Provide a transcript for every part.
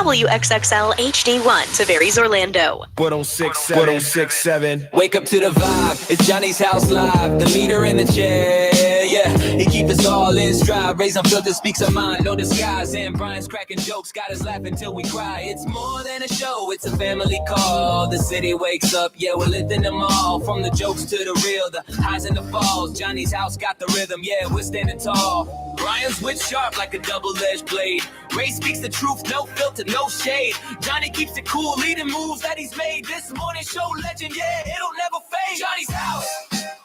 WXXL HD1, Tavares, Orlando. 1067. Wake up to the vibe. It's Johnny's house live. The leader in the chair. Yeah, he keep us all in stride. Raise on filter, speaks our mind, no disguise. And Brian's cracking jokes, got us laughing till we cry. It's more than a show, it's a family call. The city wakes up, yeah, we're lifting them all. From the jokes to the real, the highs and the falls. Johnny's house got the rhythm, yeah, we're standing tall. Brian's wit sharp like a double-edged blade. Ray speaks the truth, no filter, no shade. Johnny keeps it cool, leading moves that he's made. This morning show legend, yeah, it'll never fade. Johnny's house,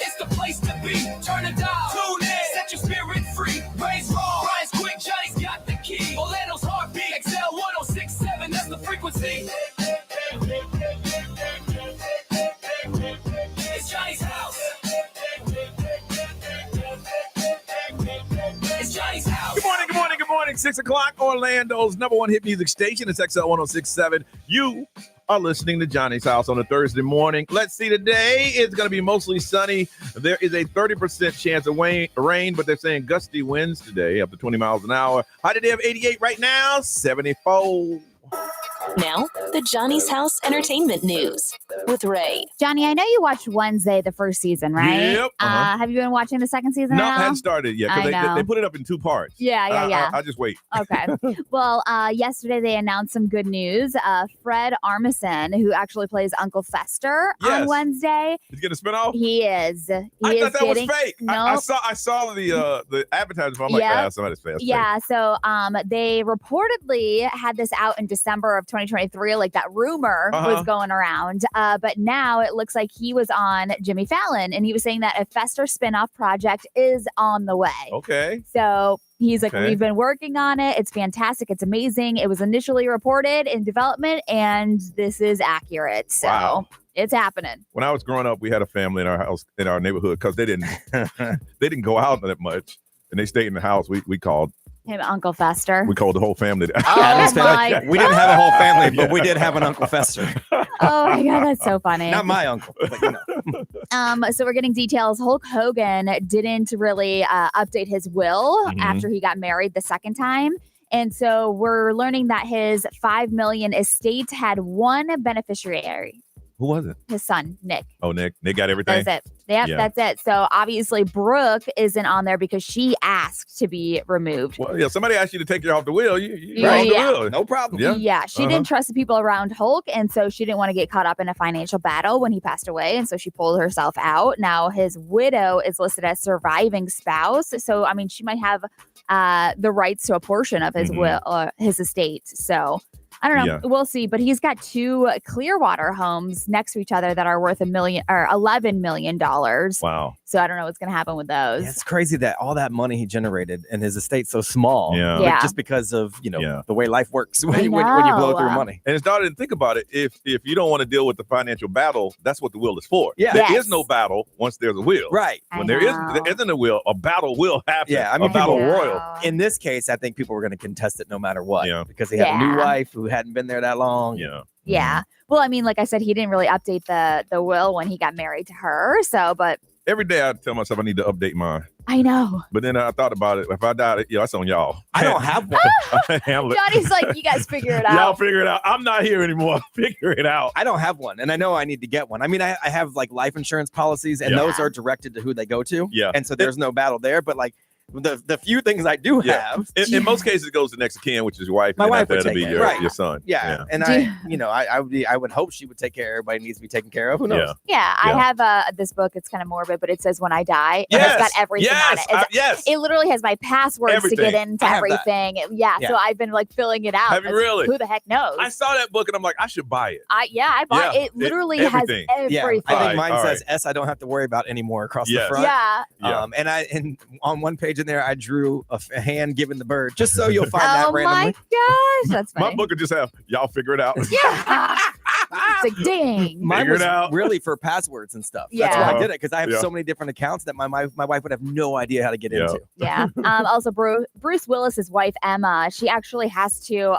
it's the place to be. Turn the dial, tune in, set your spirit free. Ray's raw, Brian's quick, Johnny's got the key. Orlando's heartbeat, XL 1067, that's the frequency. It's Johnny's house. It's Johnny's house. Good morning, good morning, good morning. 6 o'clock, Orlando's number one hit music station. It's XL 1067. You are listening to Johnny's House on a Thursday morning. Let's see, today it's going to be mostly sunny. There is a 30% chance of rain, but they're saying gusty winds today up to 20 miles an hour. High today of 88 right now, 74. Now, the Johnny's House Entertainment News with Ray. Johnny, I know you watched Wednesday, the first season, right? Yep. Have you been watching the second season No, now? I hadn't started yet because they put it up in two parts. Yeah. I just wait. Okay. Well, yesterday they announced some good news. Fred Armisen, who actually plays Uncle Fester on Wednesday. He's getting a spinoff? He is. I thought that was fake. No. I saw the advertisement. I'm like, somebody's fast. Yeah, so they reportedly had this out in December of 2023, like that rumor was going around. But now it looks like he was on Jimmy Fallon, and he was saying that a Fester spinoff project is on the way. Okay. So he's like, we've been working on it. It's fantastic. It's amazing. It was initially reported in development, and this is accurate. So it's happening. When I was growing up, we had a family in our house, in our neighborhood, because they didn't go out that much, and they stayed in the house. We called him Uncle Fester. We called the whole family. We didn't have a whole family, but we did have an Uncle Fester. Oh my God, that's so funny. Not my uncle, but you know. So we're getting details. Hulk Hogan didn't really update his will after he got married the second time. And so we're learning that his $5 million estate had one beneficiary. Who was it? His son, Nick. Oh, Nick. Nick got everything? That's it. Yep, that's it. So obviously Brooke isn't on there because she asked to be removed. Well, yeah, somebody asked you to take her off the wheel. You're on the wheel. No problem. Yeah, she didn't trust the people around Hulk, and so she didn't want to get caught up in a financial battle when he passed away, and so she pulled herself out. Now his widow is listed as surviving spouse, so I mean she might have the rights to a portion of his will, his estate. So I don't know. Yeah. We'll see. But he's got two Clearwater homes next to each other that are worth $11 million. Wow. So I don't know what's going to happen with those. Yeah, it's crazy that all that money he generated and his estate's so small. Yeah. Like, just because of, the way life works when you blow through money. And it's starting to think about it. If you don't want to deal with the financial battle, that's what the will is for. Yeah. There is no battle once there's a will. Right. When there isn't a will, a battle will happen. Yeah. I mean, a battle royal. In this case, I think people were going to contest it no matter what. Yeah. Because he had a new wife who hadn't been there that long. Yeah. Yeah. Well, I mean, like I said, he didn't really update the will when he got married to her. So, but every day I tell myself I need to update mine. I know. But then I thought about it. If I die, that's on y'all. I don't have one. Johnny's like, you guys figure it out. Y'all figure it out. I'm not here anymore. Figure it out. I don't have one. And I know I need to get one. I mean, I have like life insurance policies and those are directed to who they go to. Yeah. And so there's no battle there. But like, the few things I do have. In most cases, it goes to next of kin, which is your wife. My wife would that'll be take your son. Yeah. And I would hope she would take care of everybody needs to be taken care of. Who knows? Yeah. I have this book. It's kind of morbid, but it says when I die. And it's got everything on it. It literally has my passwords to get into everything. So I've been like filling it out. Have you really? Who the heck knows? I saw that book and I'm like, I should buy it. I bought it. It literally has everything. Yeah. I think mine says S I don't have to worry about anymore across the front. Yeah. And on one page in there, I drew a hand giving the bird, just so you'll find that randomly. Oh my gosh, that's funny. My book would just have, y'all figure it out. Yeah. It's like, dang. Mine was really for passwords and stuff. Yeah. That's why I did it, because I have so many different accounts that my wife would have no idea how to get into. Yeah. Also, Bruce Willis's wife, Emma, she actually has to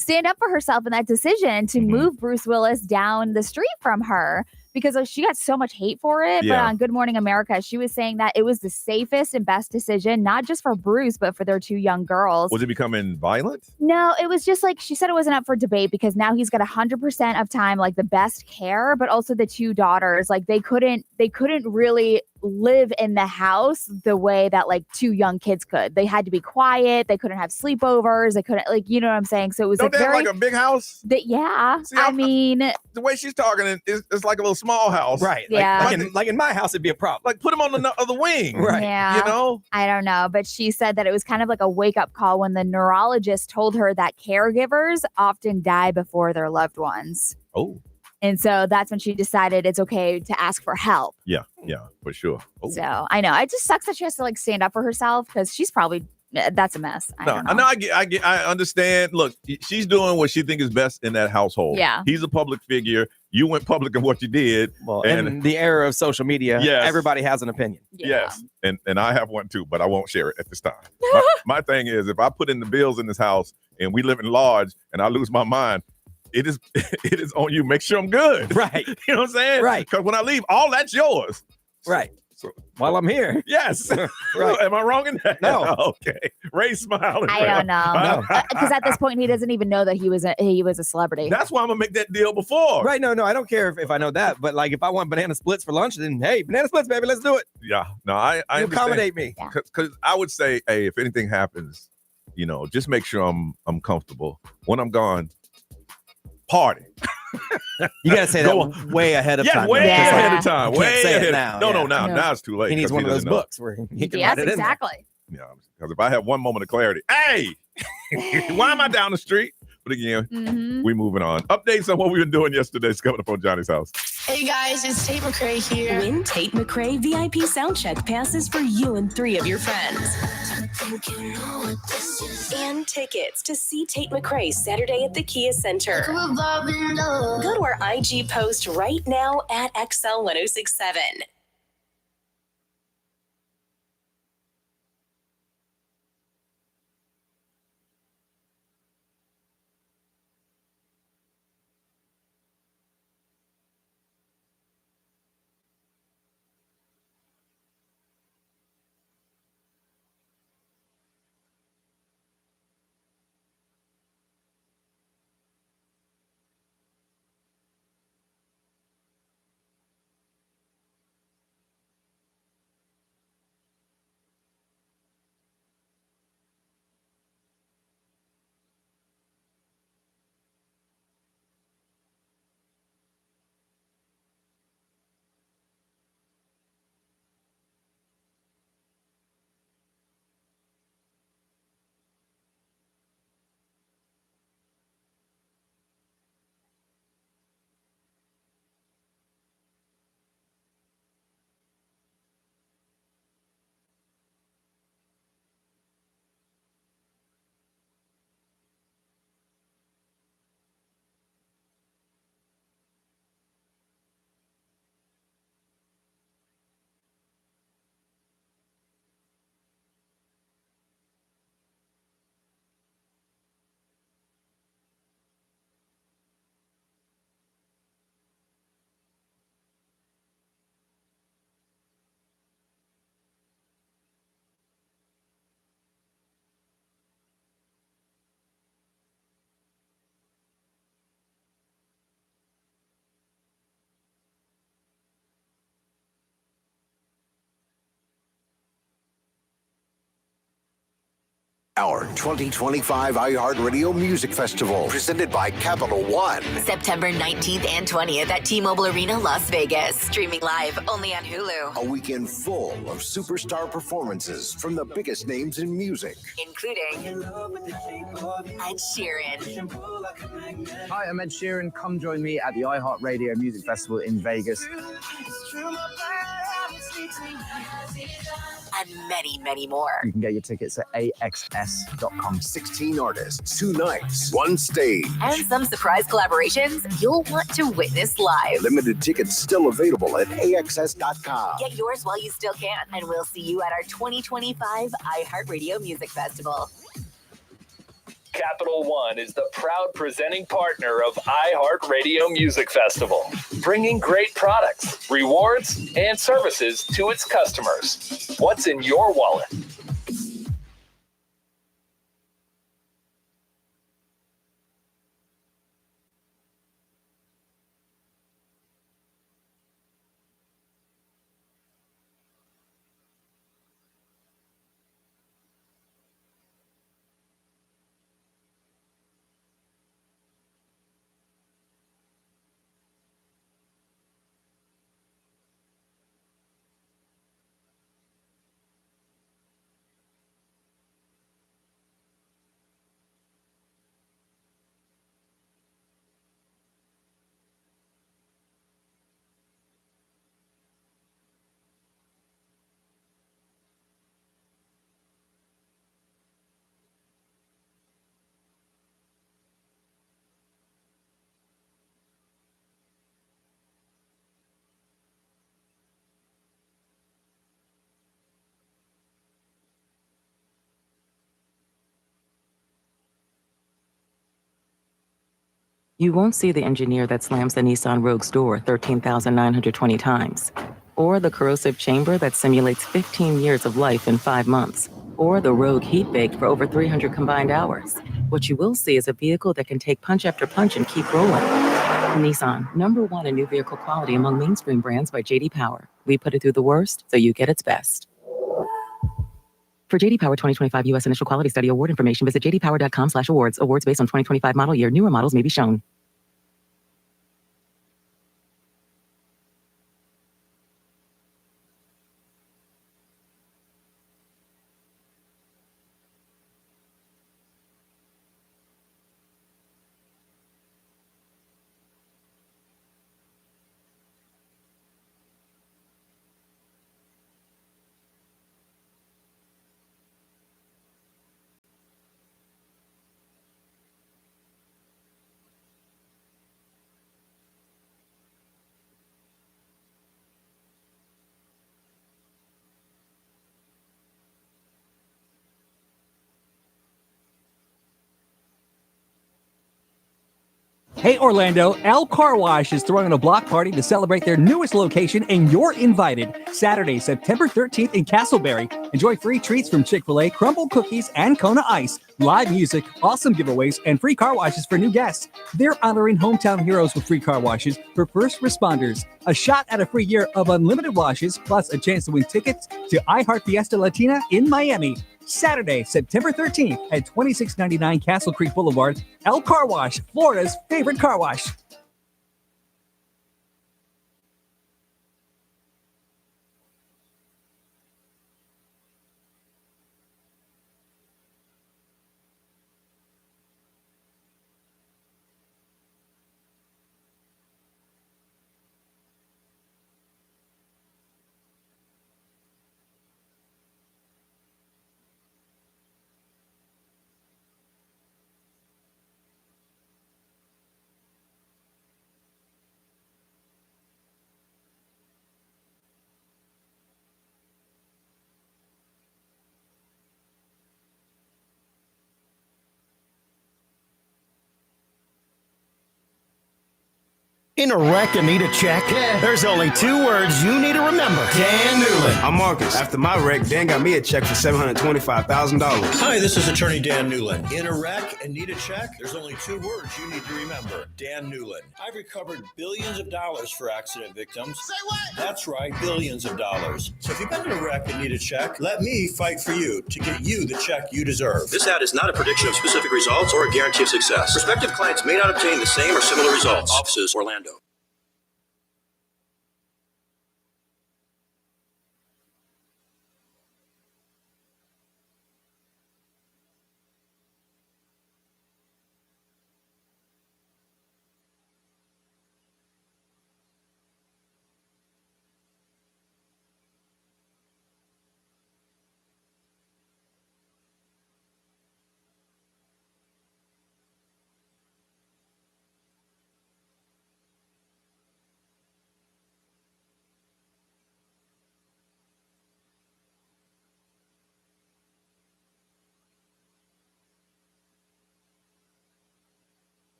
stand up for herself in that decision to move Bruce Willis down the street from her because she got so much hate for it. Yeah. But on Good Morning America, she was saying that it was the safest and best decision, not just for Bruce, but for their 2 young girls. Was it becoming violent? No, it was just like, she said it wasn't up for debate because now he's got 100% of time, like the best care, but also the 2 daughters, like they couldn't really live in the house the way that like 2 young kids could. They had to be quiet. They couldn't have sleepovers. They couldn't, like, you know what I'm saying? So it was Don't they have like a big house? Yeah. See, I mean, the way she's talking, it's like a little small house. Right. Yeah. Like in my house, it'd be a problem. Like put him on the other wing. Right. Yeah. You know? I don't know, but she said that it was kind of like a wake-up call when the neurologist told her that caregivers often die before their loved ones. Oh. And so that's when she decided it's okay to ask for help. Yeah, for sure. Oh. So I know it just sucks that she has to like stand up for herself because she's probably that's a mess. I don't know. I understand. Look, she's doing what she thinks is best in that household. Yeah. He's a public figure. You went public in what you did. Well, in the era of social media, Yes. everybody has an opinion. Yeah. Yes, and I have one too, but I won't share it at this time. My thing is, if I put in the bills in this house and we live in large and I lose my mind, it is on you. Make sure I'm good. Right. You know what I'm saying? Right. Because when I leave, all that's yours. Right. So While I'm here. yes. Right. Am I wrong in that? No. Okay. Ray smiling. I don't know No. because at this point he doesn't even know that he was a celebrity. That's why I'm gonna make that deal before. Right. No, I don't care if I know that. But like if I want banana splits for lunch, then hey, banana splits, baby, let's do it. Yeah. No, I You understand. accommodate me. Yeah. Because I would say, hey, if anything happens, just make sure I'm comfortable. When I'm gone, party. You gotta say Go that way ahead of Yeah, time. way because, ahead of time. you can't Way say it ahead. now, No, yeah. now. No. Now it's too late. He needs 'cause one of those doesn't know. books where he can Yes, write it in there. exactly. Yeah, because if I have one moment of clarity, hey, why am I down the street? But again, Mhm. we moving on. Updates on what we've been doing yesterday is coming up on Johnny's house. Hey guys, it's Tate McRae here. Win Tate McRae VIP soundcheck passes for you and 3 of your friends. And tickets to see Tate McRae Saturday at the Kia Center. Go to our IG post right now at XL1067. Our 2025 iHeartRadio Music Festival, presented by Capital One. September 19th and 20th at T-Mobile Arena, Las Vegas. Streaming live only on Hulu. A weekend full of superstar performances from the biggest names in music. Including Ed Sheeran, Hi, I'm Ed Sheeran. Come join me at the iHeartRadio Music Festival in Vegas. and many, many more. You can get your tickets at axs.com. 16 artists, 2 nights, 1 stage. And some surprise collaborations you'll want to witness live. Limited tickets still available at axs.com. Get yours while you still can, and we'll see you at our 2025 iHeartRadio Music Festival. Capital One is the proud presenting partner of iHeartRadio Music Festival, bringing great products, rewards, and services to its customers. What's in your wallet? You won't see the engineer that slams the Nissan Rogue's door 13,920 times, or the corrosive chamber that simulates 15 years of life in 5 months, or the Rogue heat baked for over 300 combined hours. What you will see is a vehicle that can take punch after punch and keep rolling. Nissan, #1 in new vehicle quality among mainstream brands by J.D. Power. We put it through the worst, so you get its best. For J.D. Power 2025 U.S. Initial Quality Study Award information, visit jdpower.com/awards. Awards based on 2025 model year. Newer models may be shown. Hey Orlando, Al Car Wash is throwing a block party to celebrate their newest location, and you're invited. Saturday, September 13th in Castleberry. Enjoy free treats from Chick-fil-A, crumble cookies, and Kona Ice, live music, awesome giveaways, and free car washes for new guests. They're honoring hometown heroes with free car washes for first responders, a shot at a free year of unlimited washes, plus a chance to win tickets to iHeart Fiesta Latina in Miami. Saturday, September 13th at 2699 Castle Creek Boulevard, El Car Wash, Florida's favorite car wash. In a wreck and need a check? Yeah. There's only 2 words you need to remember. Dan Newland. I'm Marcus. After my wreck, Dan got me a check for $725,000. Hi, this is attorney Dan Newland. In a wreck and need a check? There's only 2 words you need to remember. Dan Newland. I've recovered billions of dollars for accident victims. Say what? That's right, billions of dollars. So if you've been in a wreck and need a check, let me fight for you to get you the check you deserve. This ad is not a prediction of specific results or a guarantee of success. Prospective clients may not obtain the same or similar results. Offices, Orlando.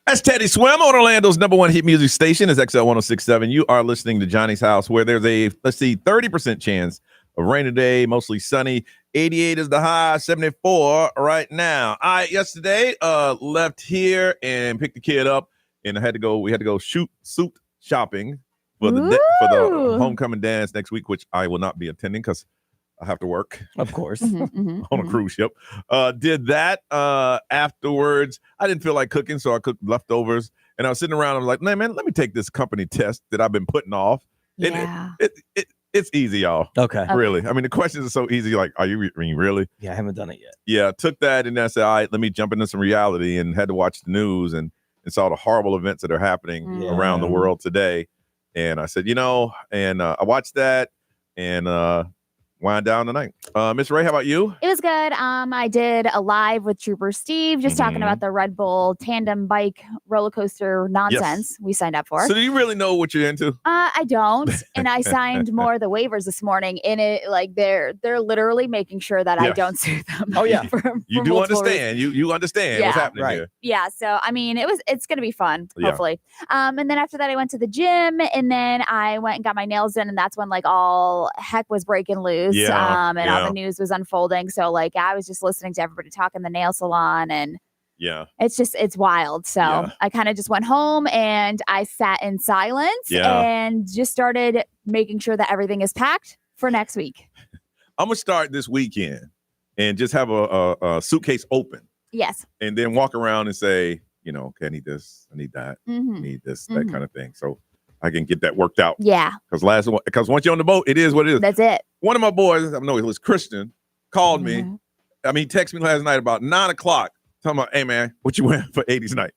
That's Teddy Swim on Orlando's number one hit music station. It's XL 1067. You are listening to Johnny's House, where there's a, 30% chance of rain today, mostly sunny. 88 is the high, 74 right now. I yesterday left here and picked the kid up, and we had to go suit shopping for the homecoming dance next week, which I will not be attending because I have to work, of course, on a cruise ship. Did that afterwards. I didn't feel like cooking, so I cooked leftovers. And I was sitting around. I was like, man, let me take this company test that I've been putting off. Yeah. It's easy, y'all. Okay. Really. I mean, the questions are so easy. Like, are you really? Yeah, I haven't done it yet. Yeah, took that and I said, all right, let me jump into some reality, and had to watch the news and saw the horrible events that are happening around the world today. And I said, I watched that and wind down the night. Miss Ray, how about you? It was good. I did a live with Trooper Steve, just talking about the Red Bull tandem bike roller coaster nonsense we signed up for. So do you really know what you're into? I don't, and I signed more of the waivers this morning. In it, like they're literally making sure that I don't sue them. Oh yeah, you do understand. You understand what's happening here. Yeah. So I mean, it's gonna be fun. Hopefully. And then after that, I went to the gym, and then I went and got my nails done, and that's when like all heck was breaking loose. All the news was unfolding. So like I was just listening to everybody talk in the nail salon, and it's wild. So I kind of just went home and I sat in silence and just started making sure that everything is packed for next week. I'm gonna start this weekend and just have a suitcase open. Yes. And then walk around and say, okay, I need this, I need that, I need this, that kind of thing. So I can get that worked out. Yeah. Because once you're on the boat, it is what it is. That's it. One of my boys, I know it was Christian, called me. I mean, he texted me last night about 9 o'clock, talking about, hey man, what you wearing for 80s night?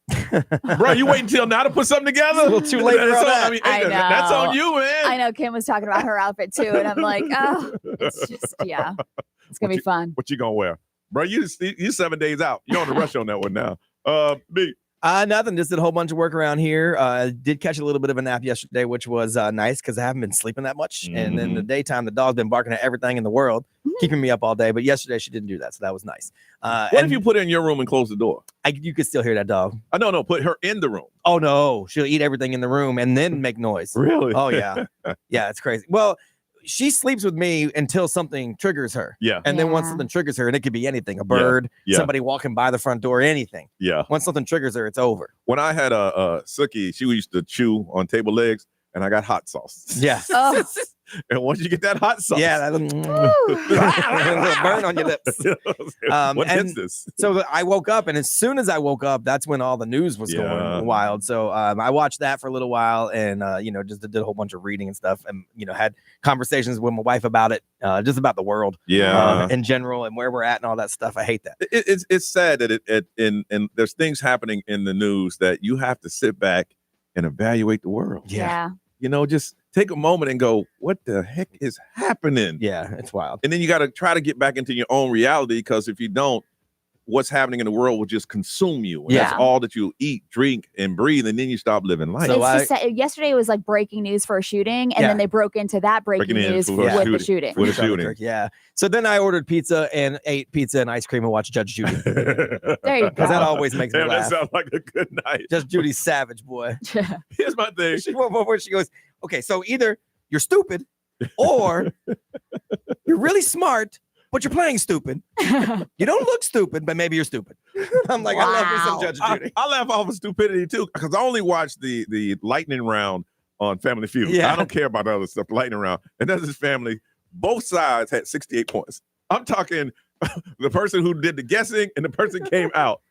Bro, you waiting until now to put something together? It's a little too late for that. I mean, that's on you, man. I know Kim was talking about her outfit too, and I'm like, oh, it's just it's gonna be fun. What you gonna wear, bro? You 7 days out. You're on the rush on that one now. B. Nothing. Just did a whole bunch of work around here. Did catch a little bit of a nap yesterday, which was nice because I haven't been sleeping that much. And then the daytime, the dog's been barking at everything in the world, keeping me up all day. But yesterday she didn't do that, so that was nice. What if you put her in your room and close the door? You could still hear that dog. No, put her in the room. Oh no, she'll eat everything in the room and then make noise. Really? Oh yeah, yeah, it's crazy. Well, she sleeps with me until something triggers her. Yeah. And then once something triggers her, and it could be anything, a bird, somebody walking by the front door, anything. Yeah. Once something triggers her, it's over. When I had a Suki, she used to chew on table legs, and I got hot sauce. Yeah. And once you get that hot sauce, that little burn on your lips. What is this? So I woke up, and as soon as I woke up, that's when all the news was going wild. So I watched that for a little while, and just did a whole bunch of reading and stuff, and had conversations with my wife about it, just about the world, in general, and where we're at, and all that stuff. I hate that. It's sad that and there's things happening in the news that you have to sit back and evaluate the world. Yeah. Just take a moment and go, what the heck is happening? Yeah, it's wild. And then you got to try to get back into your own reality, because if you don't, what's happening in the world will just consume you. And that's all that you eat, drink, and breathe, and then you stop living life. So yesterday was like breaking news for a shooting, and then they broke into that breaking news with the shooting. With the shooting. Yeah. So then I ordered pizza and ate pizza and ice cream and watched Judge Judy. There you go. Because that always makes me laugh. That sounds like a good night. Judge Judy's savage, boy. Here's my thing. She goes, okay, so either you're stupid or you're really smart, but you're playing stupid. You don't look stupid, but maybe you're stupid. I'm like, I love me some Judge Judy. I laugh off of stupidity too, because I only watch the lightning round on Family Feud. I don't care about the other stuff. The lightning round, and that's his family. Both sides had 68 points. I'm talking the person who did the guessing and the person came out.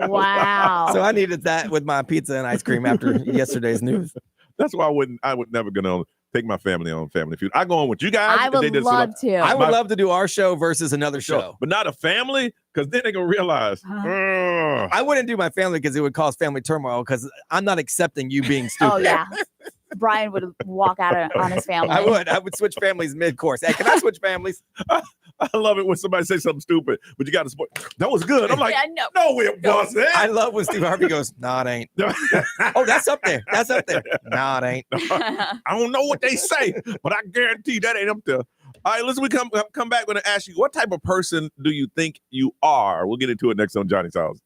Wow. So I needed that with my pizza and ice cream after yesterday's news. That's why I would never go on. Take my family on Family Feud. I go on with you guys. I would love to. I would love to do our show versus another show. But not a family, because then they're going to realize. I wouldn't do my family because it would cause family turmoil, because I'm not accepting you being stupid. Oh, yeah. Brian would walk out on his family. I would switch families mid-course. Hey, can I switch families? I love it when somebody says something stupid, but you got to support. That was good. I'm like, no, it wasn't. I love when Steve Harvey goes, no, it ain't. Oh, that's up there. That's up there. No, it ain't. I don't know what they say, but I guarantee that ain't up there. All right, listen, we come back. We're going to ask you, what type of person do you think you are? We'll get into it next on Johnny's House.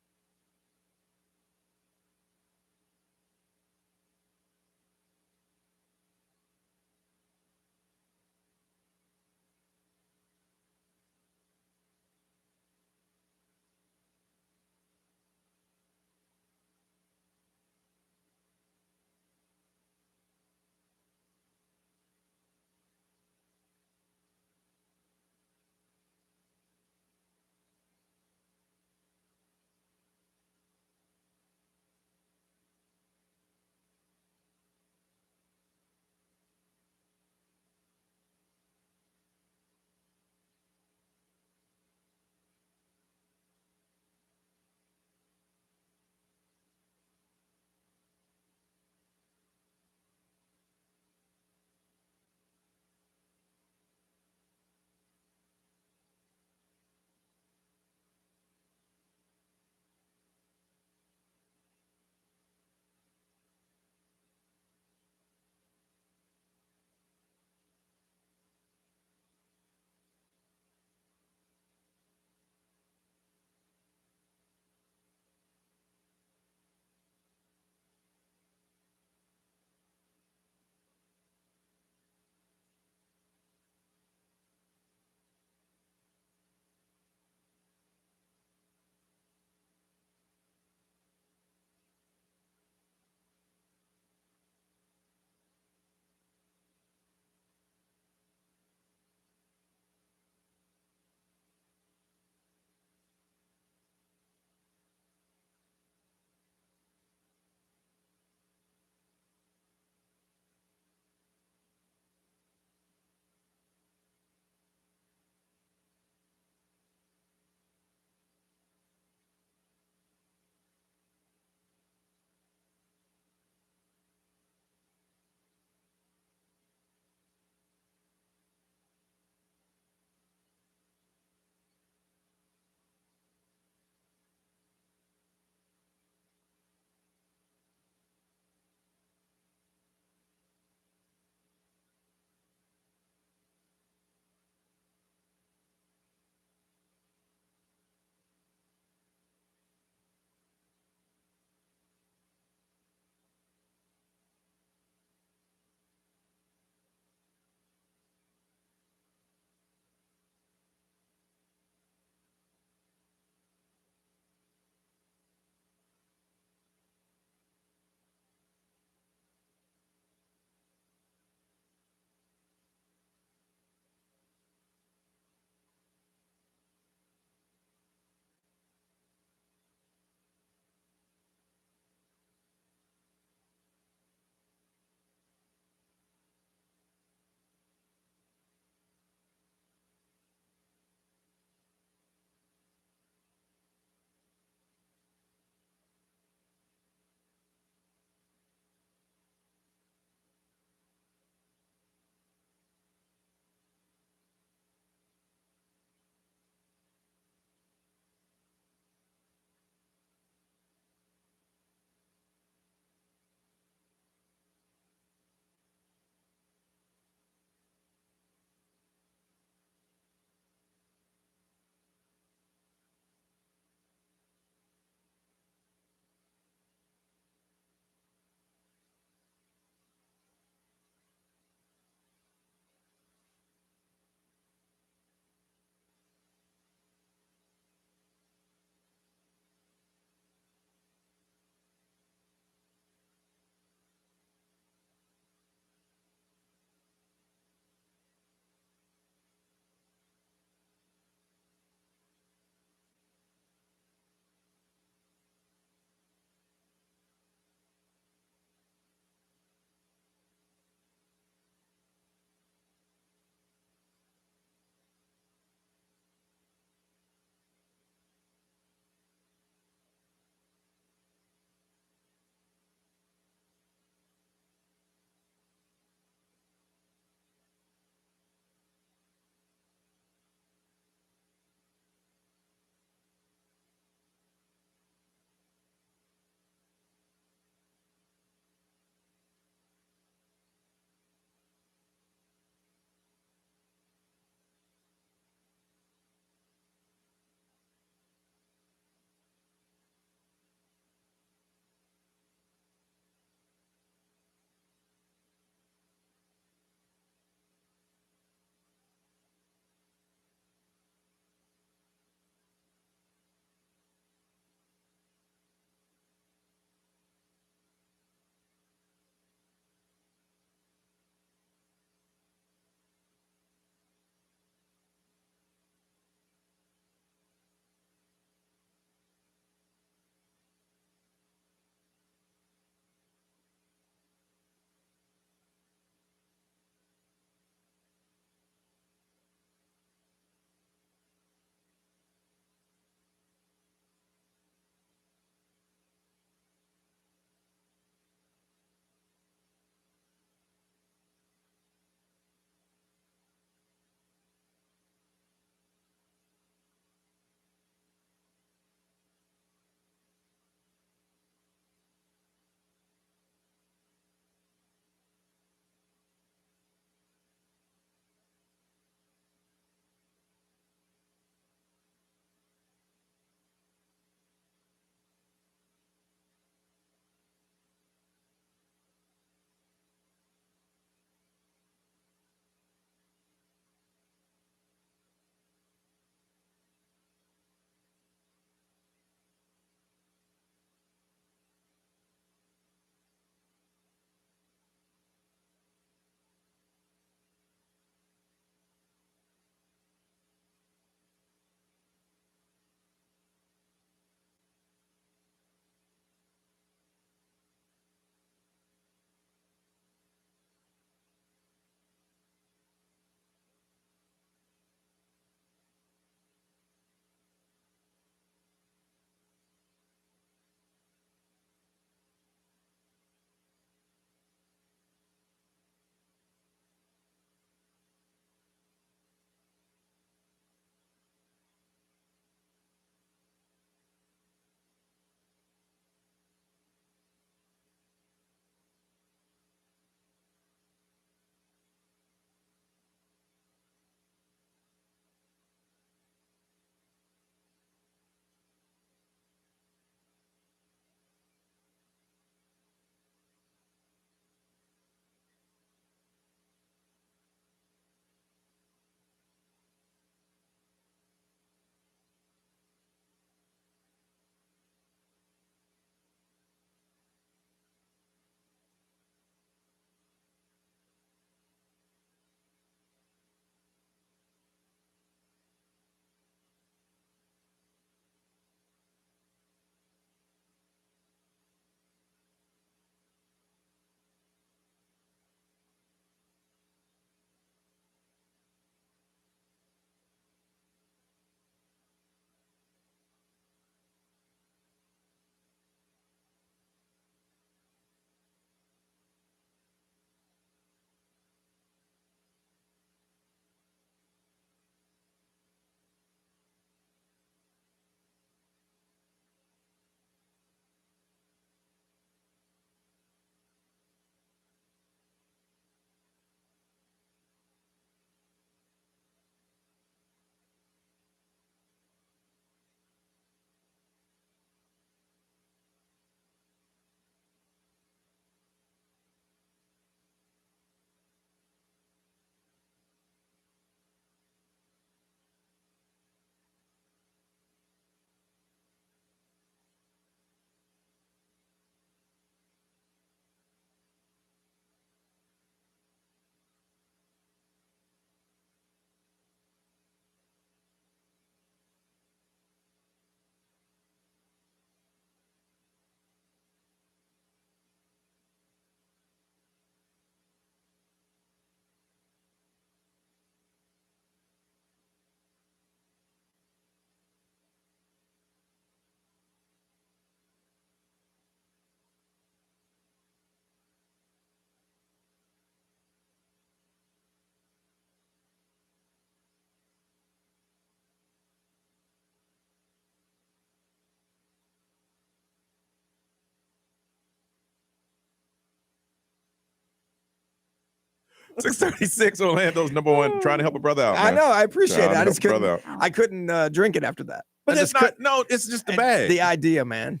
636 Orlando's number one, trying to help a brother out. I Man. know. I appreciate it. I just couldn't. I couldn't drink it after that. But it's not. No, it's just the bag. The idea, man.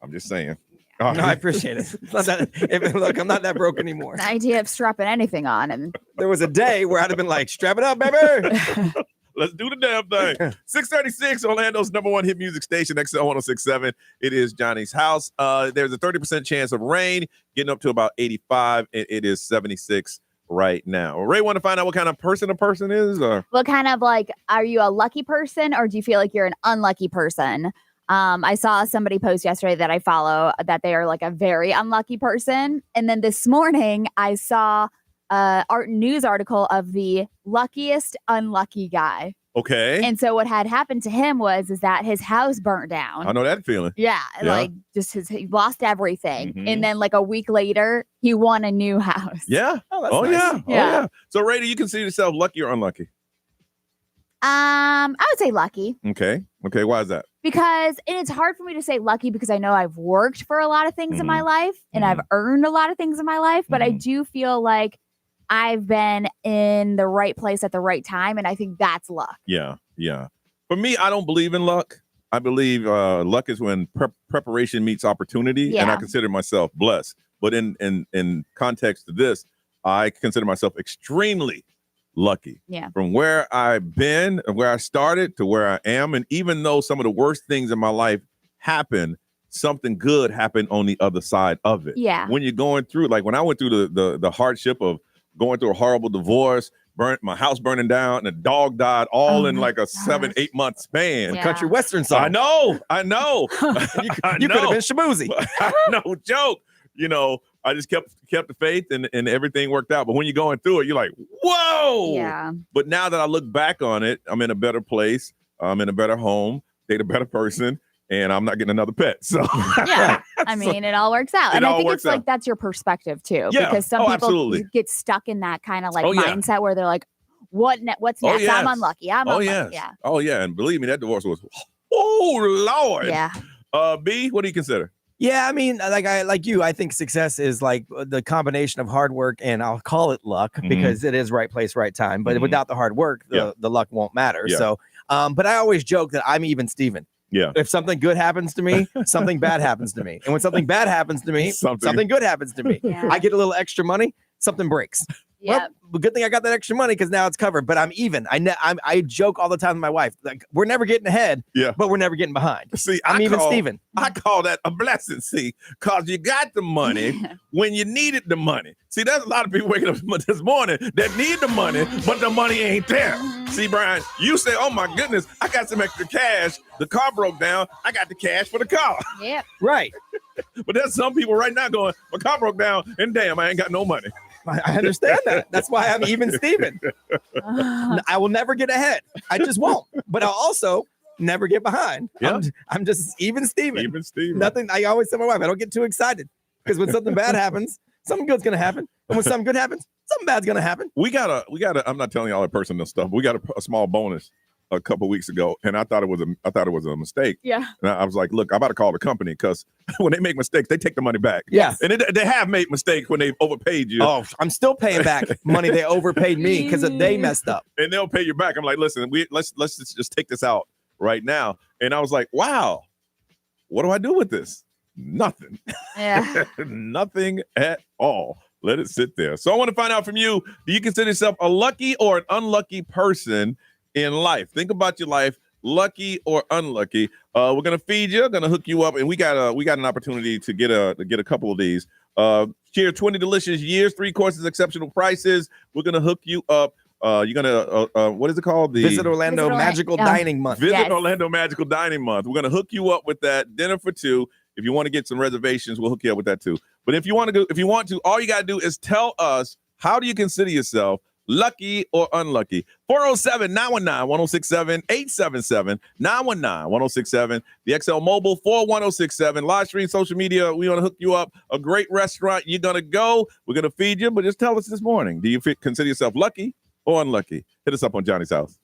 I'm just saying. No, I appreciate it. It's not that, look, I'm not that broke anymore. The idea of strapping anything on, and there was a day where I'd have been like, strap it up, baby. Let's do the damn thing. 636, Orlando's number one hit music station, XL 1067. It is Johnny's house. There's a 30% chance of rain, getting up to about 85, and it is 76 right now. Ray, want to find out what kind of person a person is? Or? What kind of are you a lucky person, or do you feel like you're an unlucky person? I saw somebody post yesterday that I follow that they are like a very unlucky person. And then this morning I saw a news article of the luckiest unlucky guy. Okay. And so what had happened to him is that his house burnt down. I know that feeling. Yeah. Like he lost everything. Mm-hmm. And then like a week later, he won a new house. Yeah. Oh, nice. Yeah. Oh, yeah. So, Ray, do you consider yourself lucky or unlucky? I would say lucky. Okay. Why is that? Because, and it's hard for me to say lucky because I know I've worked for a lot of things in my life and I've earned a lot of things in my life, but I do feel like I've been in the right place at the right time. And I think that's luck. Yeah. For me, I don't believe in luck. I believe luck is when preparation meets opportunity. And I consider myself blessed. But in context to this, I consider myself extremely lucky. Yeah. From where I've been, where I started to where I am. And even though some of the worst things in my life happened, something good happened on the other side of it. Yeah. When you're going through, like when I went through the hardship of going through a horrible divorce, my house burning down, and a dog died all in like a 7-8 month span. Yeah. Country Western song. I know. You could have been Shabuzi. No joke. I just kept the faith and everything worked out. But when you're going through it, you're like, whoa. Yeah. But now that I look back on it, I'm in a better place. I'm in a better home, date a better person, and I'm not getting another pet. So yeah, I mean, it all works out. And I think it's like that's your perspective too. Yeah. Because some people absolutely. get stuck in that kind of like Oh, yeah. mindset where they're like, what's next? Oh, yes. I'm unlucky. I'm unlucky. Yes. Yeah. Oh, yeah. And believe me, that divorce was, oh, Lord. Yeah. B, what do you consider? Yeah, I mean, I think success is like the combination of hard work and I'll call it luck because it is right place, right time. But without the hard work, the luck won't matter. Yeah. So, but I always joke that I'm even Steven. Yeah. If something good happens to me, something bad happens to me. And when something bad happens to me, something good happens to me. Yeah. I get a little extra money, something breaks. Yeah. Well, good thing I got that extra money because now it's covered. But I'm even. I joke all the time with my wife. Like we're never getting ahead, but we're never getting behind. See, I'm even Steven. I call that a blessing. See, because you got the money when you needed the money. See, there's a lot of people waking up this morning that need the money, but the money ain't there. See, Brian, you say, "Oh my goodness, I got some extra cash. The car broke down. I got the cash for the car." Yeah. Right. But there's some people right now going, "My car broke down, and damn, I ain't got no money." I understand that. That's why I'm even Steven. I will never get ahead. I just won't. But I'll also never get behind. Yeah. I'm just even Steven. Even Steven. Nothing. I always tell my wife, I don't get too excited because when something bad happens, something good's gonna happen. And when something good happens, something bad's gonna happen. We got a. I'm not telling y'all the personal stuff. But we got a small bonus a couple weeks ago, and I thought it was a mistake. Yeah. And I was like, look, I'm about to call the company because when they make mistakes, they take the money back. Yeah. And they have made mistakes when they've overpaid you. Oh, I'm still paying back money they overpaid me because they messed up. And they'll pay you back. I'm like, listen, let's just take this out right now. And I was like, wow, what do I do with this? Nothing. Yeah. Nothing at all. Let it sit there. So I want to find out from you, do you consider yourself a lucky or an unlucky person in life? Think about your life, lucky or unlucky. We're gonna feed you, gonna hook you up, and we got an opportunity to get a couple of these. Share 20 delicious years, 3 courses, exceptional prices. We're gonna hook you up. You're gonna what is it called? The Visit Orlando Magical Dining Month. Visit Orlando Magical Dining Month. We're gonna hook you up with that dinner for 2. If you want to get some reservations, we'll hook you up with that too. But if you want to, all you gotta do is tell us, how do you consider yourself lucky or unlucky? 407-919-1067, 877-919-1067. The XL Mobile 41067. Live stream, social media. We want to hook you up. A great restaurant. You're going to go. We're going to feed you. But just tell us this morning, do you consider yourself lucky or unlucky? Hit us up on Johnny's House.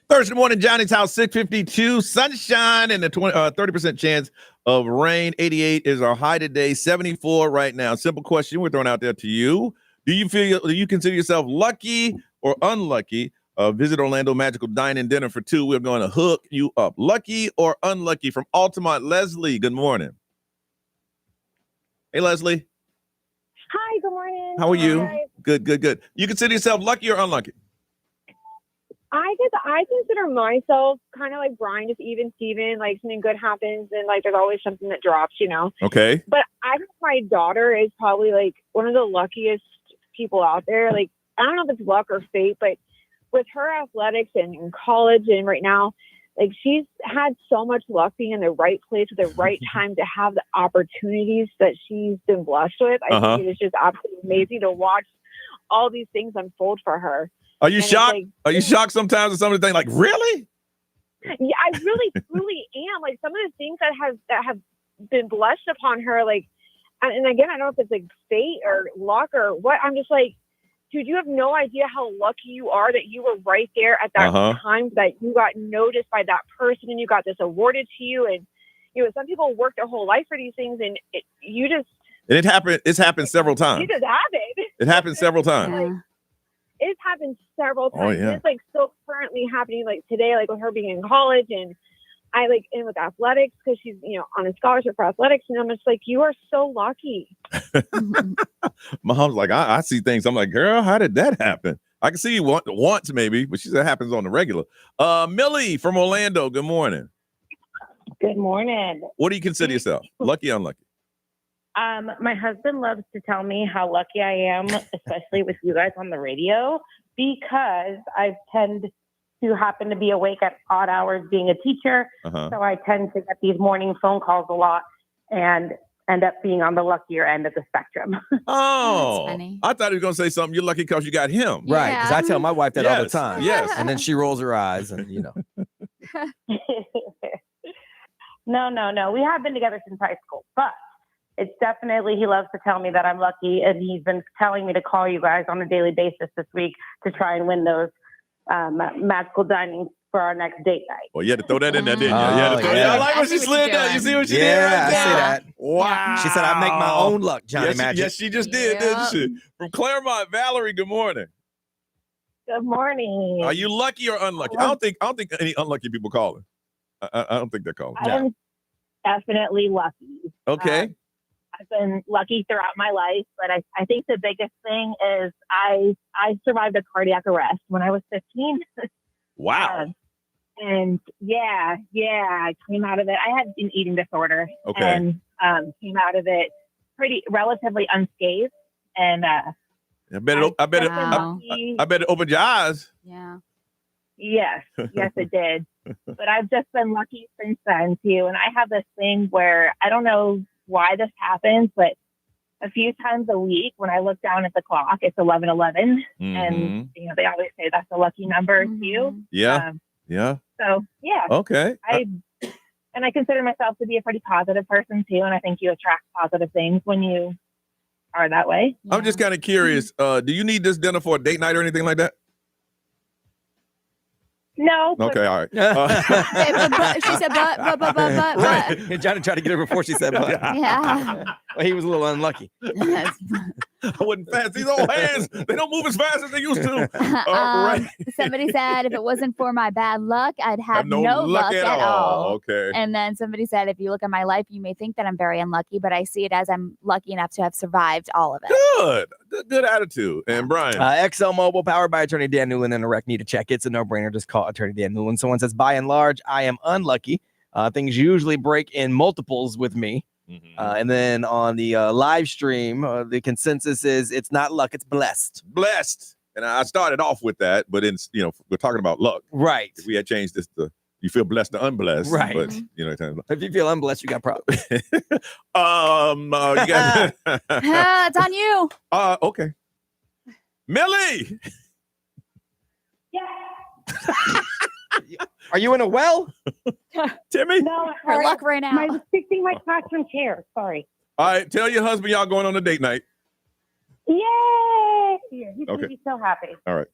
Thursday morning, Johnny's house, 6:52, sunshine and a 30% chance of rain. 88 is our high today, 74 right now. Simple question we're throwing out there to you. Do you consider yourself lucky or unlucky? Visit Orlando Magical Dine-In Dinner for two. We're going to hook you up. Lucky or unlucky from Altamont. Leslie, good morning. Hey, Leslie. Hi, good morning. How are you? Hi. Good. You consider yourself lucky or unlucky? I consider myself kind of like Brian, just even Steven, like something good happens and like there's always something that drops, you know? Okay. But I think my daughter is probably like one of the luckiest people out there. Like, I don't know if it's luck or fate, but with her athletics and in college and right now, like she's had so much luck being in the right place at the right time to have the opportunities that she's been blessed with. I think it is just absolutely amazing to watch all these things unfold for her. Are you shocked? Are you shocked sometimes at some of the things? Like, really? Yeah, I really, truly am. Like some of the things that have been blessed upon her, like, and again, I don't know if it's like fate or luck or what. I'm just like, dude, you have no idea how lucky you are that you were right there at that time, that you got noticed by that person and you got this awarded to you. And, you know, some people work their whole life for these things and It's happened several times. You just have it. It happened several times. Like, it's happened several times. Oh, yeah. It's like still currently happening like today, like with her being in college and and with athletics because she's, you know, on a scholarship for athletics. And I'm just like, you are so lucky. Mom's like, I see things. I'm like, girl, how did that happen? I can see you once maybe, but she said it happens on the regular. Millie from Orlando, good morning. Good morning. What do you consider yourself? Lucky or unlucky? My husband loves to tell me how lucky I am, especially with you guys on the radio, because I tend to happen to be awake at odd hours being a teacher. So I tend to get these morning phone calls a lot and end up being on the luckier end of the spectrum. Oh, I thought he was going to say something. You're lucky because you got him. Right, because I tell my wife that all the time. Yes. And then she rolls her eyes and, you know. No. We have been together since high school, but it's definitely, he loves to tell me that I'm lucky, and he's been telling me to call you guys on a daily basis this week to try and win those magical dining for our next date night. Well, you had to throw that in there, didn't you? I like when she slid that. You see what she did right I see there? that. Wow. She said, I make my own luck, Johnny Magic. Yes, she just did, didn't she? From Claremont, Valerie, good morning. Good morning. Are you lucky or unlucky? I don't think any unlucky people calling. I don't think they're calling. I'm definitely lucky. Okay. I've been lucky throughout my life, but I think the biggest thing is I survived a cardiac arrest when I was 15. Wow. And I came out of it. I had an eating disorder and came out of it relatively unscathed. And I bet it opened your eyes. Yeah. Yes, it did. But I've just been lucky since then too. And I have this thing where I don't know why this happens, but a few times a week when I look down at the clock, it's 11:11, and you know they always say that's a lucky number too. Yeah. So yeah. Okay. I consider myself to be a pretty positive person too, and I think you attract positive things when you are that way. I'm just kind of curious. Do you need this dinner for a date night or anything like that? No. Okay, all right. She said, but. Right. And Johnny tried to get her before she said but. Yeah. Well, he was a little unlucky. I wasn't fast. These old hands, they don't move as fast as they used to. Somebody said if it wasn't for my bad luck, I'd have no luck at all. Okay. And then somebody said, if you look at my life, you may think that I'm very unlucky, but I see it as I'm lucky enough to have survived all of it. Good attitude. And Brian. XL Mobile, powered by Attorney Dan Newland and a rec need to check. It's a no-brainer. Just call Attorney Dan Newland. Someone says, by and large, I am unlucky. Things usually break in multiples with me. And then on the live stream, the consensus is it's not luck, it's blessed. Blessed. And I started off with that, but we're talking about luck. Right. If we had changed this to you feel blessed to unblessed. Right. But if you feel unblessed, you got problems. You got it's on you. Okay. Millie. Yeah. Are you in a well? Timmy? No, her luck right now. I'm fixing my classroom chair. Sorry. All right, tell your husband y'all going on a date night. Yay! year. He's Okay. gonna be so happy. All right.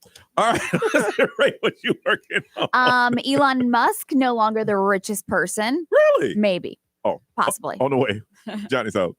Let's hear, Ray, what you working on? Elon Musk, no longer the richest person. Really? Maybe. Oh, possibly. On the way. Johnny's house.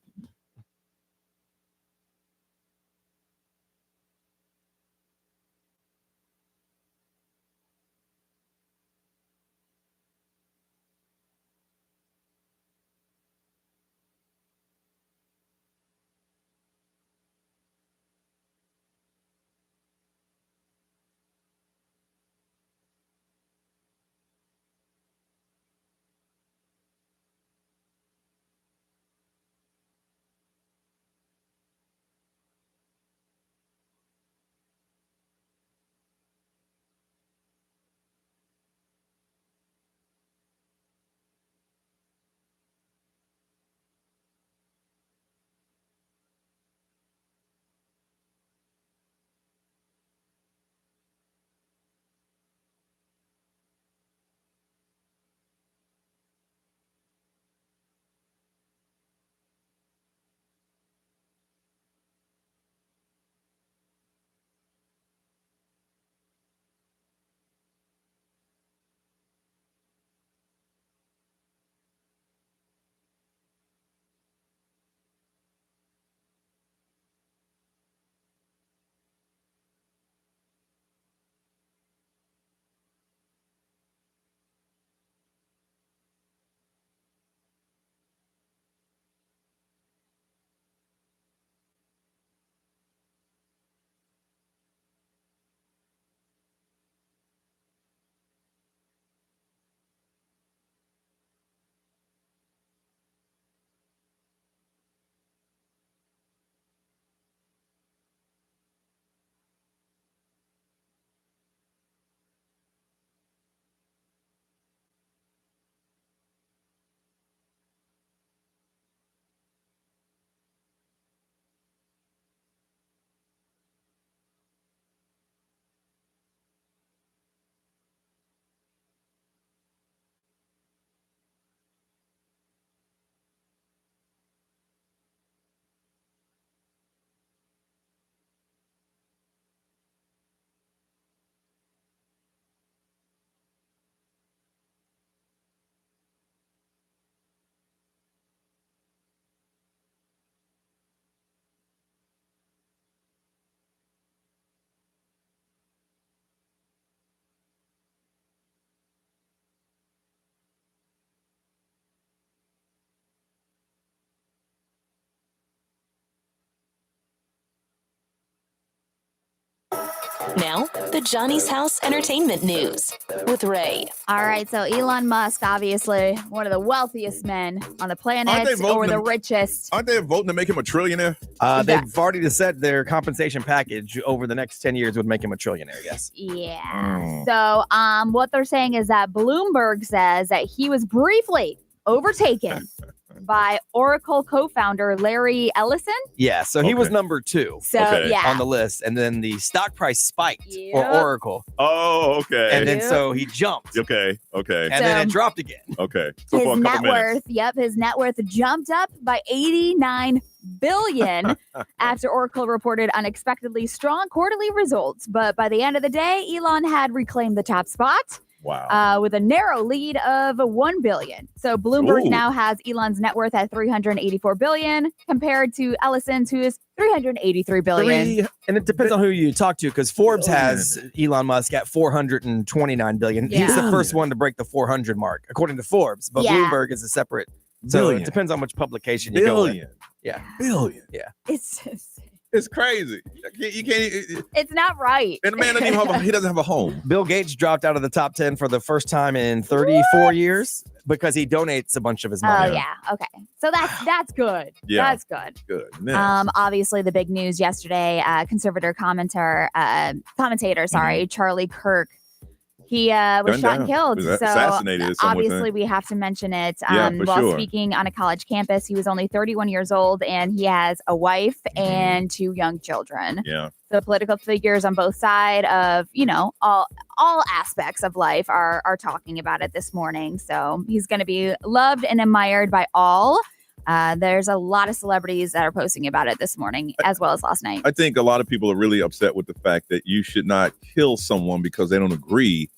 Now, the Johnny's House Entertainment News with Ray. All right, so Elon Musk, obviously one of the wealthiest men on the planet, or the richest. Aren't they voting to make him a trillionaire? They've already said their compensation package over the next 10 years would make him a trillionaire, yes. Yeah. So what they're saying is that Bloomberg says that he was briefly overtaken by Oracle co-founder Larry Ellison. Yeah, so he was number 2 on the list. And then the stock price spiked for Oracle. Oh, okay. And then so he jumped. Okay. And then it dropped again. Okay. So his net worth, his net worth jumped up by $89 billion after Oracle reported unexpectedly strong quarterly results. But by the end of the day, Elon had reclaimed the top spot. Wow. With a narrow lead of $1 billion. So Bloomberg now has Elon's net worth at $384 billion compared to Ellison's, who is $383 billion. And it depends on who you talk to, because Forbes has Elon Musk at $429 billion. Yeah. He's the first one to break the 400 mark, according to Forbes. But Bloomberg is a separate. So it depends on which publication you go with. Yeah. Billion. Yeah. It's just... It's crazy. You can't. It's not right. And the man doesn't even he doesn't have a home. Bill Gates dropped out of the top 10 for the first time in 34 years because he donates a bunch of his money. Oh yeah. Okay. So that's good. Yeah. That's good. Good. Nice. Obviously the big news yesterday, commentator, Charlie Kirk. He was shot and killed. So assassinated. Obviously we have to mention it. While speaking on a college campus, he was only 31 years old and he has a wife and 2 young children. Yeah. The political figures on both sides of, all aspects of life are talking about it this morning. So he's going to be loved and admired by all. There's a lot of celebrities that are posting about it this morning, as well as last night. I think a lot of people are really upset with the fact that you should not kill someone because they don't agree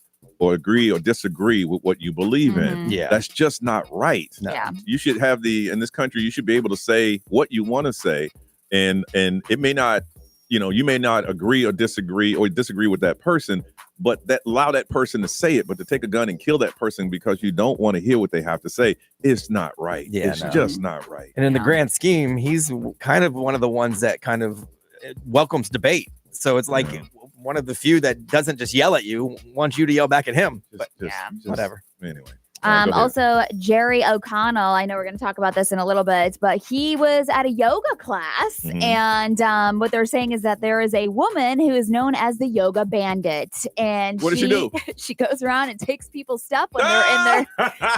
or disagree with what you believe in. Yeah. That's just not right. No. Yeah. You should have in this country, you should be able to say what you want to say. And it may not, you may not agree or disagree with that person, but allow that person to say it. But to take a gun and kill that person because you don't want to hear what they have to say, it's not right. Yeah, it's just not right. And in the grand scheme, he's kind of one of the ones that kind of welcomes debate. So it's like one of the few that doesn't just yell at you, wants you to yell back at him. But whatever. Anyway. Also, Jerry O'Connell, I know we're going to talk about this in a little bit, but he was at a yoga class. And what they're saying is that there is a woman who is known as the Yoga Bandit. And what does she do? She goes around and takes people's stuff when they're in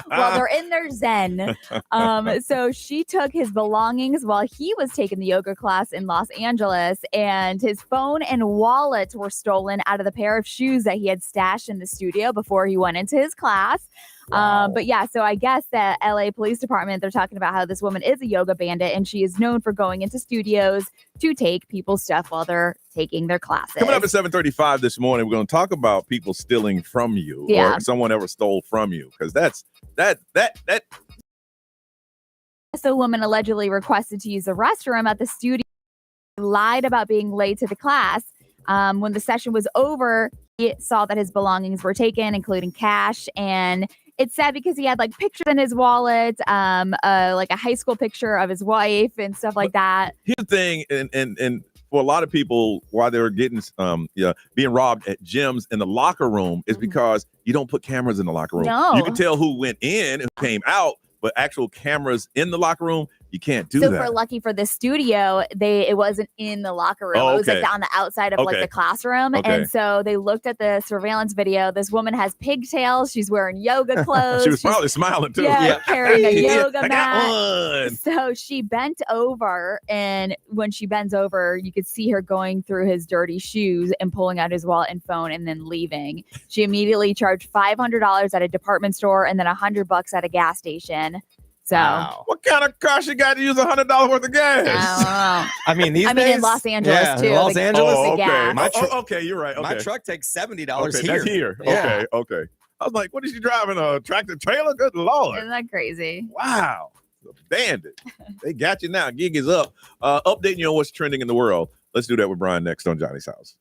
while they're in their zen. So she took his belongings while he was taking the yoga class in Los Angeles, and his phone and wallet were stolen out of the pair of shoes that he had stashed in the studio before he went into his class. But yeah, so I guess the LA Police Department, they're talking about how this woman is a yoga bandit and she is known for going into studios to take people's stuff while they're taking their classes. Coming up at 7:35 this morning, we're going to talk about people stealing from you or someone ever stole from you, because that's that. So, a woman allegedly requested to use the restroom at the studio, lied about being late to the class. When the session was over, he saw that his belongings were taken, including cash, and it's sad because he had like pictures in his wallet, like a high school picture of his wife and stuff like that. Here's the thing, and for a lot of people, why they're getting being robbed at gyms in the locker room is because you don't put cameras in the locker room. No. You can tell who went in, who came out, but actual cameras in the locker room, you can't do so that. So lucky for the studio, it wasn't in the locker room. It was like on the outside of like the classroom. And so they looked at the surveillance video. This woman has pigtails. She's wearing yoga clothes. She was probably smiling too. Yeah, carrying a yoga mat. I got one. So she bent over, and when she bends over, you could see her going through his dirty shoes and pulling out his wallet and phone and then leaving. She immediately charged $500 at a department store and then $100 at a gas station. So, what kind of car she got to use $100 worth of gas? I don't know. I mean, these days, in Los Angeles too. Los Angeles. Oh, okay. Gas. Okay, you're right. Okay. My truck takes $70 okay, here. That's here. Yeah. Okay. I was like, what is she driving? A tractor trailer? Good Lord. Isn't that crazy? Wow. The bandit. They got you now. Gig is up. Updating you on what's trending in the world. Let's do that with Brian next on Johnny's House.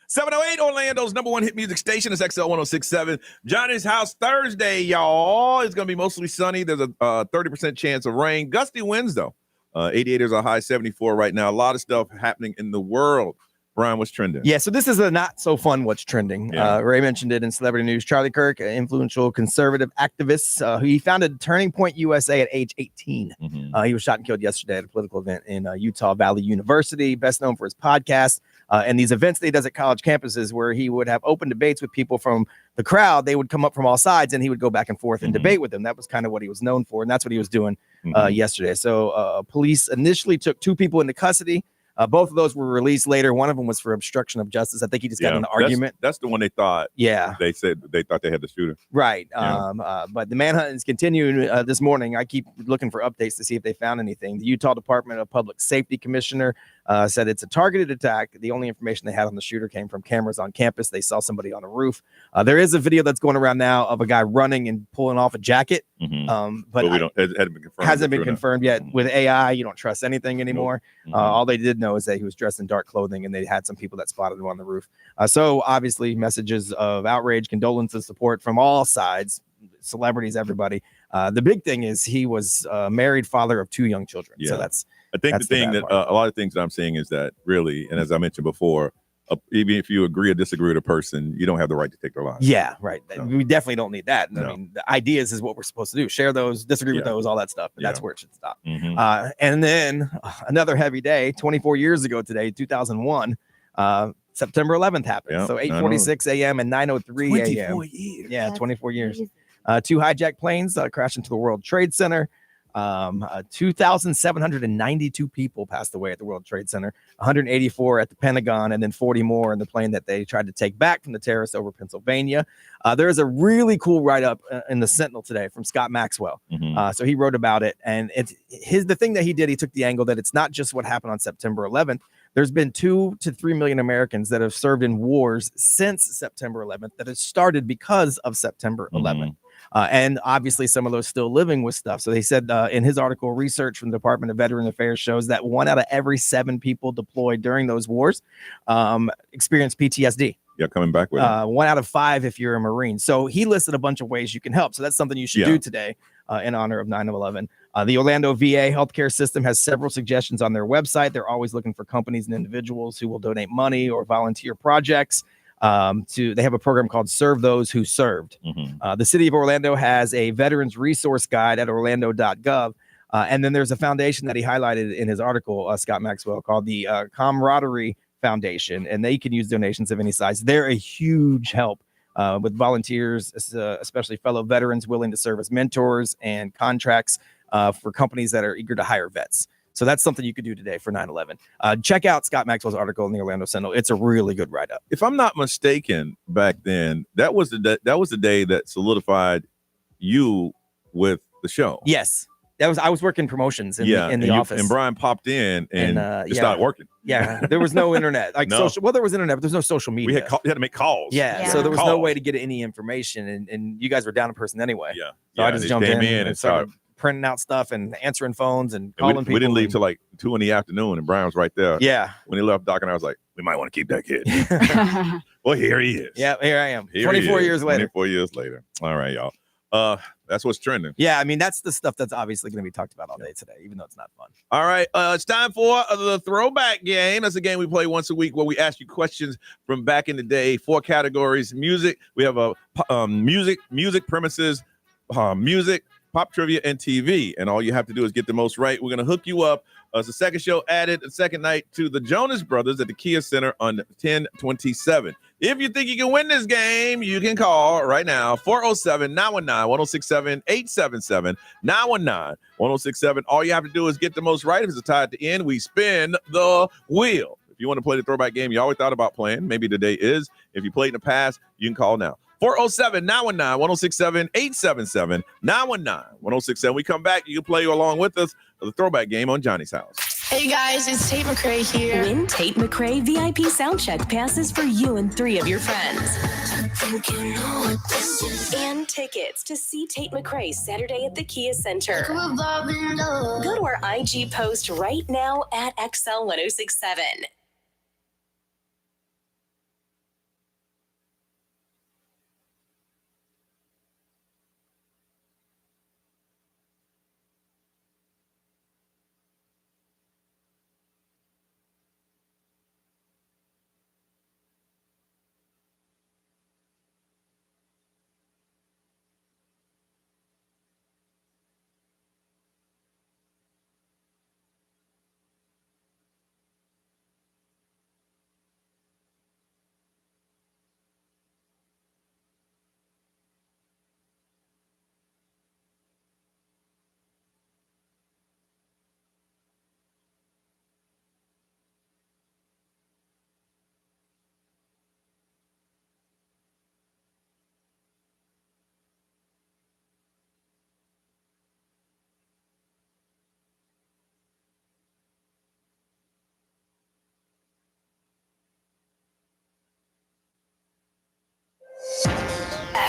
708 Orlando's number one hit music station is XL 1067. Johnny's House Thursday, y'all. It's going to be mostly sunny. There's a 30% chance of rain. Gusty winds, though. 88 is a high, 74 right now. A lot of stuff happening in the world. Brian, what's trending? Yeah, so this is a not so fun what's trending. Yeah. Ray mentioned it in celebrity news. Charlie Kirk, an influential conservative activist, who he founded Turning Point USA at age 18. He was shot and killed yesterday at a political event in Utah Valley University, best known for his podcast and these events that he does at college campuses where he would have open debates with people from the crowd. They would come up from all sides and he would go back and forth and debate with them. That was kind of what he was known for, and that's what he was doing yesterday. So police initially took 2 people into custody. Both of those were released later. One of them was for obstruction of justice. I think he just got in an argument. That's the one they thought. Yeah. They said they thought they had the shooter. Right. Yeah. But the manhunt is continuing this morning. I keep looking for updates to see if they found anything. The Utah Department of Public Safety Commissioner said it's a targeted attack. The only information they had on the shooter came from cameras on campus. They saw somebody on a roof. There is a video that's going around now of a guy running and pulling off a jacket. But it hasn't been confirmed yet. With AI, you don't trust anything anymore. All they did know is that he was dressed in dark clothing, and they had some people that spotted him on the roof. So obviously messages of outrage, condolences, support from all sides, celebrities, everybody. The big thing is he was a married father of 2 young children. Yeah. So that's, I think the thing that a lot of things that I'm seeing is that really, and as I mentioned before, even if you agree or disagree with a person, you don't have the right to take their lives. Yeah, right. So, we definitely don't need that. No. I mean, the ideas is what we're supposed to do. Share those, disagree with those, all that stuff. But that's where it should stop. And then another heavy day, 24 years ago today, 2001, September 11th happened. So 8:46 a.m. and 9:03 a.m. 24 years. Yeah, 24 years. 2 hijacked planes crashed into the World Trade Center. 2,792 people passed away at the World Trade Center, 184 at the Pentagon, and then 40 more in the plane that they tried to take back from the terrorists over Pennsylvania. There is a really cool write-up in the Sentinel today from Scott Maxwell. So he wrote about it, and the thing that he did, he took the angle that it's not just what happened on September 11th. There's been 2 to 3 million Americans that have served in wars since September 11th that have started because of September 11th. And obviously some of those still living with stuff. So they said in his article, research from the Department of Veteran Affairs shows that 1 out of every 7 people deployed during those wars experienced PTSD. Yeah, coming back with it. 1 out of 5 if you're a Marine. So he listed a bunch of ways you can help. So that's something you should do today in honor of 9/11. The Orlando VA healthcare system has several suggestions on their website. They're always looking for companies and individuals who will donate money or volunteer projects. They have a program called Serve Those Who Served. The city of Orlando has a veterans resource guide at orlando.gov. And then there's a foundation that he highlighted in his article, Scott Maxwell, called the Camaraderie Foundation, and they can use donations of any size. They're a huge help with volunteers, especially fellow veterans willing to serve as mentors and contracts for companies that are eager to hire vets. So that's something you could do today for 9/11. Check out Scott Maxwell's article in the Orlando Sentinel. It's a really good write-up. If I'm not mistaken, back then that was the day that solidified you with the show. Yes, I was working promotions in the office, and Brian popped in and it started working. Yeah, there was no internet. Social. Well, there was internet, but there's no social media. We had to make calls. Yeah, so there was no way to get any information, and you guys were down in person anyway. Yeah, so I just jumped in and started printing out stuff and answering phones and calling people. We didn't leave till like 2 PM, and Brian was right there. Yeah. When he left, Doc and I was like, we might want to keep that kid. Well, here he is. Yeah, here I am. 24 years later. 24 years later. All right, y'all. That's what's trending. Yeah, I mean, that's the stuff that's obviously going to be talked about all day today, even though it's not fun. All right, it's time for the Throwback Game. That's a game we play once a week where we ask you questions from back in the day. 4 categories: music. We have music premises, music, pop trivia, and TV. And all you have to do is get the most right. We're going to hook you up. It's the second show added, the second night to the Jonas Brothers at the Kia Center on 1027. If you think you can win this game, you can call right now, 407-919-1067, 877-919-1067. All you have to do is get the most right. If it's a tie at the end, we spin the wheel. If you want to play the Throwback Game you always thought about playing, maybe today is. If you played in the past, you can call now. 407-919-1067, 877-919-1067. We come back, you can play along with us the Throwback Game on Johnny's House. Hey guys, it's Tate McRae here. Win Tate McRae VIP Soundcheck passes for you and 3 of your friends. And tickets to see Tate McRae Saturday at the Kia Center. Go to our IG post right now at XL 1067.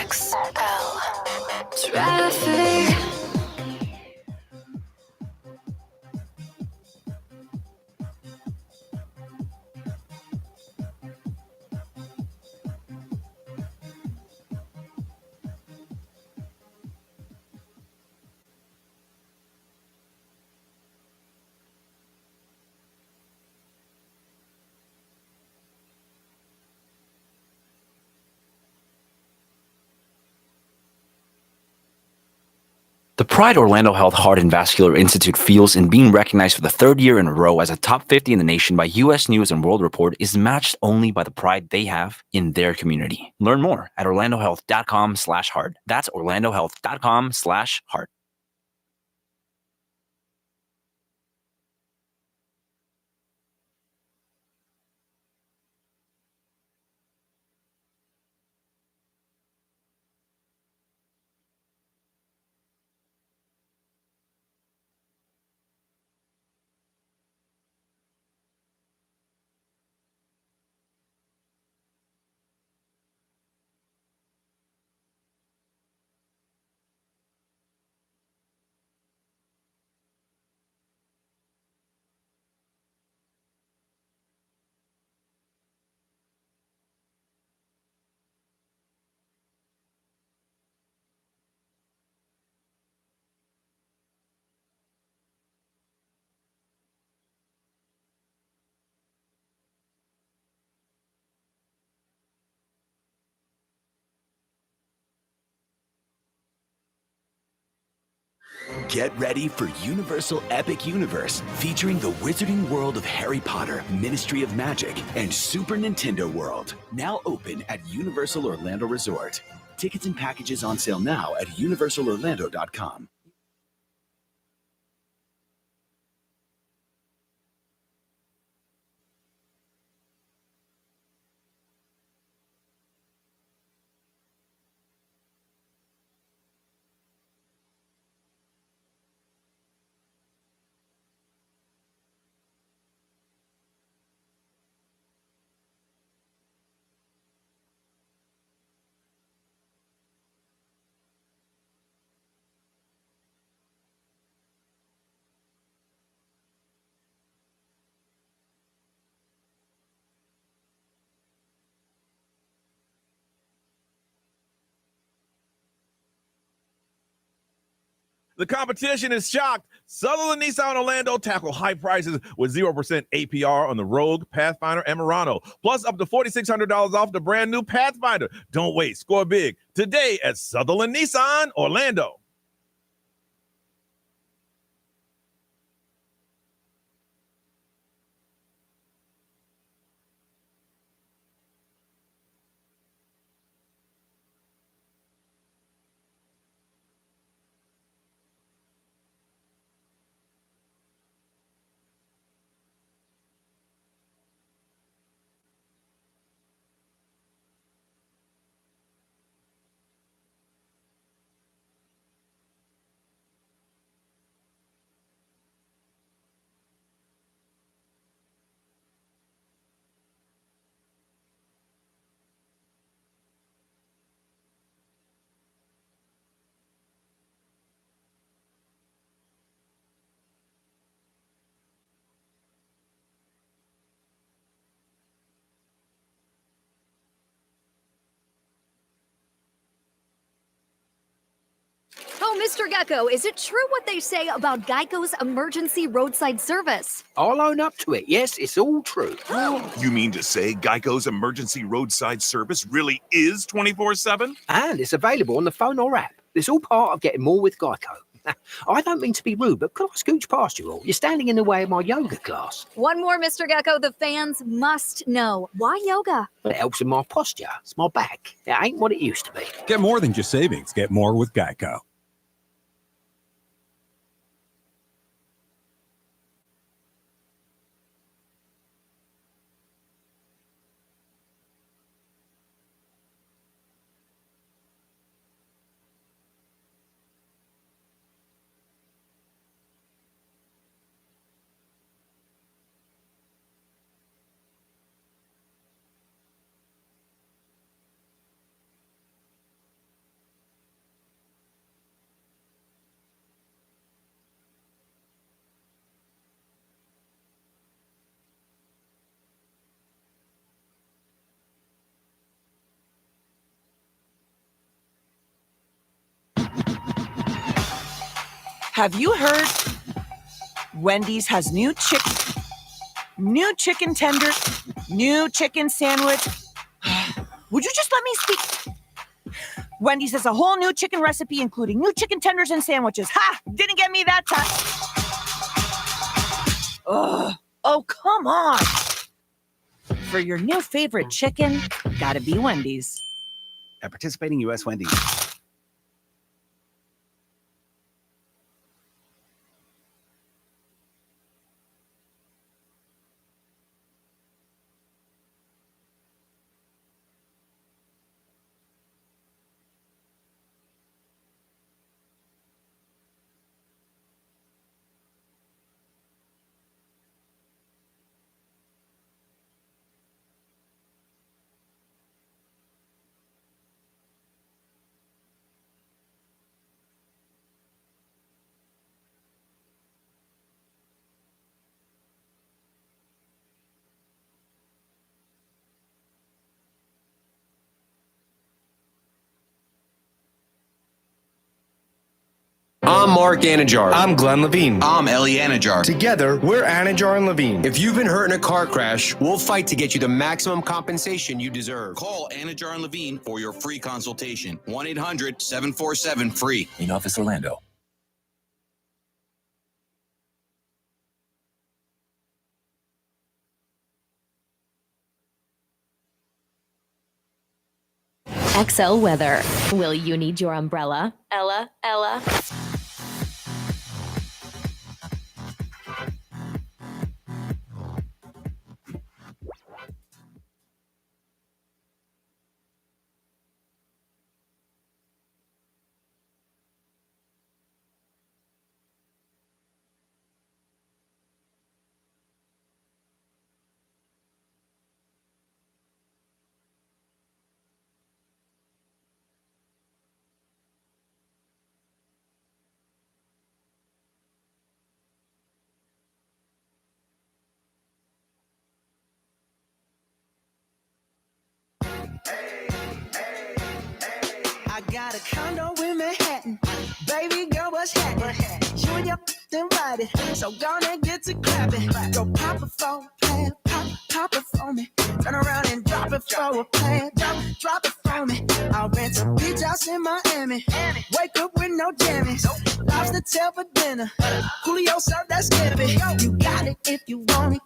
XL. Traffic. The Pride Orlando Health Heart and Vascular Institute feels in being recognized for the third year in a row as a top 50 in the nation by U.S. News and World Report is matched only by the pride they have in their community. Learn more at orlandohealth.com/heart. That's orlandohealth.com/heart. Get ready for Universal Epic Universe, featuring the wizarding world of Harry Potter, Ministry of Magic, and Super Nintendo World. Now open at Universal Orlando Resort. Tickets and packages on sale now at universalorlando.com. The competition is shocked. Sutherland Nissan Orlando tackle high prices with 0% APR on the Rogue, Pathfinder, and Murano, plus up to $4,600 off the brand new Pathfinder. Don't wait. Score big today at Sutherland Nissan Orlando. Oh, Mr. Gecko, is it true what they say about Geico's emergency roadside service? I'll own up to it. Yes, it's all true. You mean to say Geico's emergency roadside service really is 24/7? And it's available on the phone or app. It's all part of getting more with Geico. I don't mean to be rude, but could I scooch past you all? You're standing in the way of my yoga class. One more, Mr. Gecko, the fans must know. Why yoga? It helps with my posture. It's my back. It ain't what it used to be. Get more than just savings. Get more with Geico. Have you heard? Wendy's has new chicken tenders, new chicken sandwich. Would you just let me speak? Wendy's has a whole new chicken recipe, including new chicken tenders and sandwiches. Ha! Didn't get me that time. Ugh. Oh, come on. For your new favorite chicken, gotta be Wendy's. At participating U.S. Wendy's. I'm Mark Anajar. I'm Glenn Levine. I'm Ellie Anajar. Together, we're Anajar and Levine. If you've been hurt in a car crash, we'll fight to get you the maximum compensation you deserve. Call Anajar and Levine for your free consultation. 1-800-747-FREE. In Office, Orlando. XL Weather. Will you need your umbrella? Ella. I got a condo in Manhattan. Baby girl, what's happening? You and your invited, so gonna get to clapping. Go pop it for a plan, pop it for me. Turn around and drop it for a plan, drop it for me. I'll rent a beach house in Miami. Wake up with no jammies. Lobster tail for dinner. Julio served that skippy. You got it if you want it.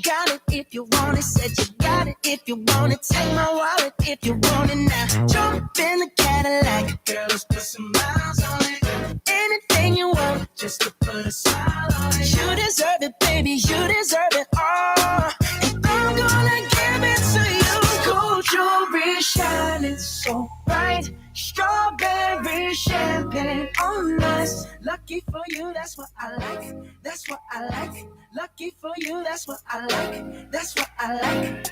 Got it if you want it. Said you got it if you want it. Take my wallet if you want it now. Jump in the Cadillac. Girl, let's put some miles on it. Anything you want, just to put a smile on it. You deserve it, baby. You deserve it all. And I'm gonna give it to you. Gold jewelry shining so bright. Strawberry champagne on us. Lucky for you, that's what I like. That's what I like. Lucky for you, that's what I like. That's what I like.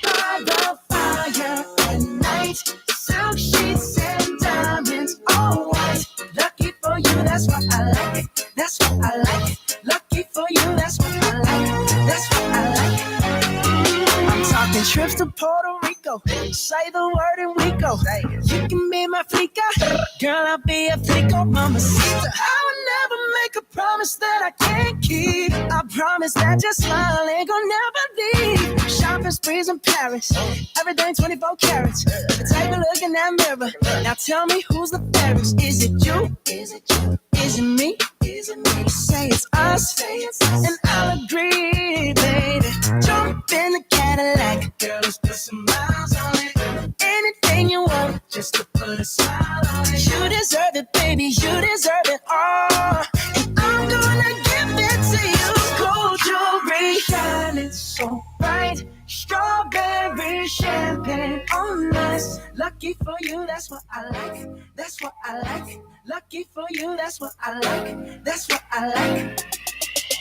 By the fire at night. Silk sheets and diamonds, all white. Lucky for you, that's what I like. That's what I like. Lucky for you, that's what I like. That's what I like. I'm talking trips to Puerto Rico. Say the word and we go. You can be my flica. Girl, I'll be a flico, mamacita. I would never make a promise that I can't keep. I promise that your smile ain't gonna never leave. Shopping sprees in Paris. Everything 24 carats. Take a look in that mirror. Now tell me who's the fairest. Is it you? Is it you? Is it me? Is it me? Say it's us. And I'll agree, baby. Jump in the Cadillac. Girl, let's put some miles on it. Anything you want, just to put a smile on it. You deserve it, baby. You deserve it all. And I'm gonna give it to you. Gold jewelry shining so bright. Strawberry champagne on us. Lucky for you, that's what I like. That's what I like. Lucky for you, that's what I like. That's what I like.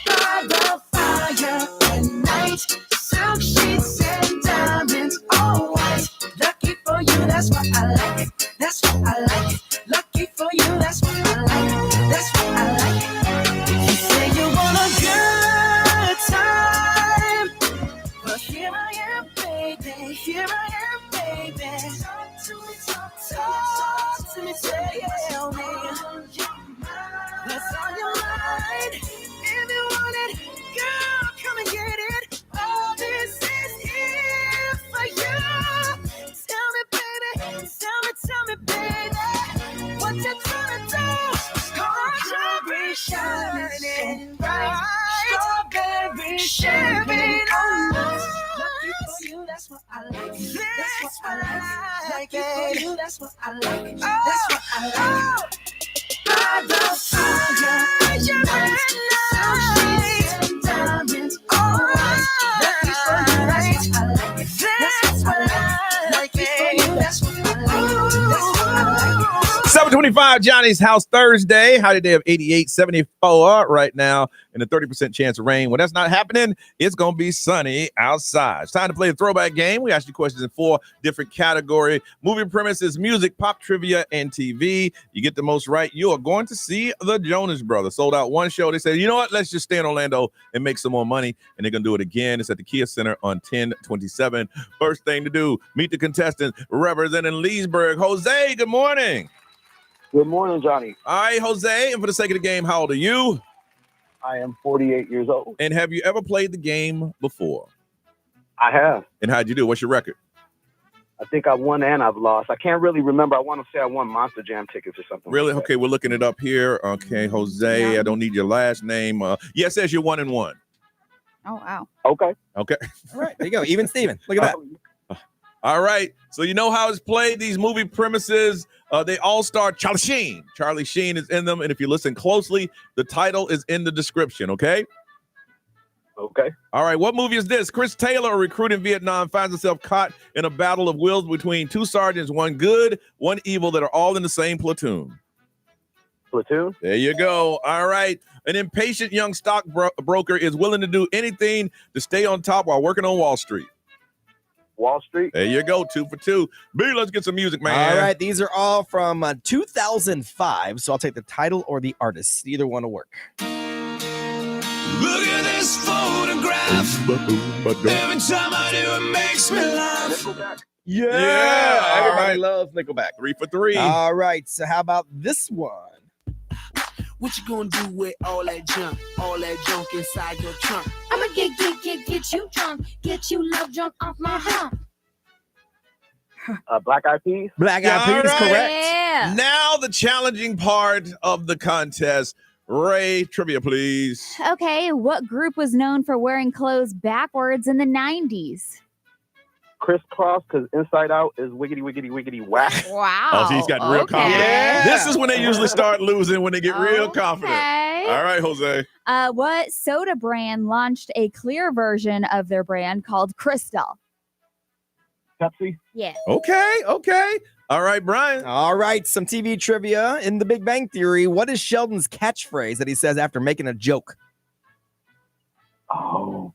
By the fire at night. Silk sheets and diamonds, all white. Lucky for you, that's what I like. That's what I like. Lucky for you, that's what I like. That's what I like. You say you want a good time, but here I am, baby. Here I am, baby. Talk to me, talk to me, tell me. That's all shining bright. Strawberry champagne on us. Lucky for you, that's what I like. That's what I like. Lucky for you, that's what I like. That's what I like. By the fire, sunshine and diamonds. Alright, lucky for you, that's what I like. That's what I like. Lucky for you, that's what I like. That's what I like. 725 Johnny's House Thursday. High day of 88, 74 right now, and a 30% chance of rain. When that's not happening, it's going to be sunny outside. It's time to play a throwback game. We ask you questions in 4 different categories: movie premises, music, pop trivia, and TV. You get the most right, you are going to see the Jonas Brothers. Sold out one show. They said, you know what? Let's just stay in Orlando and make some more money. And they're going to do it again. It's at the Kia Center on 1027. First thing to do, meet the contestant representing Leesburg. Jose, good morning. Good morning, Johnny. All right, Jose, and for the sake of the game, how old are you? I am 48 years old. And have you ever played the game before? I have. And how'd you do? What's your record? I think I won and I've lost. I can't really remember. I want to say I won Monster Jam tickets or something. Really? Like okay, we're looking it up here. Okay, Jose, I don't need your last name. Yeah, it says you're 1-1. Oh, wow. Okay. Okay. All right, there you go. Even Steven. Look at that. All right. So you know how it's played, these movie premises. They all star Charlie Sheen. Charlie Sheen is in them. And if you listen closely, the title is in the description, okay? Okay. All right. What movie is this? Chris Taylor, a recruit in Vietnam, finds himself caught in a battle of wills between 2 sergeants, one good, one evil, that are all in the same platoon. Platoon? There you go. All right. An impatient young stockbroker is willing to do anything to stay on top while working on Wall Street. Wall Street. There you go. 2 for 2. B, let's get some music, man. All right. These are all from 2005. So I'll take the title or the artist. Either one will work. Look at this photograph. Every time I do, it makes me laugh. Yeah. Everybody loves Nickelback. 3 for 3. All right. So how about this one? What you gonna do with all that junk inside your trunk? I'ma get you drunk, get you love drunk off my hump. Black Eyed Peas. Black Eyed Peas is correct. Yeah. Now the challenging part of the contest. Ray, trivia, please. Okay, what group was known for wearing clothes backwards in the 90s? Crisscross, because Inside Out is wiggity, wiggity, wiggity, whack. Wow. Oh, he's got real confident. Yeah. This is when they usually start losing, when they get real confident. Okay. All right, Jose. What soda brand launched a clear version of their brand called Crystal? Pepsi. Yeah. Okay. All right, Brian. All right, some TV trivia. In The Big Bang Theory, what is Sheldon's catchphrase that he says after making a joke? Oh.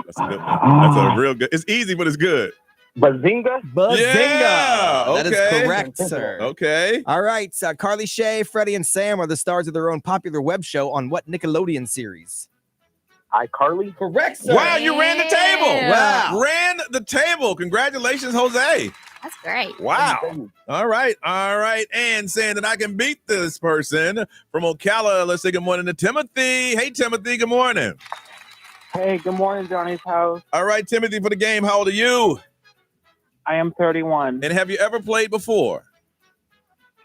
That's a real good. It's easy, but it's good. Bazinga? Yeah, That is okay. correct, sir. Okay. All right, Carly Shay, Freddie, and Sam are the stars of their own popular web show on what Nickelodeon series? iCarly? Correct, sir. Wow, you ran the table. Wow. Ran the table. Congratulations, Jose. That's great. Wow. All right. And saying that I can beat this person from Ocala, let's say good morning to Timothy. Hey, Timothy, good morning. Hey, good morning, Johnny's house. All right, Timothy, for the game, how old are you? I am 31. And have you ever played before?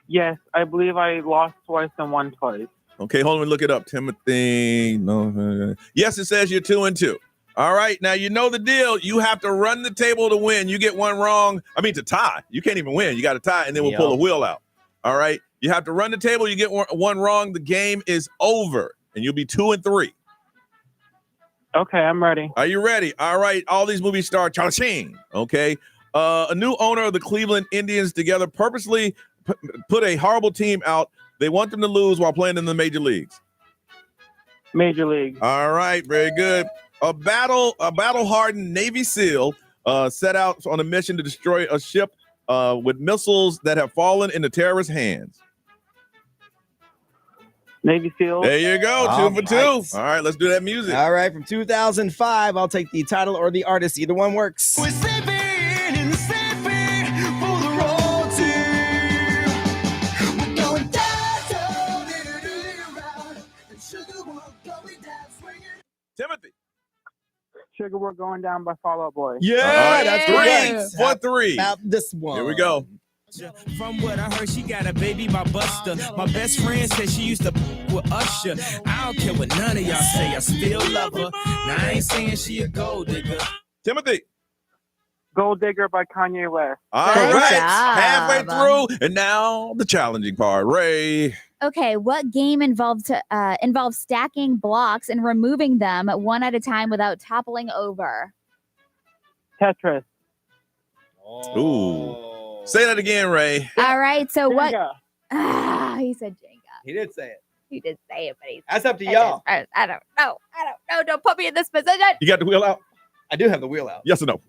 Yes, I believe I lost twice and won twice. Okay, hold on, let me look it up. Timothy. No. Yes, it says you're 2-2. All right, now you know the deal. You have to run the table to win. You get one wrong. To tie. You can't even win. You got to tie, and then we'll pull a wheel out. All right? You have to run the table. You get one wrong. The game is over, and you'll be 2-3. Okay, I'm ready. Are you ready? All right. All these movies star Charlie Sheen. Okay. A new owner of the Cleveland Indians together purposely put a horrible team out. They want them to lose while playing in the major leagues. Major League. All right. Very good. A battle-hardened Navy SEAL set out on a mission to destroy a ship with missiles that have fallen into terrorist hands. Navy SEAL. There you go. All 2 for 2. right. All right, let's do that music. All right, from 2005, I'll take the title or the artist. Either one works. We're sipping and sipping for the road team. We're going down, and sugar will going down swinging. Timothy. Sugar, we're going down by Fall Out Boy. Yeah, that's 3 correct. for 3. About this one. Here we go. From what I heard, she got a baby by Buster. My best friend said she used to with Usher. I don't care what none of y'all say, I still love her. Now I ain't saying she a gold digger. Timothy. Gold Digger by Kanye West. All right, halfway through, and now the challenging part. Ray. Okay, what game involves stacking blocks and removing them one at a time without toppling over? Tetris. Ooh. Say that again, Ray. All right, so what? Jenga. He said Jenga. He did say it. He did say it, but That's up to y'all. I don't know. Don't put me in this position. You got the wheel out? I do have the wheel out. Yes or no?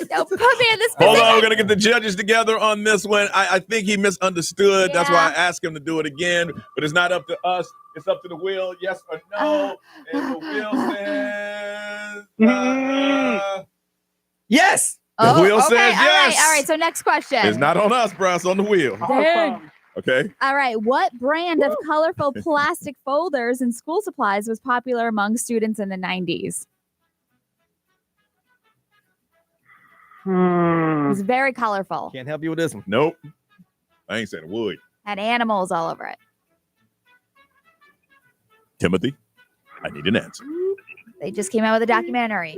Don't put me in this position. Hold on, we're going to get the judges together on this one. I think he misunderstood. That's why I asked him to do it again. But it's not up to us. It's up to the wheel, yes or no. And the wheel says... yes! The wheel says yes. All right, so next question. It's not on us, bro. It's on the wheel. Dang. Okay. All right, what brand of colorful plastic folders and school supplies was popular among students in the 90s? It was very colorful. Can't help you with this one. Nope. I ain't saying it would. Had animals all over it. Timothy, I need an answer. They just came out with a documentary.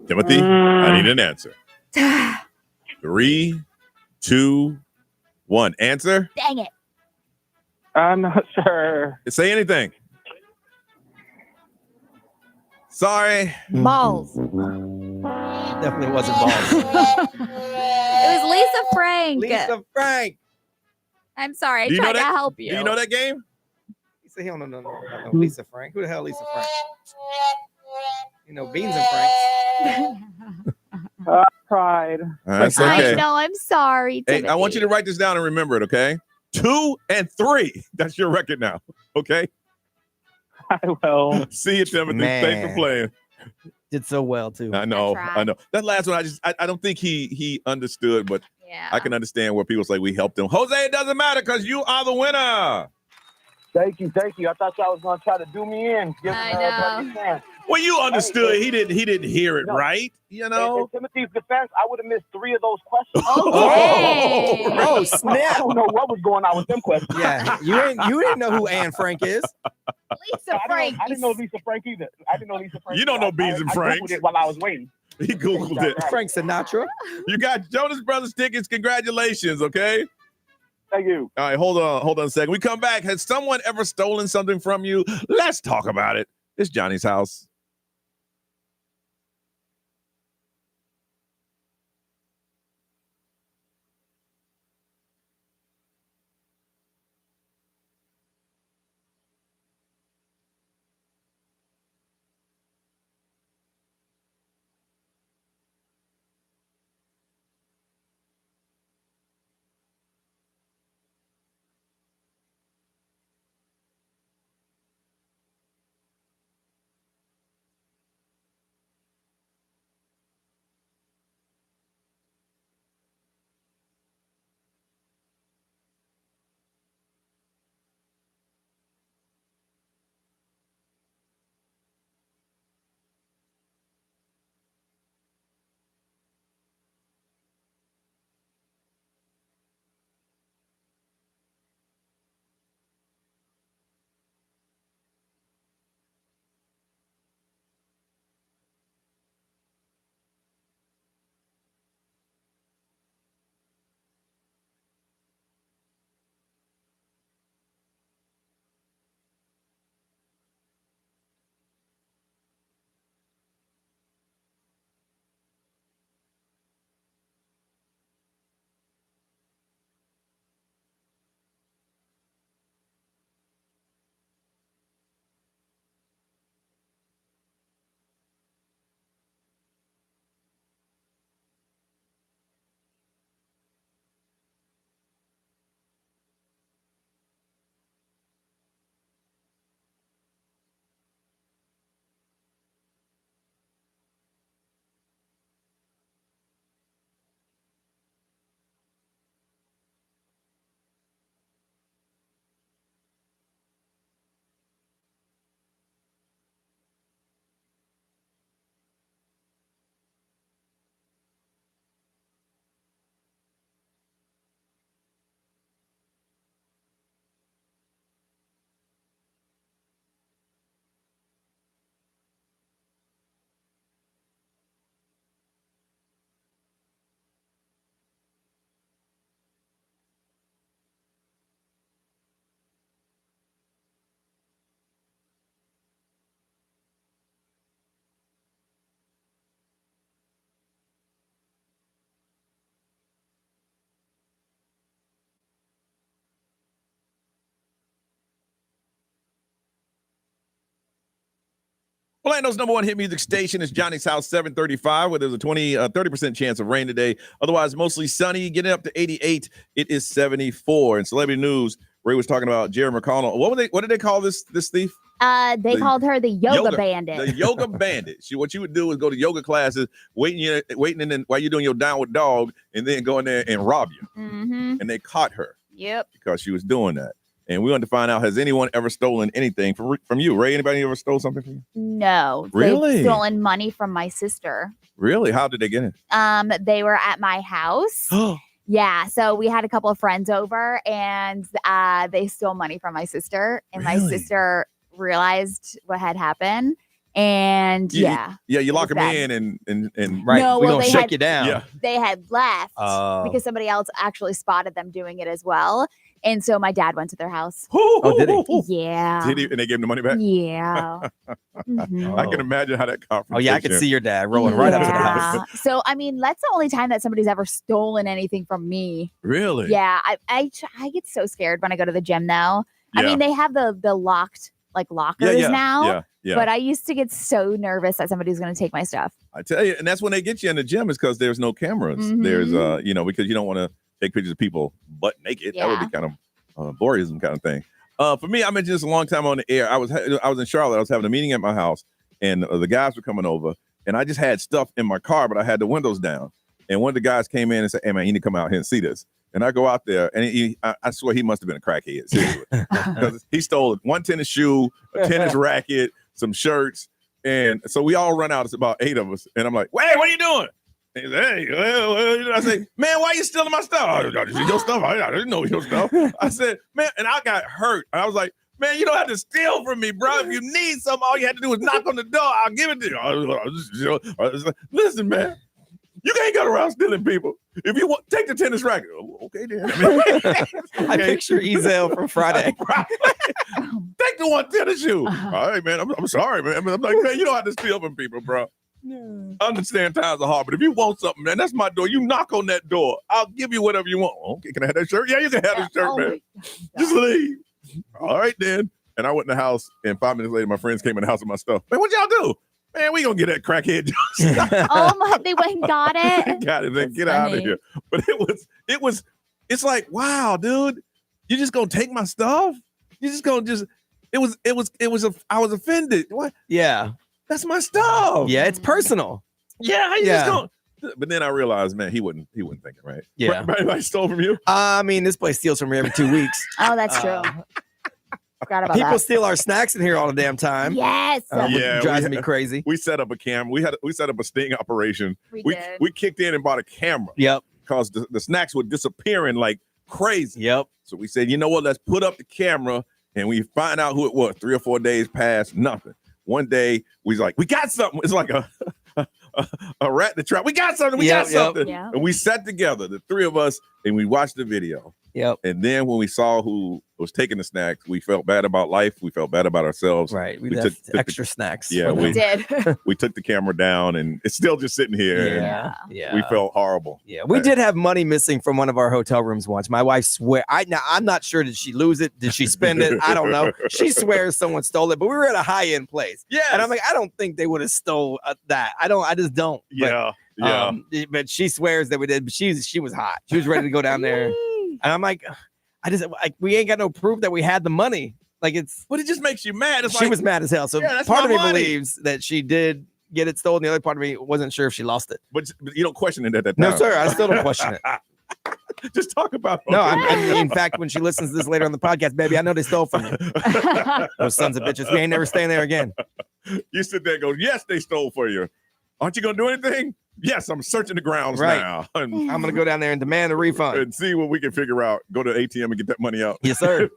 Timothy, I need an answer. 3, 2, 1. Answer? Dang it. I'm not sure. Say anything. Sorry. Balls. Definitely wasn't balls. It was Lisa Frank. Lisa Frank. I'm sorry. I Do you tried know to that? help you. Do you know that game? He said he don't know Lisa Frank. Who the hell Lisa Frank? You know Beans and Franks. Pride. That's okay. I know. I'm sorry, Timothy. Hey, I want you to write this down and remember it, okay? 2 and 3. That's your record now, okay? I will. See you, Timothy. Man. Thanks for playing. Did so well too. I know. That last one, I don't think he understood, but I can understand where people say we helped him. Jose, it doesn't matter because you are the winner. Thank you. I thought y'all was gonna try to do me in. I know. Well, you understood. He didn't hear it right. You know. In Timothy's defense, I would have missed 3 of those questions. Okay. Oh, snap. I don't know what was going on with them questions. Yeah, you didn't know who Anne Frank is. Lisa Frank. I didn't know Lisa Frank either. You don't know Beans and I Franks. Googled it while I was waiting. He Googled it. Frank Sinatra. You got Jonas Brothers tickets. Congratulations. Okay. Thank you. All right, hold on a second. We come back. Has someone ever stolen something from you? Let's talk about it. It's Johnny's house. Orlando's number one hit music station is Johnny's House 735, where there's a 30% chance of rain today. Otherwise, mostly sunny, getting up to 88. It is 74. In celebrity news, Ray was talking about Jerry McConnell. What did they call this thief? They called her the yoga bandit. The yoga bandit. What you would do is go to yoga classes, waiting, and then while you're doing your downward dog, and then go in there and rob you. Mm-hmm. And they caught her. Yep. Because she was doing that. And we wanted to find out, has anyone ever stolen anything from you? Ray, anybody ever stole something from you? No. Really? They've stolen money from my sister. Really? How did they get it? They were at my house. Yeah, so we had a couple of friends over, and they stole money from my sister. And my sister realized what had happened. And you lock them bad. in and right. No, We're well, gonna shake you down. Yeah. They had left because somebody else actually spotted them doing it as well. And so my dad went to their house. Oh, did he? Yeah. Did he? And they gave him the money back? Yeah. Mhm. I can imagine how that confrontation. Oh, yeah, I can see your dad rolling right up to the house. So, I mean, that's the only time that somebody's ever stolen anything from me. Really? Yeah. I get so scared when I go to the gym now. I Yeah. mean, they have the locked lockers now. Yeah. But I used to get so nervous that somebody's going to take my stuff. I tell you, and that's when they get you in the gym is because there's no cameras. Mhm. There's, because you don't want to take pictures of people butt naked. That would be kind of voyeurism kind of thing. For me, I mentioned this a long time on the air. I was in Charlotte. I was having a meeting at my house, and the guys were coming over, and I just had stuff in my car, but I had the windows down. And one of the guys came in and said, "Hey man, you need to come out here and see this." And I go out there, and I swear he must have been a crackhead, seriously, because he stole one tennis shoe, a tennis racket, some shirts, and so we all run out. It's about 8 of us, and I'm like, "Wait, what are you doing?" And he said, "Hey," I say, "Man, why are you stealing my stuff?" Your stuff? I didn't know your stuff. I said, "Man," and I got hurt. I was like, "Man, you don't have to steal from me, bro. If you need something, all you have to do is knock on the door. I'll give it to you." Listen, man. You can't go around stealing people. If you want, take the tennis racket. Oh, okay, then. I picture Ezel from Friday. Take the one tennis shoe. All right, man. I'm sorry, man. I'm like, man, you don't have to steal from people, bro. I understand times are hard, but if you want something, man, that's my door. You knock on that door. I'll give you whatever you want. Okay, can I have that shirt? Yeah, you can have the shirt, man. Just leave. All right, then. And I went in the house, and 5 minutes later, my friends came in the house with my stuff. Man, what y'all do? Man, we gonna get that crackhead. Oh my! They went and got it. Got it. Then get out of here. But it's like, wow, dude, you just gonna take my stuff? You just gonna I was offended. What? Yeah, that's my stuff. Yeah, it's personal. Yeah, how you just gonna? But then I realized, man, he wasn't thinking, right? Yeah. Anybody stole from you? I mean, this place steals from me every 2 weeks. Oh, that's true. Forgot about People that. steal our snacks in here all the damn time. Yes. Yeah, drives me crazy. We set up a camera. We set up a sting operation. We kicked in and bought a camera. Yep. Because the snacks were disappearing like crazy. Yep. So we said, you know what? Let's put up the camera and we find out who it was. 3 or 4 days passed, nothing. One day we was like, we got something. It's like a rat in the trap. We got something. We got something. Yeah. And we sat together, the 3 of us, and we watched the video. Yep. And then when we saw who was taking the snacks, we felt bad about life. We felt bad about ourselves. Right. We took extra snacks. Yeah, we did. We took the camera down, and it's still just sitting here. Yeah. And Yeah. we felt horrible. Yeah. We did have money missing from one of our hotel rooms once. My wife swear. I'm not sure. Did she lose it? Did she spend it? I don't know. She swears someone stole it, but we were at a high end place. Yeah. And I'm like, I don't think they would have stole that. I just don't. Yeah. Yeah. But she swears that we did. But she was hot. She was ready to go down there. And I'm like, we ain't got no proof that we had the money. Like but it just makes you mad. She was mad as hell. So that's part of me my money. believes that she did get it stolen. The other part of me wasn't sure if she lost it. But you don't question it at that time. No, sir. I still don't question it. Just talk about it. No, in fact, when she listens to this later on the podcast, baby, I know they stole from you. Those sons of bitches. We ain't never staying there again. You sit there and go, yes, they stole for you. Aren't you going to do anything? Yes, I'm searching the grounds now. I'm going to go down there and demand a refund. And see what we can figure out. Go to the ATM and get that money out. Yes, sir.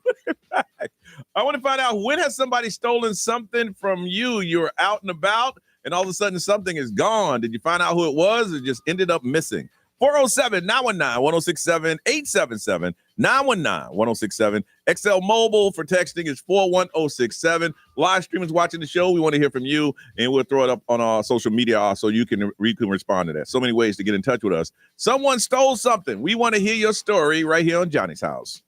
I want to find out, when has somebody stolen something from you? You're out and about, and all of a sudden something is gone. Did you find out who it was, or just ended up missing? 407-919-1067, 877-919-1067. XL Mobile for texting is 41067. Live streamers watching the show, we want to hear from you, and we'll throw it up on our social media so you can respond to that. So many ways to get in touch with us. Someone stole something. We want to hear your story right here on Johnny's House.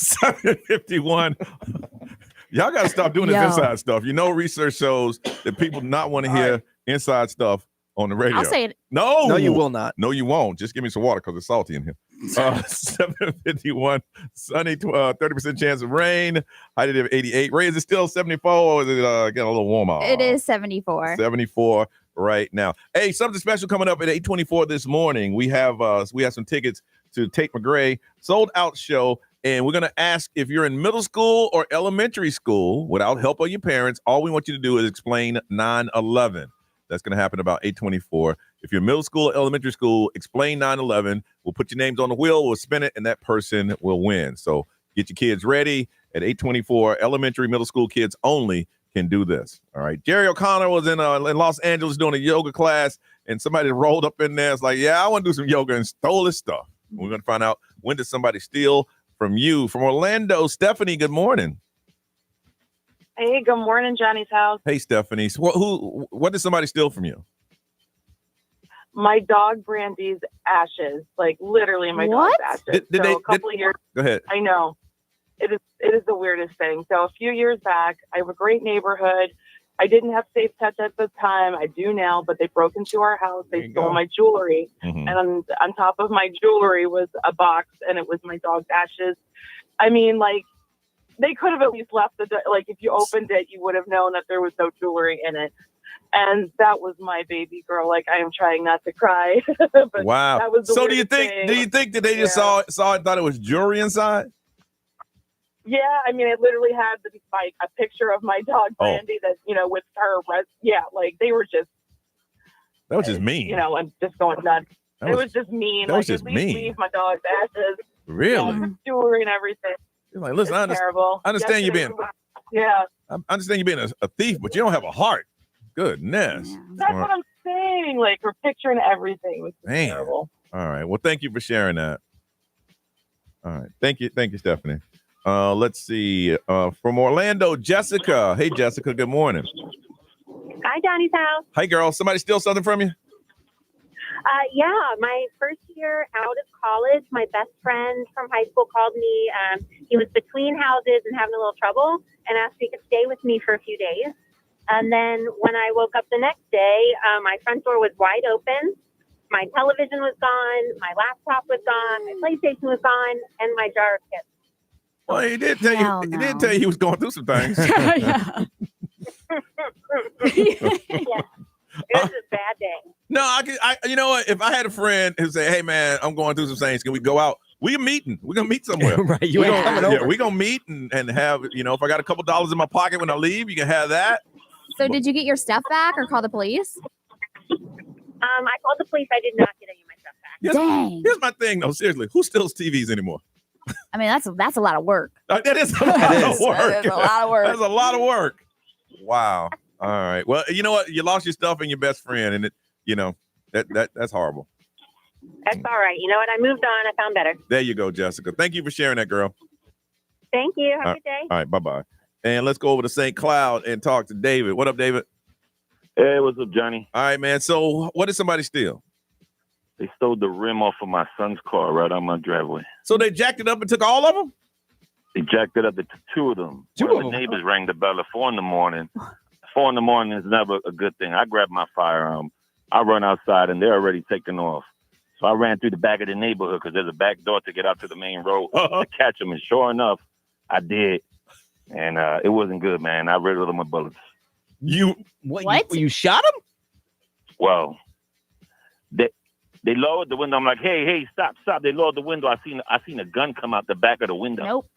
7:51. Y'all got to stop doing this inside stuff. You know, research shows that people not want to hear inside stuff on the radio. I'll say it. No, you will not. No, you won't. Just give me some water because it's salty in here. 7:51, sunny, 30% chance of rain. High today of 88. Ray, is it still 74 or is it getting a little warmer? It is 74. 74 right now. Hey, something special coming up at 8:24 this morning. We have some tickets to Tate McRae sold out show. And we're going to ask if you're in middle school or elementary school without help of your parents. All we want you to do is explain 9/11. That's going to happen about 8:24. If you're middle school or elementary school, explain 9/11. We'll put your names on the wheel. We'll spin it, and that person will win. So get your kids ready at 8:24. Elementary, middle school kids only can do this. All right. Jerry O'Connor was in Los Angeles doing a yoga class, and somebody rolled up in there. It's like, yeah, I want to do some yoga, and stole his stuff. We're going to find out, when did somebody steal from you? From Orlando, Stephanie, good morning. Hey, good morning, Johnny's house. Hey, Stephanie. So what did somebody steal from you? My dog Brandy's ashes, like literally my dog's ashes. A couple of years. Go ahead. I know. It is the weirdest thing. So a few years back, I have a great neighborhood. I didn't have safe touch at the time. I do now, but they broke into our house. They stole my jewelry. Mm-hmm. And on top of my jewelry was a box, and it was my dog's ashes. I mean, like, they could have at least left like, if you opened it, you would have known that there was no jewelry in it. And that was my baby girl. Like, I am trying not to cry. But wow. That was the so do you think that they just saw it, thought it was jewelry inside? Yeah, I mean, it literally had like a picture of my dog Brandy that, with her. Like they were just. That was just mean. I'm just going nuts. It was just mean. That was like, just at least mean. Leave my dog's ashes. Really? Jewelry and everything. You're like, listen, I understand you being. Yeah. I understand you being a thief, but you don't have a heart. Goodness. That's what I'm saying. Like, her picture and everything. It was terrible. All right. Well, thank you for sharing that. All right. Thank you, Stephanie. Let's see. From Orlando, Jessica. Hey, Jessica. Good morning. Hi, Johnny's house. Hey, girl. Somebody steal something from you? Yeah, my first year out of college, my best friend from high school called me. He was between houses and having a little trouble, and asked if he could stay with me for a few days. And then when I woke up the next day, my front door was wide open. My television was gone. My laptop was gone. My PlayStation was gone, and my jar of chips. Well, he did tell you. He did tell you he was going through some things. Yeah. It was a bad day. No, you know what? If I had a friend who say, "Hey, man, I'm going through some things. Can we go out? We're meeting. We're gonna meet somewhere. Right? You ain't coming over. We're gonna meet and have. If I got a couple dollars in my pocket when I leave, you can have that. So did you get your stuff back or call the police? I called the police. I did not get any of my stuff back. Dang. Here's my thing, though. Seriously, who steals TVs anymore? I mean, that's a lot of work. That is a lot of work. That is a lot of work. That's a lot of work. Wow. All right. Well, you know what? You lost your stuff and your best friend, and that's horrible. That's all right. You know what? I moved on. I found better. There you go, Jessica. Thank you for sharing that, girl. Thank you. Have a good day. All right. Bye-bye. And let's go over to St. Cloud and talk to David. What up, David? Hey, what's up, Johnny? All right, man. So what did somebody steal? They stole the rim off of my son's car right on my driveway. So they jacked it up and took all of them? They jacked it up. They took two of them. One of the neighbors rang the bell at 4 in the morning. 4 in the morning is never a good thing. I grabbed my firearm. I run outside, and they're already taking off. So I ran through the back of the neighborhood because there's a back door to get out to the main road to catch them. And sure enough, I did. And it wasn't good, man. I riddled them with bullets. What? You shot him? Well, they lowered the window. I'm like, hey, stop. They lowered the window. I seen a gun come out the back of the window. Nope.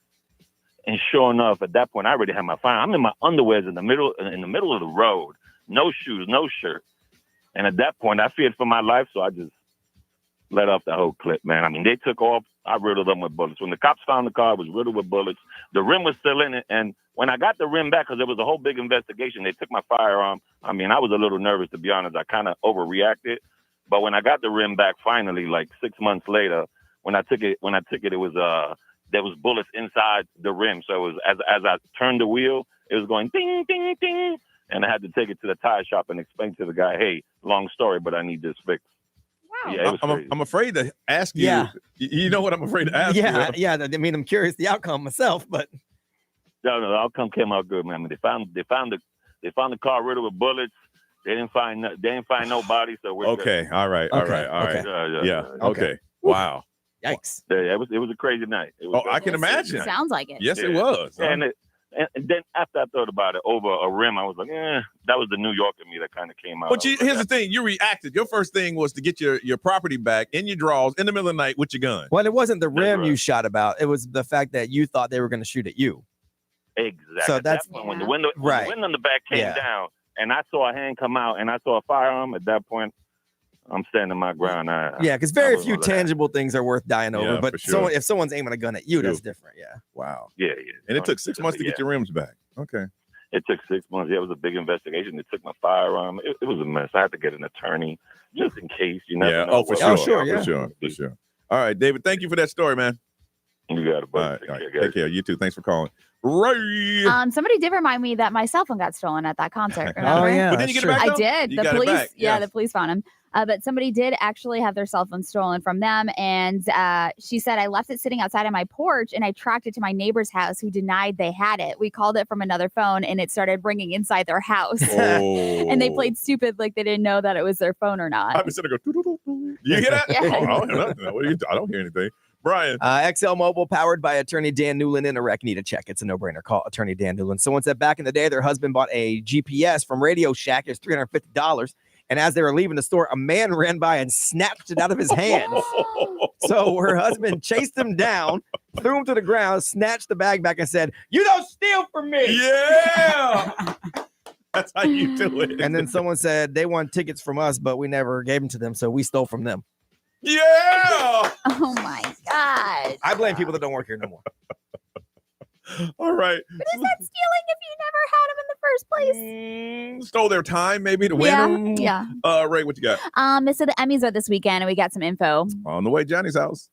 And sure enough, at that point, I already had my fire. I'm in my underwears in the middle of the road. No shoes, no shirt. And at that point, I feared for my life, so I just let off the whole clip, man. I mean, they took off. I riddled them with bullets. When the cops found the car, it was riddled with bullets. The rim was still in it. And when I got the rim back, because there was a whole big investigation, they took my firearm. I mean, I was a little nervous, to be honest. I kind of overreacted. But when I got the rim back finally, like 6 months later, when I took it, it was there was bullets inside the rim. So it was as I turned the wheel, it was going ding, ding, ding. And I had to take it to the tire shop and explain to the guy, hey, long story, but I need this fixed. Yeah, it was crazy. I'm afraid to ask you. Yeah. You know what I'm afraid to ask you? Yeah. I mean, I'm curious the outcome myself, but No, the outcome came out good, man. I mean, they found the car riddled with bullets. They didn't find no body. So we're Okay. good. All right. Yeah. Okay. Wow. Yikes. Yeah, it was a crazy night. It was I can imagine. Sounds like it. Yes, it was. Huh? And then after I thought about it over a rim, I was like, that was the New York in me that kind of came out. But here's the thing: you reacted. Your first thing was to get your property back in your drawers in the middle of the night with your gun. Well, it wasn't the rim you shot about. It was the fact that you thought they were going to shoot at you. Exactly. So at that's that point, when the window on the back came down, and I saw a hand come out, and I saw a firearm. At that point, I'm standing my ground. Because very few tangible things are worth dying over. Yeah, but for sure. if someone's aiming a gun at you, that's different. Yeah. Wow. Yeah. And it took 6 months to get your rims back. Okay. It took 6 months. Yeah, it was a big investigation. They took my firearm. It was a mess. I had to get an attorney just in case. You never know. For sure. All right, David. Thank you for that story, man. You got it, buddy. All right. Take care. You too. Thanks for calling. Ray. Somebody did remind me that my cell phone got stolen at that concert. Remember? Oh yeah. But then you get it back. I though? did. You The got it police, back. Yes. the police found him. But somebody did actually have their cell phone stolen from them. And she said, I left it sitting outside on my porch and I tracked it to my neighbor's house who denied they had it. We called it from another phone and it started ringing inside their house. And they played stupid like they didn't know that it was their phone or not. I'm sitting there go. You hear that? Yeah. Oh, I don't hear nothing. I don't hear anything. Brian. XL Mobile, powered by attorney Dan Newland in a wreck. Need a check. It's a no-brainer. Call attorney Dan Newland. Someone said back in the day, their husband bought a GPS from Radio Shack. It was $350. And as they were leaving the store, a man ran by and snatched it out of his hands. So her husband chased him down, threw him to the ground, snatched the bag back and said, "You don't steal from me." Yeah. That's how you do it. And then someone said they won tickets from us, but we never gave them to them. So we stole from them. Yeah. Oh my God. I blame people that don't work here no more. All right. But is that stealing if you never had them in the first place? Stole their time maybe to win them. Yeah. Ray, what you got? So the Emmys are this weekend and we got some info. On the way, Johnny's house.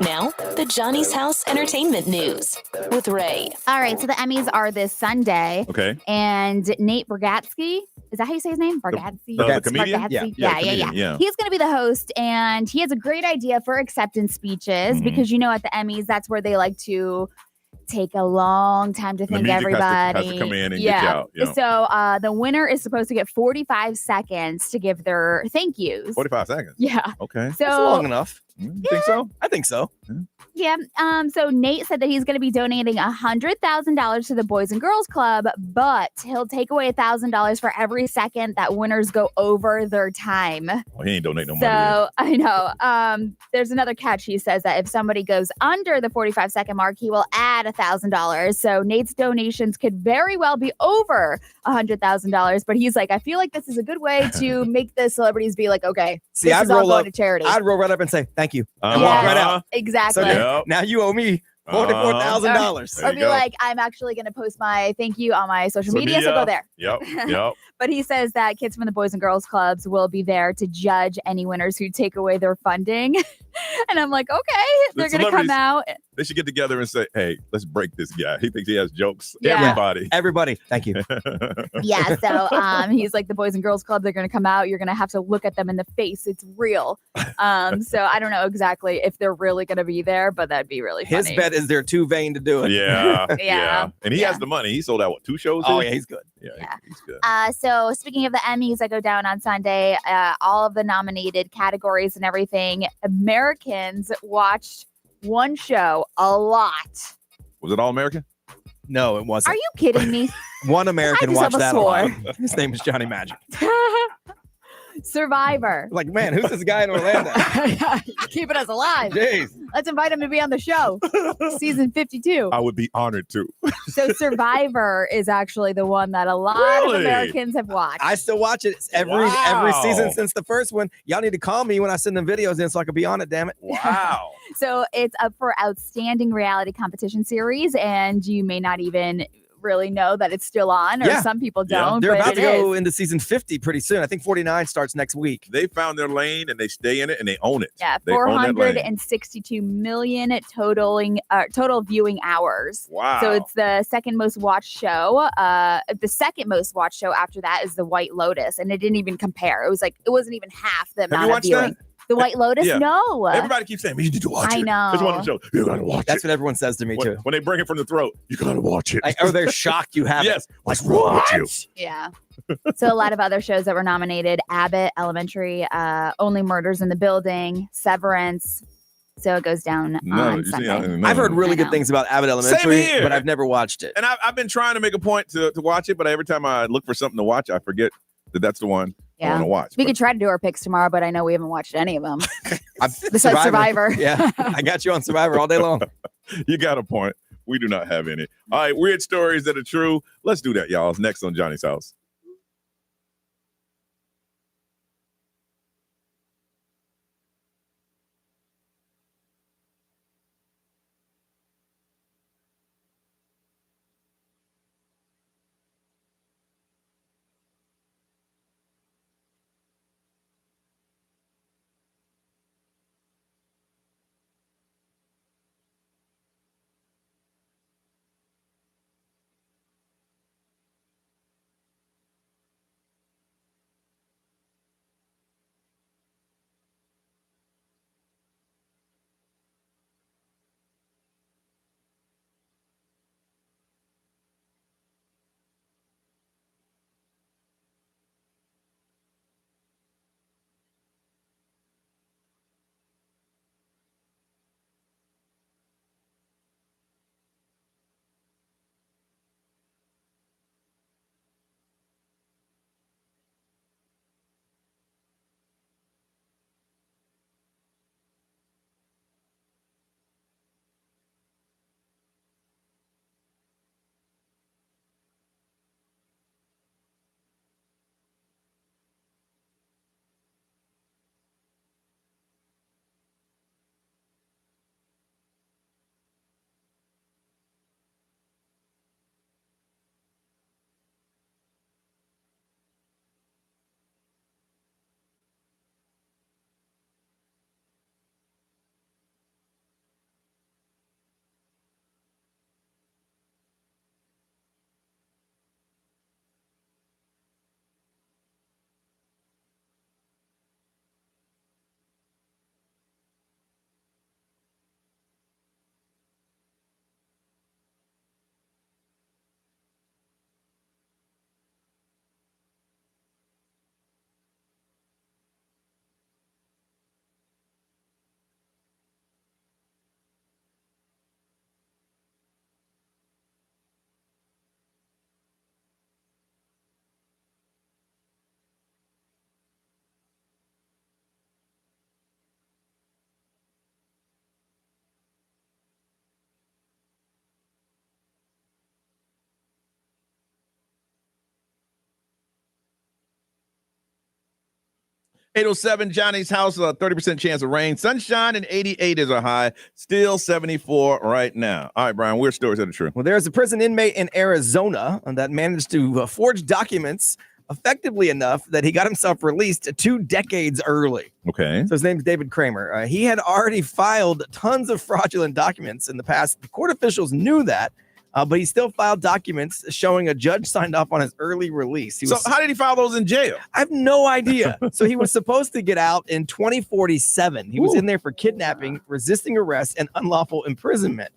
Now, the Johnny's House Entertainment News with Ray. All right, so the Emmys are this Sunday. Okay. And Nate Bargatze, is that how you say his name? Bargatze? The comedian? Bargatze? Yeah, Yeah. He's going to be the host, and he has a great idea for acceptance speeches because, at the Emmys, that's where they like to take a long time to thank everybody. Has to come in and get you out. So the winner is supposed to get 45 seconds to give their thank yous. 45 seconds? Yeah. Okay. So That's long enough. You think so? I think so. Yeah. So Nate said that he's going to be donating $100,000 to the Boys and Girls Club, but he'll take away $1,000 for every second that winners go over their time. Well, he ain't donating no money. So I know. There's another catch. He says that if somebody goes under the 45-second mark, he will add $1,000. So Nate's donations could very well be over $100,000. But he's like, I feel like this is a good way to make the celebrities be like, okay, See, this I'd is all roll going up. to charity. I'd roll right up and say thank you. And Uh-huh. walk right out. Exactly. So now you owe me $44,000. Or be like, I'm actually going to post my thank you on my social media, so go there. Yep. But he says that kids from the Boys and Girls Clubs will be there to judge any winners who take away their funding. And I'm like, okay, they're going to come out. They should get together and say, hey, let's break this guy. He thinks he has jokes. Yeah. Everybody. Thank you. Yeah, so he's like, the Boys and Girls Club, they're going to come out. You're going to have to look at them in the face. It's real. So I don't know exactly if they're really going to be there, but that'd be really funny. His bet is they're too vain to do it. Yeah. And he has the money. He sold out, 2 shows? Oh, yeah, he's good. Yeah. He's good. So speaking of the Emmys that go down on Sunday, all of the nominated categories and everything, Americans watched one show a lot. Was it All American? No, it wasn't. Are you kidding me? One American I just watched have a that a lot. sword. His name is Johnny Magic. Survivor. Like, man, who's this guy in Orlando? Keeping us alive. Jeez. Let's invite him to be on the show. Season 52. I would be honored to. So Survivor is actually the one that a lot of Really? Americans have watched. I still watch it every season since the first one. Y'all need to call me when I send them videos in so I can be on it, damn it. Wow. So it's up for Outstanding Reality Competition Series, and you may not even really know that it's still on, or some people don't. They're but about it to go is. into season 50 pretty soon. I think 49 starts next week. They found their lane and they stay in it and they own it. Yeah, They own that lane. 462 million total viewing hours. Wow. So it's the second most watched show. The second most watched show after that is The White Lotus, and it didn't even compare. It wasn't even half the Have you amount of watched viewing. that? The White Lotus? Yeah. No. Everybody keeps saying, you need to watch it. I know. It's one of the shows. You gotta watch That's it. what everyone says to me, too. When they bring it from the throat, you gotta watch it. Or they're shocked you have Yes. it. What's wrong with you? Yeah. So a lot of other shows that were nominated: Abbott Elementary, Only Murders in the Building, Severance. So it goes down on Sunday. I've heard really good things about Abbott Elementary, here. but I've never watched it. And I've been trying to make a point to watch it, but every time I look for something to watch, I forget that's the one I want to watch. We could try to do our picks tomorrow, but I know we haven't watched any of them. Besides Survivor. Survivor. Yeah, I got you on Survivor all day long. You got a point. We do not have any. All right, weird stories that are true. Let's do that, y'all. It's next on Johnny's House. 807 Johnny's house, 30% chance of rain. Sunshine and 88 is a high. Still 74 right now. All right, Brian, weird stories that are true. Well, there's a prison inmate in Arizona that managed to forge documents effectively enough that he got himself released 2 decades early. Okay. So his name's David Kramer. He had already filed tons of fraudulent documents in the past. The court officials knew that, but he still filed documents showing a judge signed off on his early release. So how did he file those in jail? I have no idea. So he was supposed to get out in 2047. He was in there for kidnapping, resisting arrest, and unlawful imprisonment.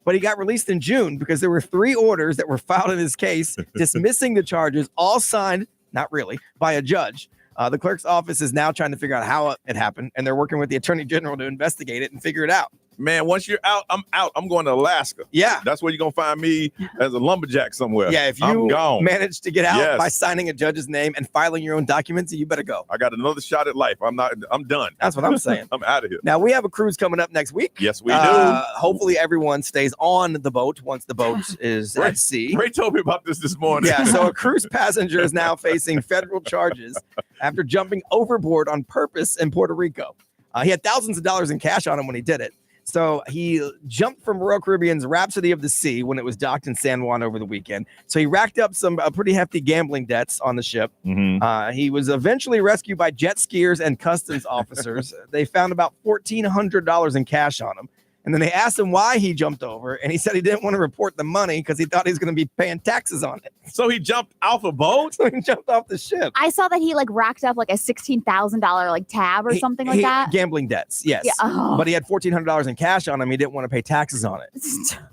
But he got released in June because there were 3 orders that were filed in his case, dismissing the charges, all signed, not really, by a judge. The clerk's office is now trying to figure out how it happened, and they're working with the attorney general to investigate it and figure it out. Man, once you're out, I'm out. I'm going to Alaska. Yeah. That's where you're going to find me as a lumberjack somewhere. Yeah, if you manage to get out by signing a judge's name and filing your own documents, you better go. I got another shot at life. I'm done. That's what I'm saying. I'm out of here. Now, we have a cruise coming up next week. Yes, we do. Hopefully, everyone stays on the boat once the boat is at sea. Ray told me about this morning. Yeah, so a cruise passenger is now facing federal charges after jumping overboard on purpose in Puerto Rico. He had thousands of dollars in cash on him when he did it. So he jumped from Royal Caribbean's Rhapsody of the Sea when it was docked in San Juan over the weekend. So he racked up some pretty hefty gambling debts on the ship. He was eventually rescued by jet skiers and customs officers. They found about $1,400 in cash on him. And then they asked him why he jumped over, and he said he didn't want to report the money because he thought he was going to be paying taxes on it. So he jumped off a boat? So he jumped off the ship. I saw that he racked up a $16,000 tab or something like that. Gambling debts, yes. Yeah. Oh. But he had $1,400 in cash on him. He didn't want to pay taxes on it.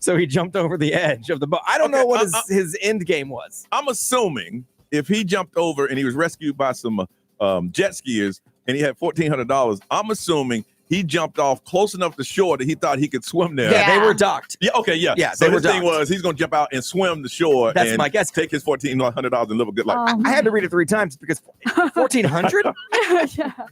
So he jumped over the edge of the boat. I don't know what his end game was. I'm assuming if he jumped over and he was rescued by some jet skiers and he had $1,400, I'm assuming he jumped off close enough to shore that he thought he could swim there. Yeah, they were docked. Yeah, okay, yeah. Yeah, so they were his thing docked. was he's going to jump out and swim the shore. That's and my guess. Take his $1,400 and live a good life. I had to read it 3 times because 1,400? Yeah.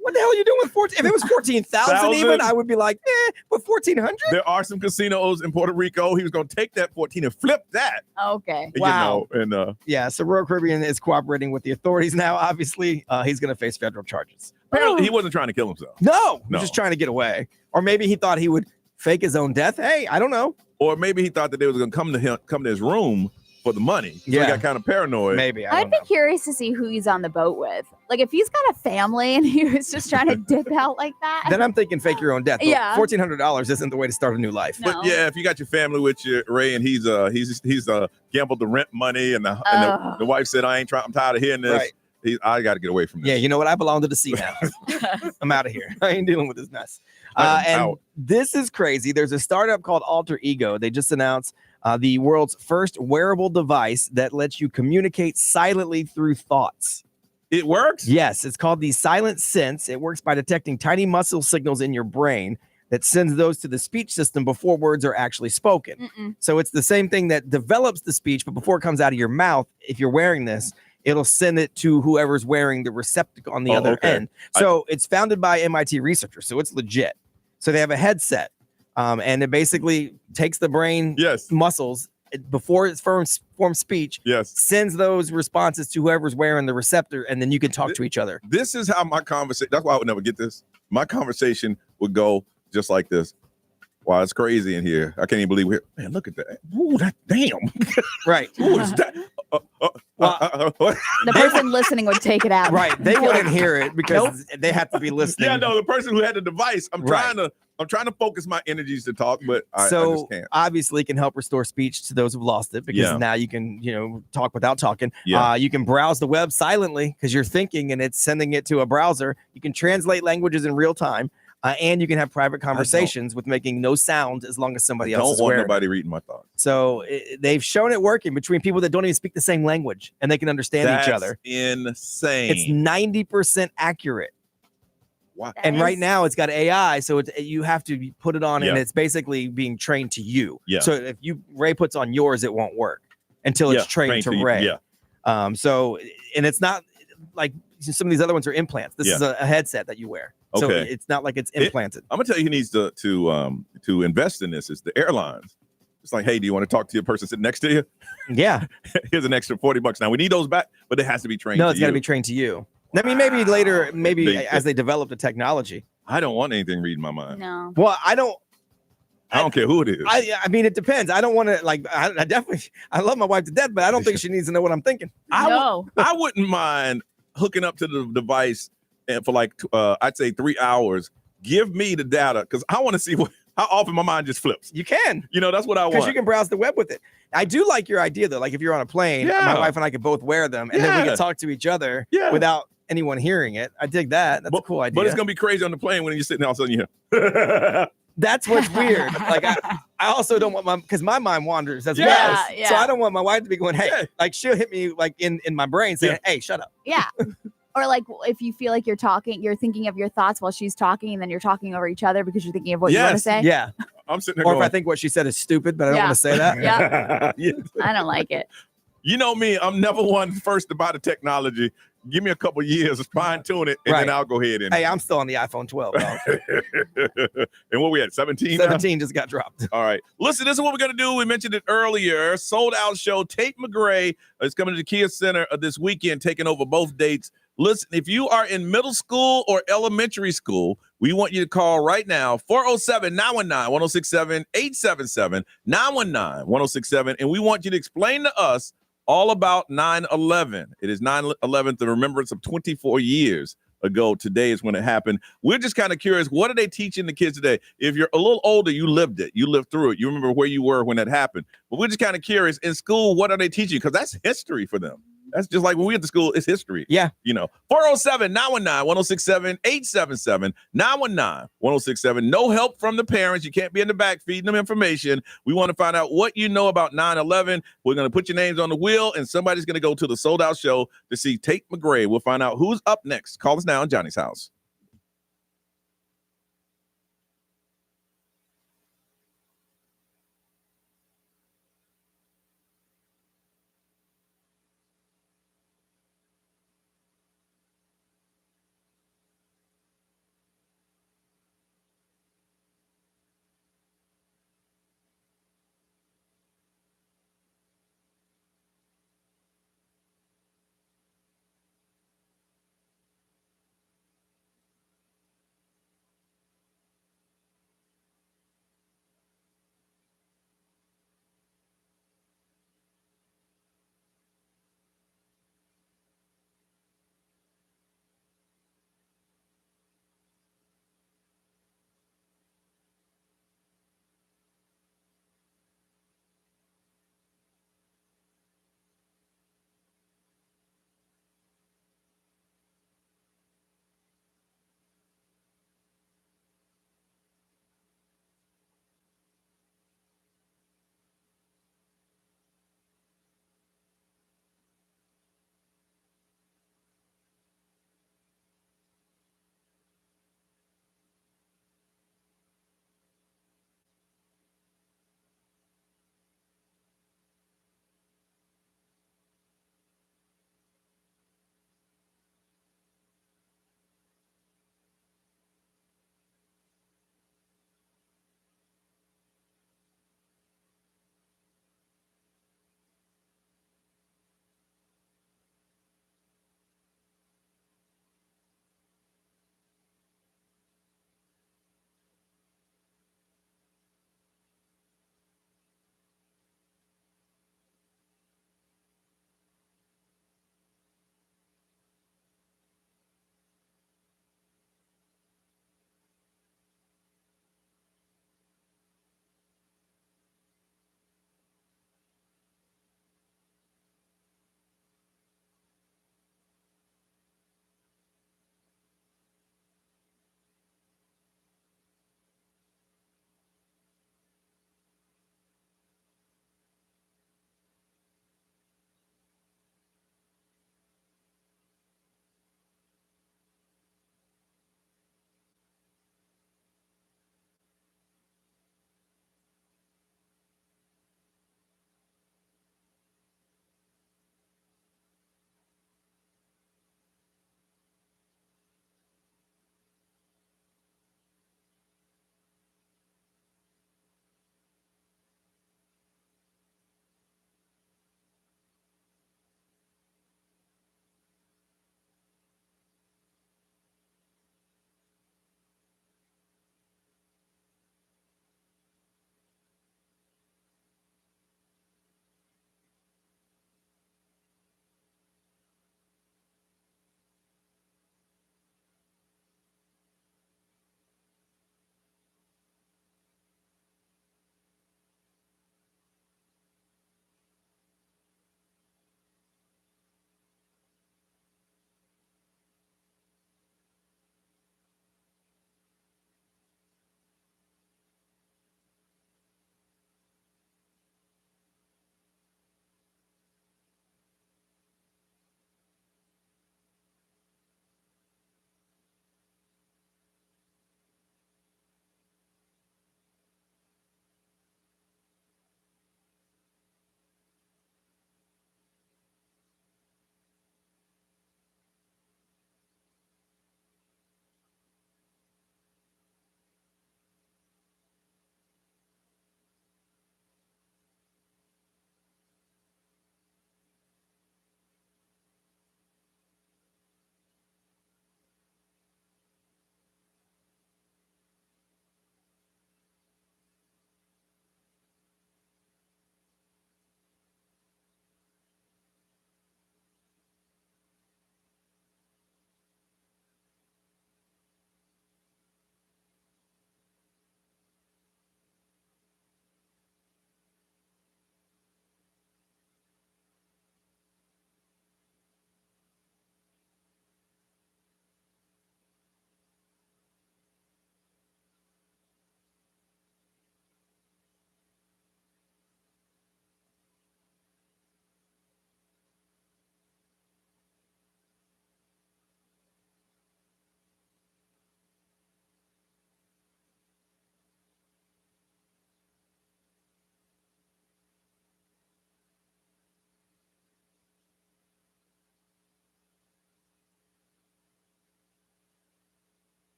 What the hell are you doing with 14? If it was 14,000 even, I would be like, but 1,400? There are some casinos in Puerto Rico. He was going to take that 14 and flip that. Okay. Wow. You know, and yeah, so Royal Caribbean is cooperating with the authorities now. Obviously, he's going to face federal charges. Apparently, he wasn't trying to kill himself. No, he was just trying to get away. Or maybe he thought he would fake his own death. Hey, I don't know. Or maybe he thought that they was going to come to his room for the money. So he got kind of paranoid. Maybe. I'd be curious to see who he's on the boat with. If he's got a family and he was just trying to dip out like that. Then I'm thinking fake your own death. But Yeah. $1,400 isn't the way to start a new life. But yeah, if you got your family with you, Ray, and he's gambled the rent money, and the wife said, I'm tired of hearing this. Right. I got to get away from this. Yeah, you know what? I belong to the sea now. I'm out of here. I ain't dealing with this mess. I'm And out. this is crazy. There's a startup called Alter Ego. They just announced the world's first wearable device that lets you communicate silently through thoughts. It works? Yes, it's called the Silent Sense. It works by detecting tiny muscle signals in your brain that sends those to the speech system before words are actually spoken. So it's the same thing that develops the speech, but before it comes out of your mouth, if you're wearing this, it'll send it to whoever's wearing the receptacle on the other end. So it's founded by MIT researchers, so it's legit. So they have a headset, and it basically takes the brain muscles before it forms speech, sends those responses to whoever's wearing the receptor, and then you can talk to each other. This is how my conversation, that's why I would never get this. My conversation would go just like this. Wow, it's crazy in here. I can't even believe it. Man, look at that. Ooh, that damn. Right. Ooh, is that? The person listening would take it out. Right. They wouldn't hear it because they have to be listening. Yeah, no, the person who had the device. I'm trying to focus my energies to talk, but I just can't. Obviously, it can help restore speech to those who've lost it because now you can, talk without talking. Yeah. You can browse the web silently because you're thinking and it's sending it to a browser. You can translate languages in real time. And you can have private conversations with making no sound as long as somebody else is don't want wearing it. nobody reading my thoughts. So they've shown it working between people that don't even speak the same language and they can understand each other. Insane. It's 90% accurate. Wow. And right now it's got AI, so you have to put it on, and Yeah. it's basically being trained to you. Yeah. So if Ray puts on yours, it won't work until it's trained to you. Ray. Yeah. So and it's not like some of these other ones are implants. This is a headset that you wear. So Okay. it's not like it's implanted. I'm gonna tell you who needs to invest in this is the airlines. It's like, hey, do you want to talk to your person sitting next to you? Yeah. Here's an extra $40. Now we need those back, but it has to be trained. No, to it's got to you. be trained to you. I mean, maybe later, They- as they develop the technology. I don't want anything reading my mind. No. Well, I don't care who it is. I mean, it depends. I don't want to I definitely I love my wife to death, but I don't think she needs to know what I'm thinking. I wouldn't mind hooking up to the device and for like I'd say 3 hours. Give me the data because I want to see how often my mind just flips. You can. That's what I want. Because you can browse the web with it. I do like your idea though. Like if you're on a plane, my wife and I could both wear them, and then we can talk to each other without anyone hearing it. I dig that. That's a cool idea. But it's gonna be crazy on the plane when you're sitting there all of a sudden you hear. That's what's weird. Like I also don't want because my mind wanders as well. So I don't want my wife to be going, hey, like she'll hit me like in my brain saying, hey, shut up. Yeah. Or like if you feel like you're thinking of your thoughts while she's talking, and then you're talking over each other because you're thinking of what you want to say. Yeah. I'm sitting there or going, if I think what she said is stupid, but I don't want to say that. Yeah. I don't like it. You know me, I'm never one first to buy the technology. Give me a couple years, fine tune it, and then I'll go ahead and. Hey, I'm still on the iPhone 12. And what we at, 17? 17 just got dropped. All right. Listen, this is what we're going to do. We mentioned it earlier. Sold out show. Tate McRae is coming to the Kia Center this weekend, taking over both dates. Listen, if you are in middle school or elementary school, we want you to call right now, 407-919-1067, 877-919-1067. And we want you to explain to us all about 9/11. It is 9/11, the remembrance of 24 years ago. Today is when it happened. We're just kind of curious, what are they teaching the kids today? If you're a little older, you lived it. You lived through it. You remember where you were when that happened. But we're just kind of curious, in school, what are they teaching? Because that's history for them. That's just like when we went to school, it's history. Yeah. 407-919-1067, 877-919-1067. No help from the parents. You can't be in the back feeding them information. We want to find out what you know about 9/11. We're going to put your names on the wheel, and somebody's going to go to the sold out show to see Tate McRae. We'll find out who's up next. Call us now on Johnny's House.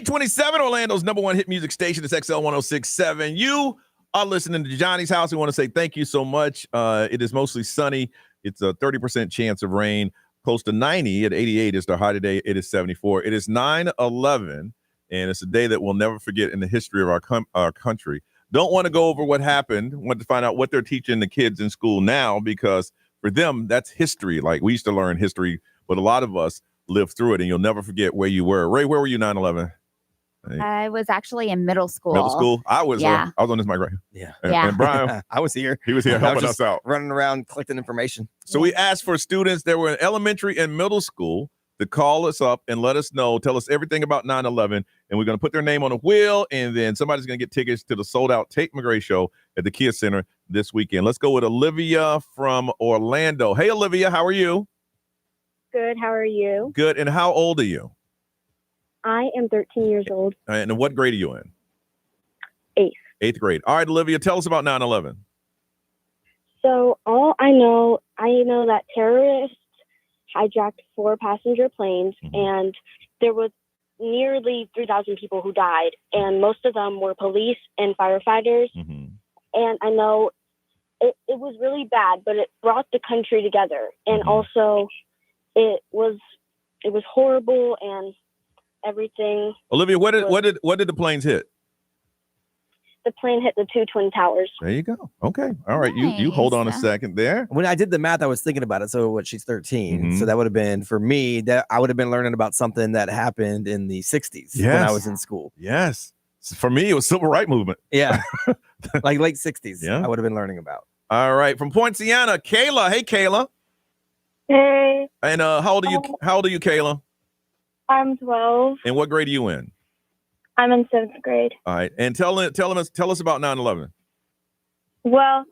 827, Orlando's number one hit music station. It's XL 1067. You are listening to Johnny's House. We want to say thank you so much. It is mostly sunny. It's a 30% chance of rain. Close to 90 at 88 is the high today. It is 74. It is 9/11, and it's a day that we'll never forget in the history of our country. Don't want to go over what happened. Want to find out what they're teaching the kids in school now, because for them, that's history. Like, we used to learn history, but a lot of us lived through it, and you'll never forget where you were. Ray, where were you 9/11? I was actually in middle school. Middle school? I was on this mic right here. Yeah. And Brian, I was here. He was here helping us out. Running around collecting information. So we asked for students that were in elementary and middle school to call us up and let us know, tell us everything about 9/11. And we're going to put their name on a wheel, and then somebody's going to get tickets to the sold-out Tate McRae show at the Kia Center this weekend. Let's go with Olivia from Orlando. Hey, Olivia, how are you? Good. How are you? Good. And how old are you? I am 13 years old. And what grade are you in? Eighth. Eighth grade. All right, Olivia, tell us about 9/11. So all I know that terrorists hijacked 4 passenger planes, and there was nearly 3,000 people who died, and most of them were police and firefighters. And I know it was really bad, but it brought the country together. And also it was horrible and everything. Olivia, what did the planes hit? The plane hit the 2 twin towers. There you go. Okay. All right. You hold on a second there. When I did the math, I was thinking about it. So she's 13. So that would have been, for me, that I would have been learning about something that happened in the 60s when I was in school. Yes. For me, it was civil rights movement. Yeah. Like late 60s. Yeah. I would have been learning about. All right. From Poinciana, Kayla. Hey, Kayla. Hey. And how old are you? How old are you, Kayla? I'm 12. And what grade are you in? I'm in 7th grade. All right. And tell us about 9/11. Well,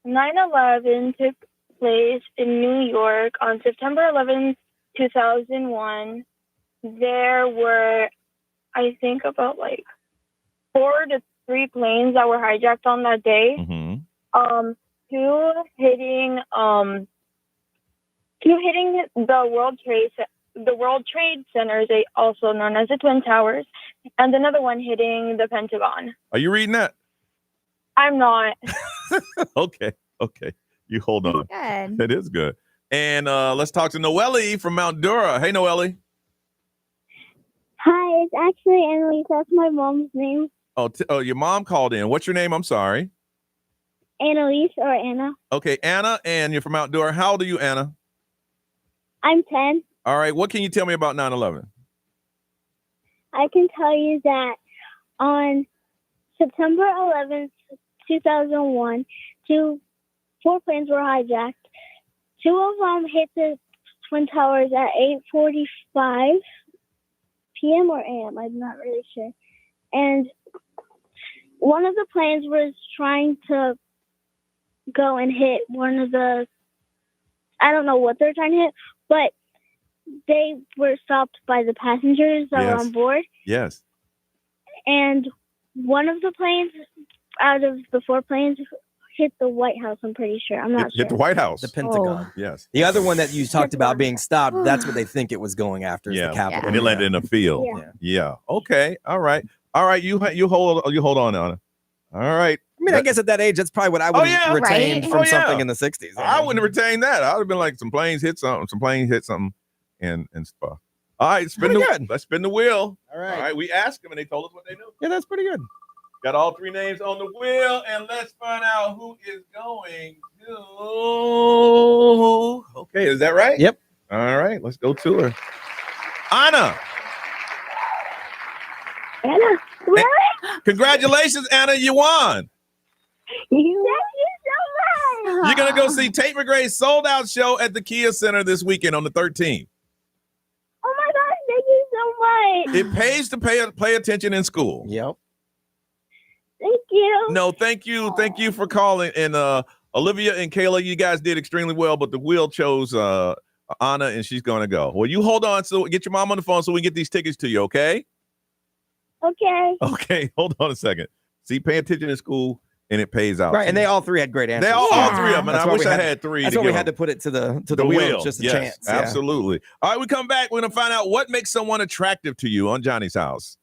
9/11 took place in New York on September 11th, 2001. There were, I think, about 4 to 3 planes that were hijacked on that day. 2 hitting the World Trade Center, also known as the Twin Towers, and another one hitting the Pentagon. Are you reading that? I'm not. Okay. You hold on. Good. That is good. And let's talk to Noelle from Mount Dura. Hey, Noelle. Hi, it's actually Annalise. That's my mom's name. Oh, your mom called in. What's your name? I'm sorry. Annalise or Anna. Okay, Anna, and you're from Mount Dura. How old are you, Anna? I'm 10. All right. What can you tell me about 9/11? I can tell you that on September 11th, 2001, 4 planes were hijacked. 2 of them hit the Twin Towers at 8:45 p.m. or a.m. I'm not really sure. And one of the planes was trying to go and hit one of the, I don't know what they're trying to hit, but they were stopped by the passengers that were on board. Yes. And one of the planes, out of the 4 planes, hit the White House, I'm pretty sure. I'm not sure. Hit the White House. The Pentagon. Yes. The other one that you talked about being stopped, that's what they think it was going after, is the Capitol. And it landed in a field. Yeah. Okay. All right. You hold on, Anna. All right. I mean, I guess at that age, that's probably what I would have retained from something in the 60s. I wouldn't have retained that. I would have been like, some planes hit something, and stuff. All right, let's spin the wheel. All right. We asked them, and they told us what they knew. Yeah, that's pretty good. Got all 3 names on the wheel, and let's find out who is going to. Okay, is that right? Yep. All right, let's go to her. Anna. Anna, congratulations, Anna, you won. Thank you so much. You're going to go see Tate McRae's sold-out show at the Kia Center this weekend on the 13th. Oh, my gosh, thank you so much. It pays to pay attention in school. Yep. Thank you. No, thank you. Thank you for calling. And Olivia and Kayla, you guys did extremely well, but the wheel chose Anna, and she's going to go. Well, you hold on. So get your mom on the phone so we can get these tickets to you, okay? Okay. Okay, hold on a second. See, pay attention in school, and it pays out. Right, and they all 3 had great answers. They all 3 of them, and I wish I had 3. That's why we had to put it to the wheel, just a chance. Absolutely. All right, we come back. We're going to find out what makes someone attractive to you on Johnny's House.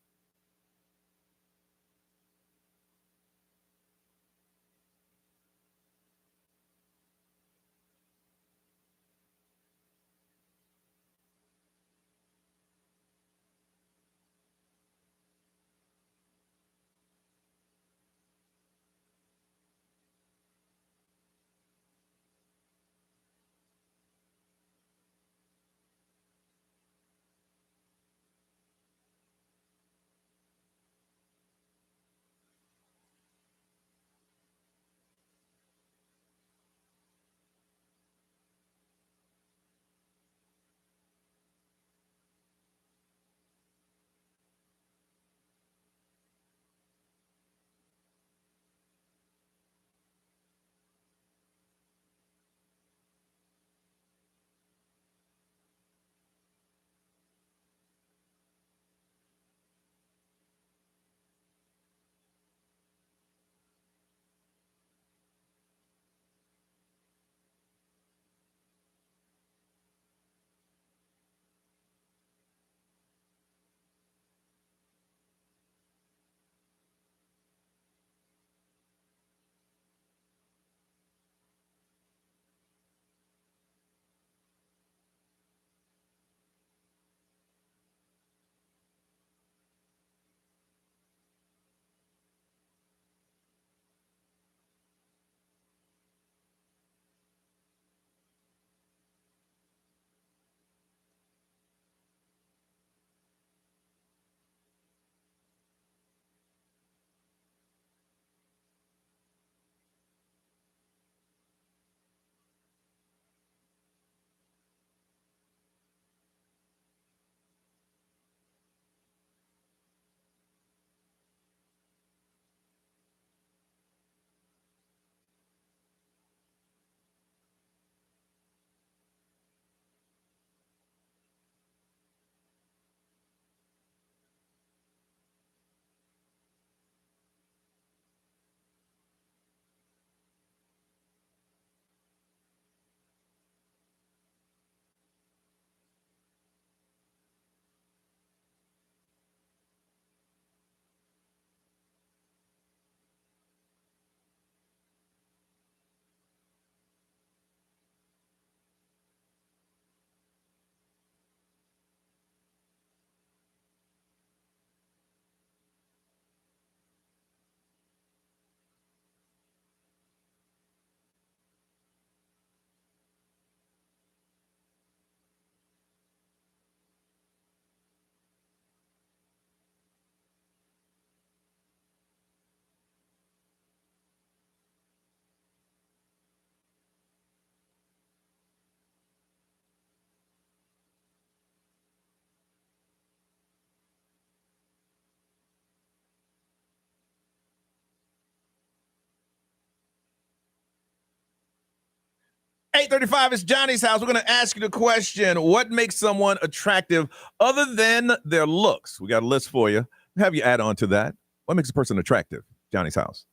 8:35 is Johnny's house. We're going to ask you the question, what makes someone attractive other than their looks? We got a list for you. Have you add on to that. What makes a person attractive? Johnny's house.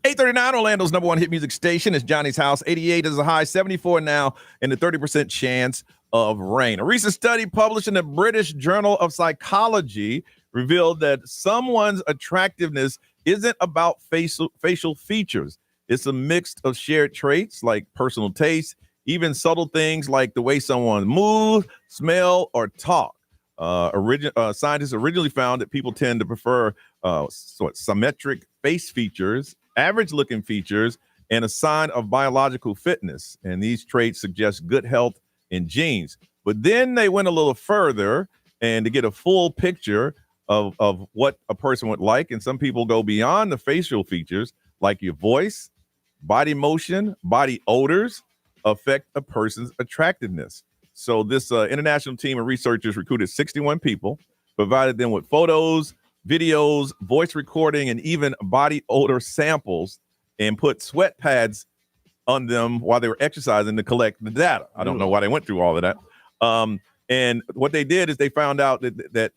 $8.39, Orlando's number one hit music station is Johnny's house. 88 is a high, 74 now, and a 30% chance of rain. A recent study published in the British Journal of Psychology revealed that someone's attractiveness isn't about facial features. It's a mix of shared traits like personal taste, even subtle things like the way someone moves, smell, or talk. Scientists originally found that people tend to prefer symmetric face features, average-looking features, and a sign of biological fitness. And these traits suggest good health in genes. But then they went a little further, and to get a full picture of what a person would like, and some people go beyond the facial features, like your voice, body motion, body odors, affect a person's attractiveness. So this international team of researchers recruited 61 people, provided them with photos, videos, voice recording, and even body odor samples, and put sweat pads on them while they were exercising to collect the data. I don't know why they went through all of that. And what they did is they found out that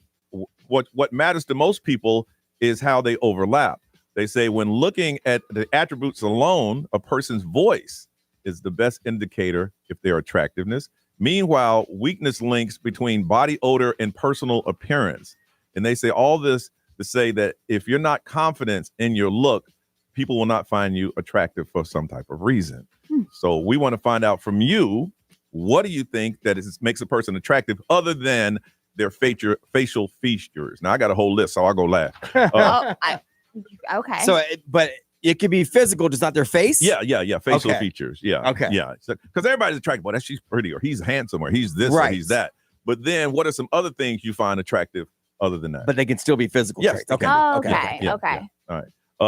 what matters to most people is how they overlap. They say when looking at the attributes alone, a person's voice is the best indicator if their attractiveness. Meanwhile, weakness links between body odor and personal appearance. And they say all this to say that if you're not confident in your look, people will not find you attractive for some type of reason. So we want to find out from you, What do you think that makes a person attractive other than their facial features? Now, I got a whole list, so I'll go last. Okay. So, but it could be physical, just not their face? Yeah. Facial Okay. features. Yeah. Okay. Yeah. Because everybody's attracted. Well, she's pretty, or he's handsome, or he's this, or Right. he's that. But then what are some other things you find attractive other than that? But they can still be physical Yes, traits. they Okay. can. Okay. Yeah. All right.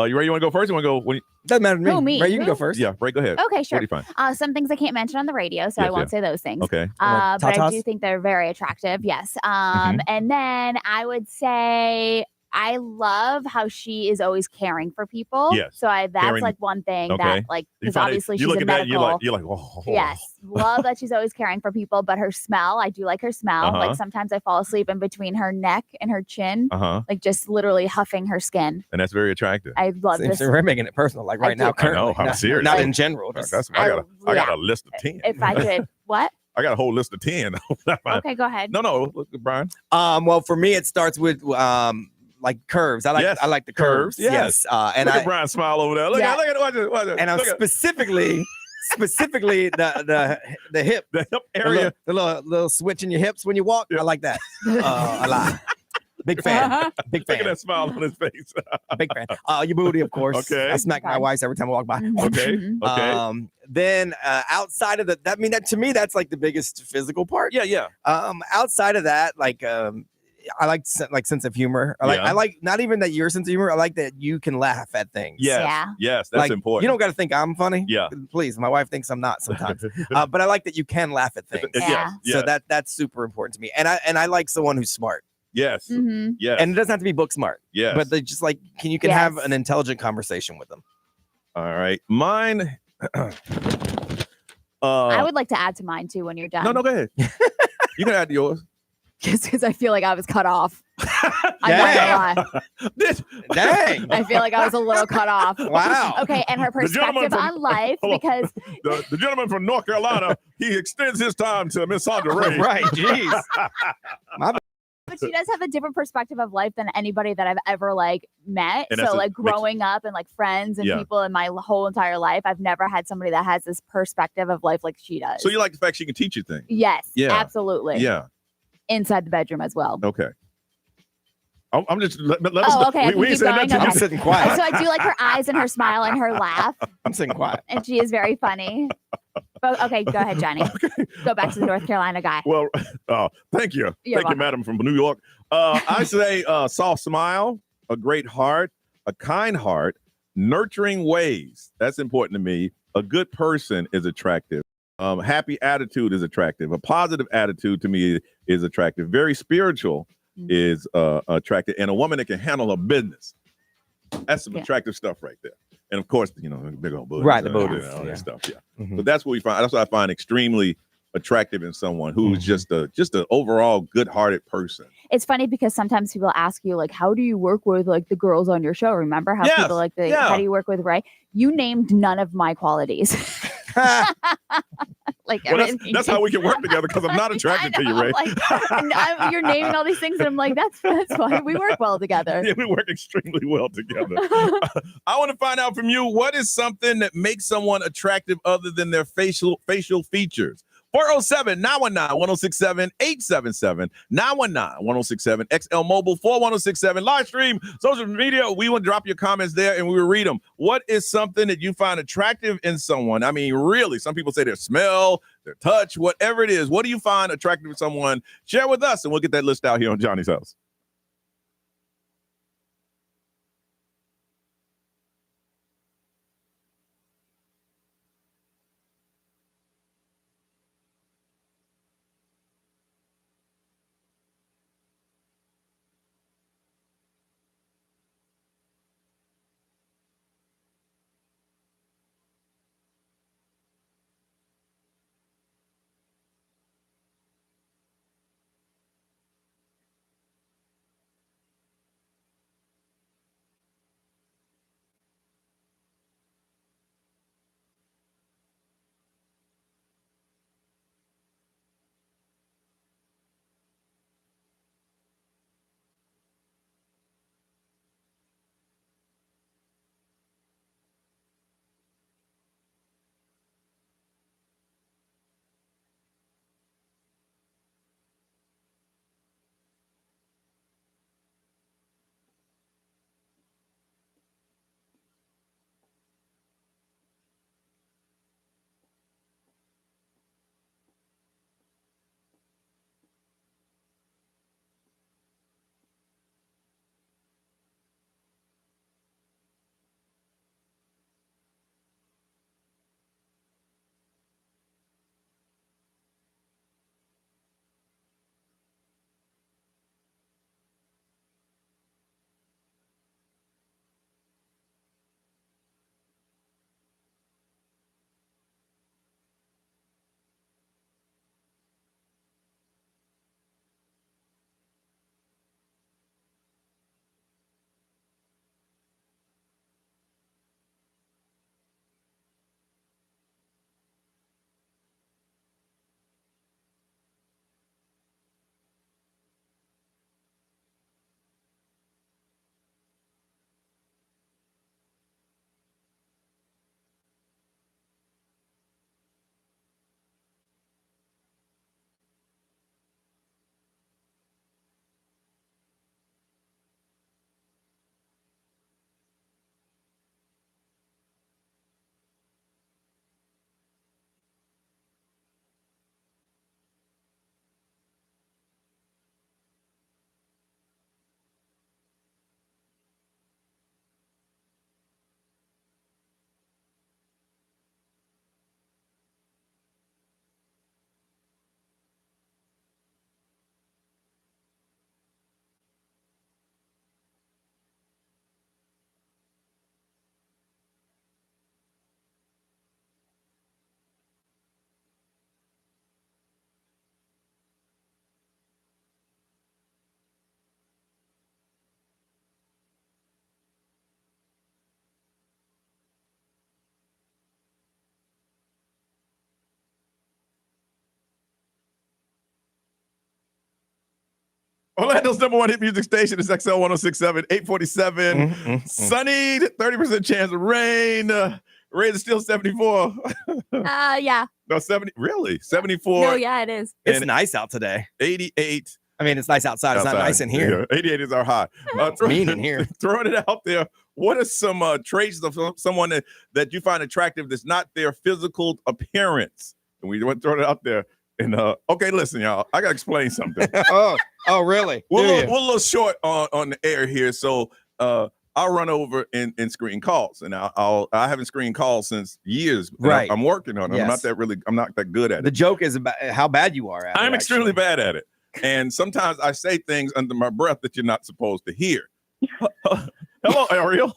You ready? You want to go first? You want to go? Doesn't matter to me. Who, me? Ray, you can go first. Yeah, Ray, go ahead. Okay, sure. What do you find? Some things I can't mention on the radio, so Yes, I won't yeah. say those things. Okay. But I tatas? do think they're very attractive. Yes. And then I would say I love how she is always caring for people. Yes. So that's Caring. like one thing Okay. that like You because find it- obviously you she's look a at that, medical. you're like, oh. Yes. Love that she's always caring for people, but her smell, I do like her smell. Uh-huh. Like sometimes I fall asleep in between her neck and her chin, like just literally huffing her skin. And that's very attractive. I love this. So we're making it personal, like right now, do. currently. I know, I'm serious. Not in general. That's Just, I got a list of 10. If I could, what? I got a whole list of 10. Okay, go ahead. No, look, Brian. well, for me, it starts with like curves. I like the curves. Yes. And look I at Brian smile over there. Look at watch it. and I'm Look at- specifically the hip, the hip area. the little switch in your hips when you walk. I like that a lot. Big fan. Big fan. Look at that smile on his face. Big fan. Your booty, of course. Okay. I smack my wife every time I walk by. Okay. Then outside of that, to me, that's like the biggest physical part. Yeah. Outside of that, like I like sense of humor. I like not even that your sense of humor. I like that you can laugh at things. Yes, that's like, important. You don't got to think I'm funny. Yeah. Please, my wife thinks I'm not sometimes. But I like that you can laugh at things. So that's super important to me. And I like someone who's smart. Yes. Yes. And it doesn't have to be book smart. Yes. But they just like you can have an intelligent conversation with them. All right. Mine. I would like to add to mine too when you're done. No, go ahead. You can add to yours. Just because I feel like I was cut off. I'm not gonna lie. Dang. I feel like I was a little cut off. Wow. Okay, and her perspective on life, because the gentleman from North Carolina, he extends his time to Miss Sandra Ray. Right, jeez. But she does have a different perspective of life than anybody that I've ever like met. And So like growing up and like friends and people in my whole entire life, I've never had somebody that has this perspective of life like she does. So you like the fact she can teach you things? Yes, Yeah. absolutely. Yeah. Inside the bedroom as well. Okay. I'm just let us Oh, know. okay. I can We ain't keep saying going. nothing. I'm sitting quiet. So I do like her eyes and her smile and her laugh, I'm sitting quiet. and she is very funny. But okay, go ahead, Johnny. Go back to the North Carolina guy. Well, thank you. You're Thank welcome. you, madam from New York. I say soft smile, a great heart, a kind heart, nurturing ways. That's important to me. A good person is attractive. Happy attitude is attractive. A positive attitude to me is attractive. Very spiritual is attractive. And a woman that can handle her business. That's some attractive stuff right there. And of course, big old booty. Right, the booty. All that stuff. Yeah. Mhm. But that's what we find. That's what I find extremely attractive in someone who's just an overall good-hearted person. It's funny because sometimes people ask you like, how do you work with like the girls on your show? Remember how Yes, people like yeah. how do you work with Ray? You named none of my qualities. Like Well, everything. that's how we can work together because I'm not attracted to you, Ray. You're naming all these things, and I'm like, that's fine. We work well together. Yeah, we work extremely well together. I want to find out from you, what is something that makes someone attractive other than their facial features? 407-919-1067, 877-919-1067, XL Mobile 41067, live stream, social media. We will drop your comments there and we will read them. What is something that you find attractive in someone? I mean, really, some people say their smell, their touch, whatever it is. What do you find attractive in someone? Share with us and we'll get that list out here on Johnny's House. Orlando's number one hit music station is XL 106.7, 847. Sunny, 30% chance of rain. Rain is still 74. Yeah. No, 70. Really? 74. No, yeah, it is. It's nice out today. 88. I mean, it's nice outside. It's not nice in here. Yeah, 88 is our high. Mean in here. Throwing it out there. What are some traits of someone that you find attractive that's not their physical appearance? And we went throwing it out there. And okay, listen, y'all. I gotta explain something. oh, really? We're a little short on the air here, so I'll run over and screen calls, and I haven't screened calls since years. Right. I'm working on it. Yes. I'm not that good at it. The joke is about how bad you are at it. I'm extremely bad at it, and sometimes I say things under my breath that you're not supposed to hear. Hello, Ariel.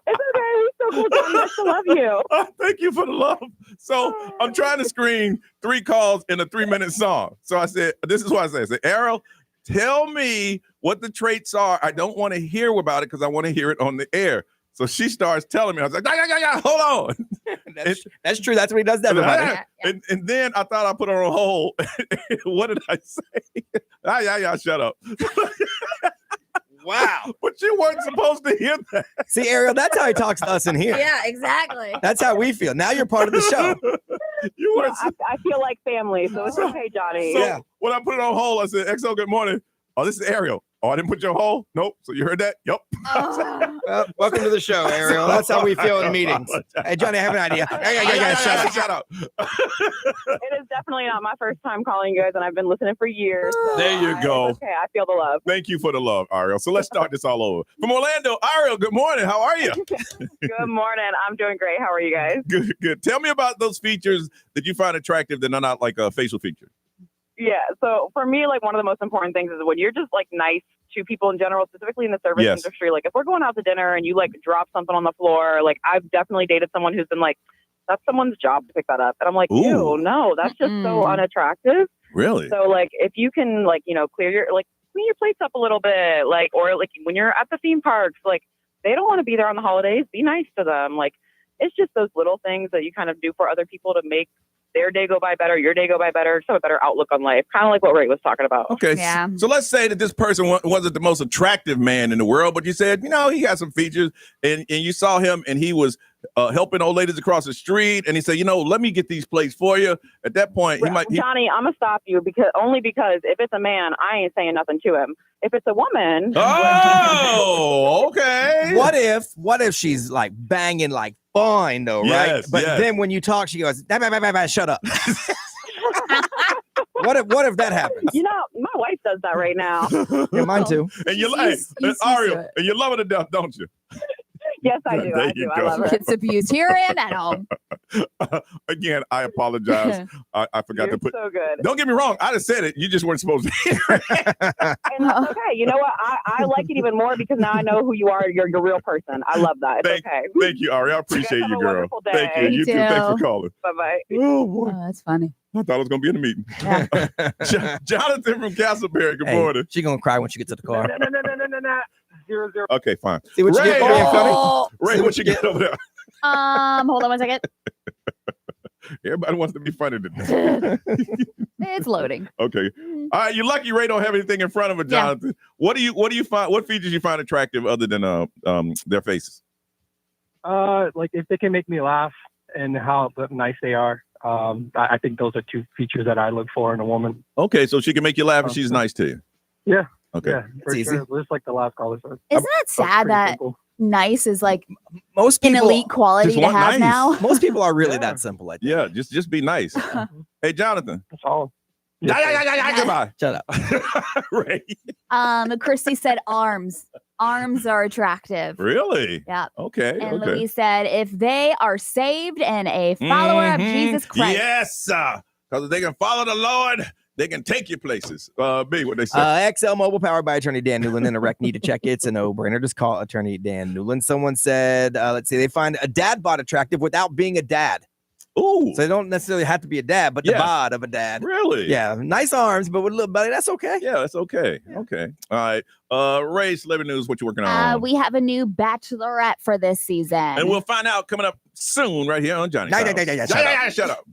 It's okay. He's so cool, John. I still love you. Thank you for the love. So I'm trying to screen 3 calls in a 3-minute song. So I said, this is what I said, Ariel, tell me what the traits are. I don't want to hear about it because I want to hear it on the air. So she starts telling me. I was like, yeah, hold on. That's true. That's what he does to everybody. And then I thought I put her on hold. What did I say? Yeah, shut up. Wow. But you weren't supposed to hear that. See, Ariel, that's how he talks to us in here. Yeah, exactly. That's how we feel. Now you're part of the show. I feel like family, so it's okay, Johnny. So when I put it on hold, I said, XO, good morning. Oh, this is Ariel. Oh, I didn't put you on hold? Nope. So you heard that? Yep. Well, welcome to the show, Ariel. That's how we feel in meetings. Hey, Johnny, I have an idea. Shut up. It is definitely not my first time calling you guys, and I've been listening for years. So There you go. Okay, I feel the love. Thank you for the love, Ariel. So let's start this all over. From Orlando, Ariel, good morning. How are you? Good morning. I'm doing great. How are you guys? Good. Tell me about those features that you find attractive that are not like a facial feature. Yeah. So for me, like one of the most important things is when you're just like nice to people in general, specifically in the service industry. Like if we're going out to dinner and you like drop something on the floor, like I've definitely dated someone who's been like, that's someone's job to pick that up. And I'm like, ew, no, that's just so unattractive. Really? So like if you can like, clean your plates up a little bit, like, or like when you're at the theme parks, like they don't want to be there on the holidays. Be nice to them. Like it's just those little things that you kind of do for other people to make their day go by better, your day go by better, just have a better outlook on life. Kind of like what Ray was talking about. Okay. Yeah. So let's say that this person wasn't the most attractive man in the world, but you said, he got some features and you saw him and he was helping old ladies across the street. And he said, let me get these plates for you. At that point, Johnny, I'm going to stop you because if it's a man, I ain't saying nothing to him. If it's a woman. Oh, okay. What if she's like banging like fine though, right? Yes, but then when you talk, she goes, shut up. What if that happens? My wife does that right now. Yeah, mine too. And you like Ariel, and you love her to death, don't you? Yes, I do. I love her. Kids abuse here and at home. Again, I apologize. I forgot to put. So good. Don't get me wrong. I just said it. You just weren't supposed to hear it. And that's okay. You know what? I like it even more because now I know who you are. You're a real person. I love that. It's okay. Thank you, Ari. I appreciate you, girl. Thank you. You too. Thanks for calling. Bye-bye. Oh, boy. Oh, that's funny. I thought I was going to be in the meeting. Yeah. Jonathan from Castleberry. Good morning. She's going to cry when she gets to the car. No. 0. Okay, fine. See what you get for being funny? Ray, what you get over there? Hold on one second. Everybody wants to be funny today. It's loading. Okay. All right. You're lucky Ray don't have anything in front of it, Jonathan. Yeah. What do you find? What features you find attractive other than their faces? Like if they can make me laugh and how nice they are. I think those are 2 features that I look for in a woman. Okay, so she can make you laugh and she's nice to you. Yeah. Okay. Yeah, for sure. Just like the last caller said. Isn't it sad that simple. Nice is like most people, an elite quality to have now? Most people are really that simple. I think. Yeah, just be nice. Hey, Jonathan. That's all. Yeah. Goodbye. Shut up. Ray. Christy said arms. Arms are attractive. Really? Yeah. Okay. And Louise said if they are saved and a follower of Jesus Christ. Yes, because if they can follow the Lord, they can take you places. B, what they say. XL Mobile powered by Attorney Dan Newland and a wreck need to check. It's a no-brainer. Just call Attorney Dan Newland. Someone said, let's see, they find a dad bod attractive without being a dad. Ooh. So they don't necessarily have to be a dad, but the bod of a dad. Really? Yeah. Nice arms, but with a little belly, that's okay. Yeah, that's okay. Okay. All right. Ray, Celebrity News, what you working on? We have a new bachelorette for this season. And we'll find out coming up soon right here on Johnny's House. Shut up. Shut up.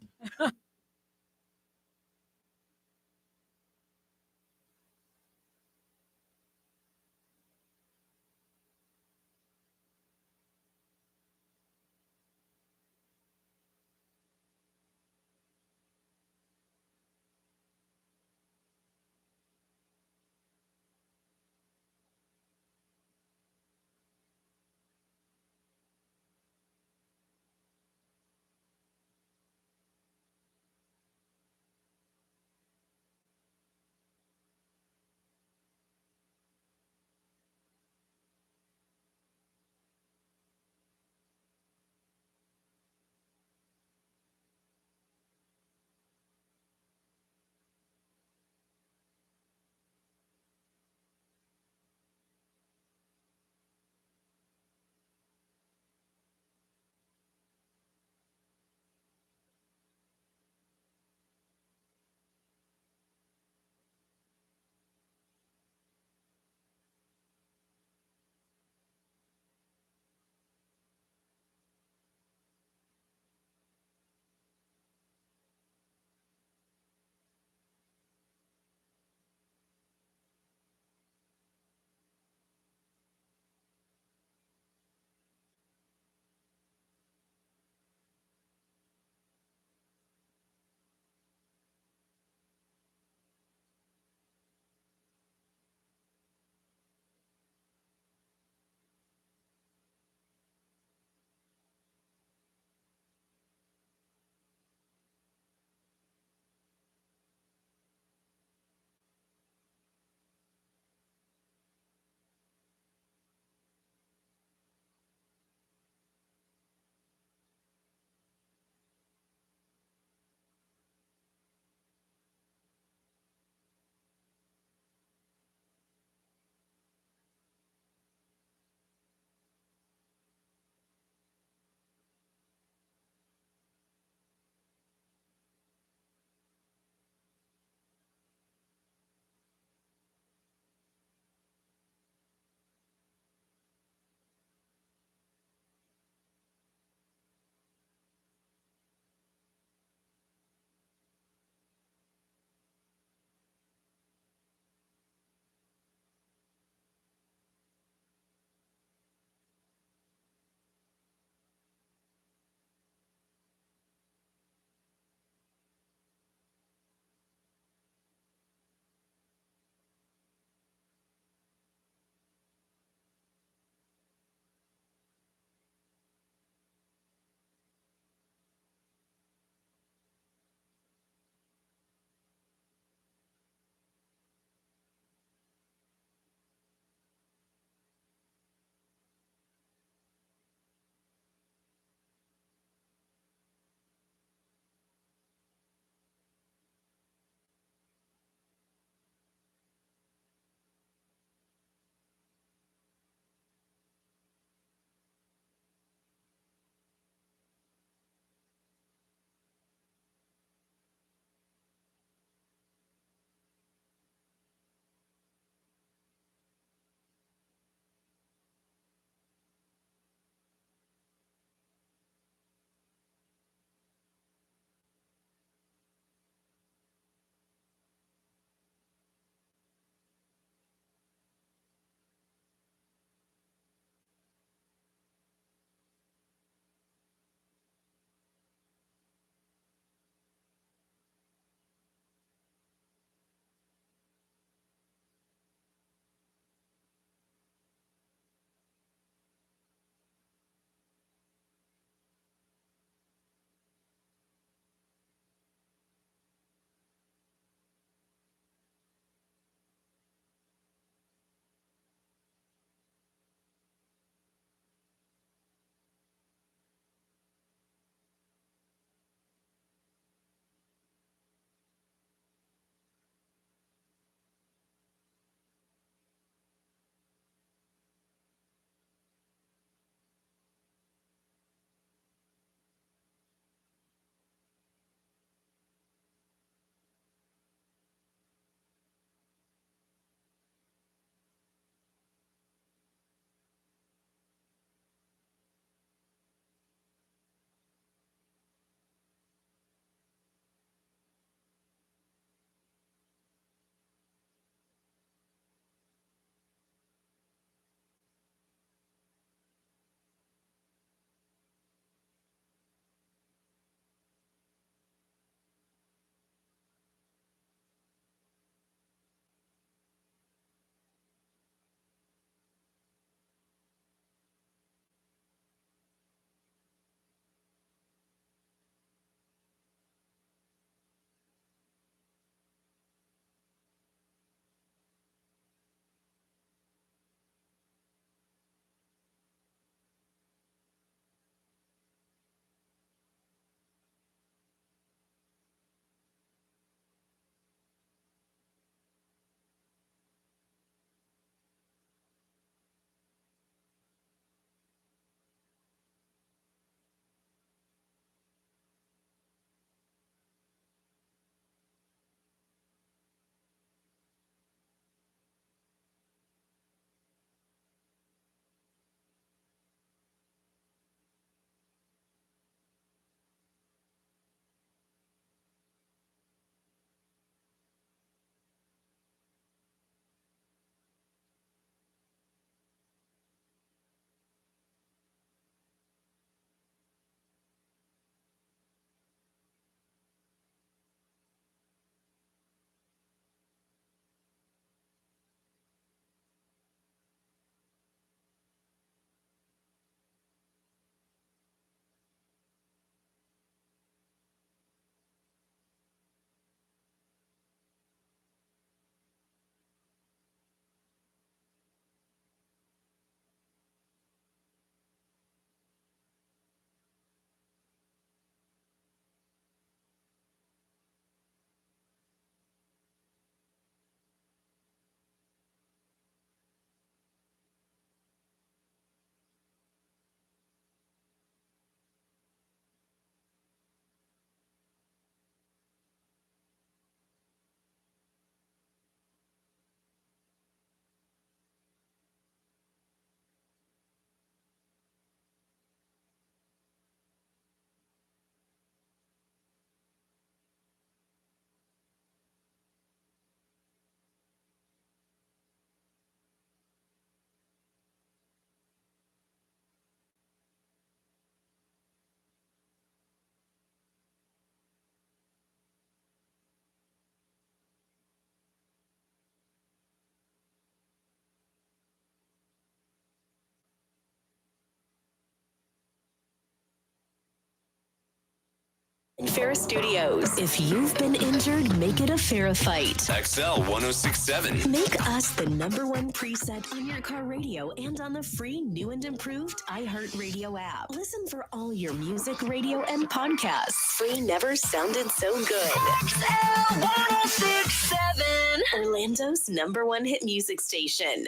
Fair Studios. If you've been injured, make it a fair fight. XL 1067. Make us the #1 preset on your car radio and on the free new and improved iHeartRadio app. Listen for all your music, radio, and podcasts. Free never sounded so good. XL 1067. Orlando's #1 hit music station.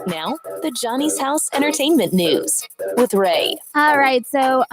Now, the Johnny's House Entertainment News with Ray. All right, so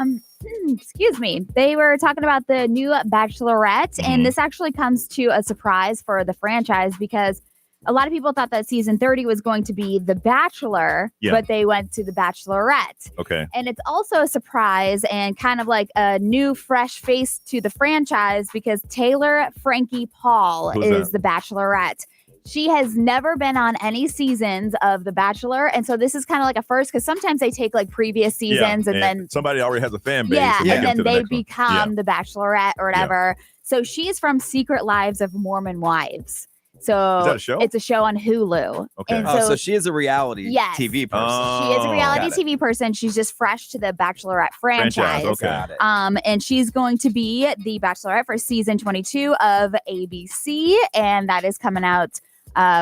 excuse me. They were talking about the new Bachelorette, and this actually comes to a surprise for the franchise because a lot of people thought that season 30 was going to be The Bachelor, but they went to The Bachelorette. Okay. And it's also a surprise and kind of like a new fresh face to the franchise because Taylor Frankie Paul is The Bachelorette. She has never been on any seasons of The Bachelor. And so this is kind of like a first because sometimes they take like previous seasons and then somebody already has a fan base. and then they become The Bachelorette or whatever. So she's from Secret Lives of Mormon Wives. So is that a show? It's a show on Hulu. Okay. And so she is a reality TV person. She is a reality TV person. She's just fresh to the Bachelorette franchise. Okay. And she's going to be the Bachelorette for season 22 of ABC. And that is coming out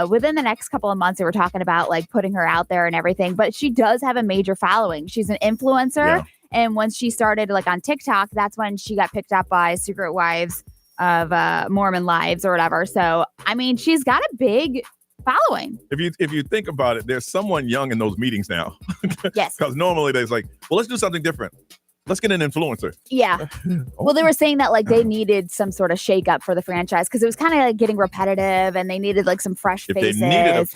within the next couple of months. They were talking about like putting her out there and everything, but she does have a major following. She's an influencer. And once she started like on TikTok, that's when she got picked up by Secret Wives of Mormon Lives or whatever. So, I mean, she's got a big following. If you think about it, there's someone young in those meetings now. Yes. Because normally there's like, well, let's do something different. Let's get an influencer. Yeah. Well, they were saying that like they needed some sort of shakeup for the franchise because it was kind of like getting repetitive and they needed like some fresh faces.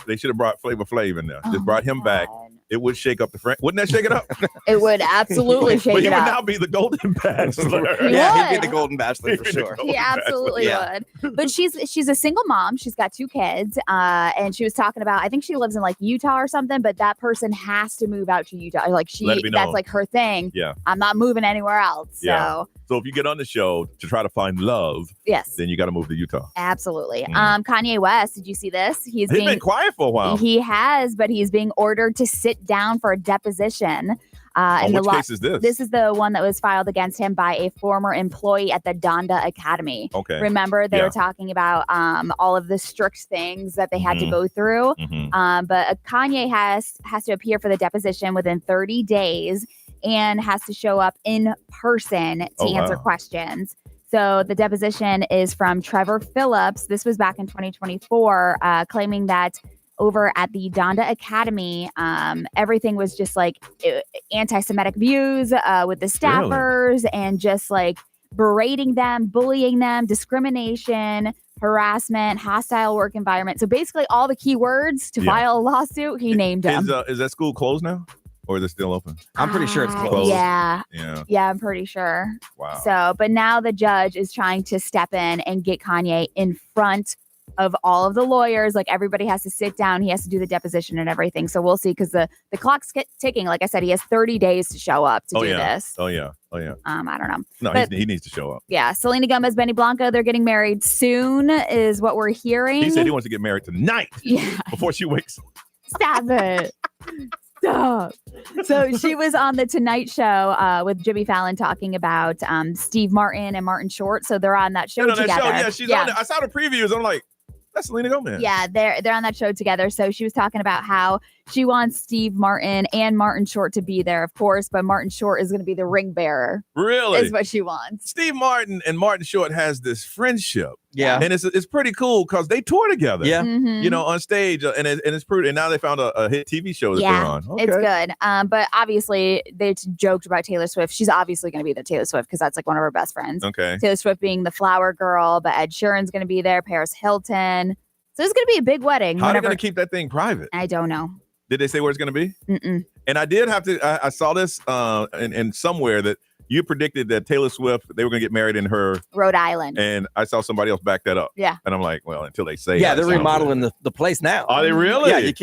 They should have brought Flavor Flav in there. Just brought him back. It would shake up the franchise. Wouldn't that shake it up? It would absolutely shake it up. He would now be the Golden Bachelor. He'd be the Golden Bachelor for sure. He absolutely would. But she's a single mom. She's got 2 kids. And she was talking about, I think she lives in like Utah or something, but that person has to move out to Utah. Like that's like her thing. Yeah. I'm not moving anywhere else. Yeah. So if you get on the show to try to find love, then you got to move to Utah. Absolutely. Kanye West, did you see this? He's been quiet for a while. He has, but he's being ordered to sit down for a deposition. Which case is this? This is the one that was filed against him by a former employee at the Donda Academy. Okay. Remember, they were talking about all of the strict things that they had to go through. But Kanye has to appear for the deposition within 30 days and has to show up in person to answer questions. So the deposition is from Trevor Phillips. This was back in 2024, claiming that over at the Donda Academy, everything was just like anti-Semitic views with the staffers and just like berating them, bullying them, discrimination, harassment, hostile work environment. So basically all the key words to file a lawsuit, he named them. Is that school closed now? Or is it still open? I'm pretty sure it's closed. Yeah, I'm pretty sure. Wow. So, but now the judge is trying to step in and get Kanye in front of all of the lawyers. Like everybody has to sit down. He has to do the deposition and everything. So we'll see because the clock's ticking. Like I said, he has 30 days to show up to do this. Oh yeah. I don't know. No, but, he needs to show up. Yeah. Selena Gomez, Benny Blanco, they're getting married soon is what we're hearing. He said he wants to get married tonight. Yeah. Before she wakes up. Stop it. Stop. So she was on the Tonight Show with Jimmy Fallon talking about Steve Martin and Martin Short. So they're on that show together. Yeah, she's on it. I saw the previews. I'm like, that's Selena Gomez. Yeah, they're on that show together. So she was talking about how she wants Steve Martin and Martin Short to be there, of course, but Martin Short is going to be the ring bearer. Really? Is what she wants. Steve Martin and Martin Short has this friendship. Yeah. And it's pretty cool because they tour together. Yeah. Mm-hmm. You know, on stage. And it's pretty. And now they found a hit TV show that they're on. Okay. It's good. But obviously, they joked about Taylor Swift. She's obviously going to be the Taylor Swift because that's like one of her best friends. Okay. Taylor Swift being the flower girl, but Ed Sheeran's going to be there, Paris Hilton. So it's going to be a big wedding. How are they going to keep that thing private? I don't know. Did they say where it's going to be? Mm-mm. And I did have to, I saw this in somewhere that you predicted that Taylor Swift, they were going to get married in her Rhode Island. And I saw somebody else back that up. Yeah. And I'm like, well, until they say yeah, they're remodeling the place now. Are they really? Yeah, you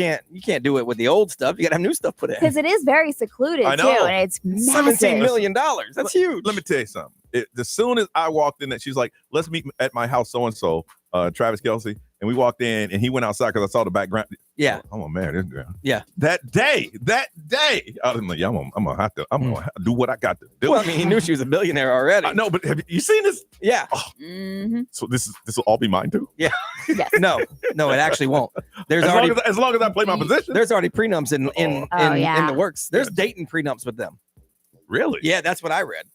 can't do it with the old stuff. You got to have new stuff put in. Because it is very secluded, I know. too. And it's massive. $17 million. That's huge. Let me tell you something. As soon as I walked in, that she's like, let's meet at my house, so-and-so, Travis Kelce. and we walked in, and he went outside because I saw the background. Yeah. Oh, I'm man, this girl. Yeah. That day, I'm like, I'm gonna have to do what I got to do. Well, I mean, he knew she was a billionaire already. No, but have you seen this? Yeah. Mm-hmm. So this will all be mine too. Yeah. Yes. No, it actually won't. There's as already long as I play my position. there's already prenups in yeah. the works. There's dating prenups with them. Really? Yeah, that's what I read.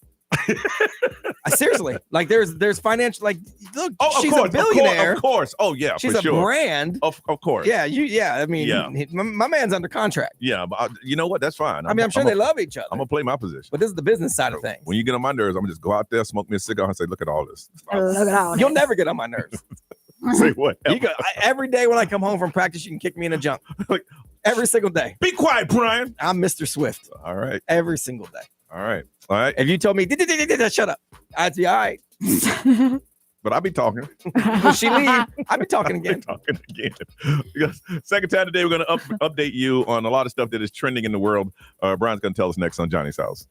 Seriously, like there's financial, like, look, she's a billionaire. Of course. Oh yeah, she's for a sure. brand. Of course. Yeah, I mean, Yeah. my man's under contract. Yeah, but you know what? That's fine. I'm sure they love each other. I'm gonna play my position. But this is the business side of things. When you get on my nerves, I'm gonna just go out there, smoke me a cigar, and say, "Look at all this." Look at all You'll this. never get on my nerves. Say what? Every day when I come home from practice, you can kick me in the junk. Like, every single day. Be quiet, Brian. I'm Mr. Swift. All right. Every single day. All right. If you told me, shut up, I'd be all right. But I'll be talking. When she leave, I'll be talking again. Because second time today, we're going to update you on a lot of stuff that is trending in the world. Brian's going to tell us next on Johnny's House.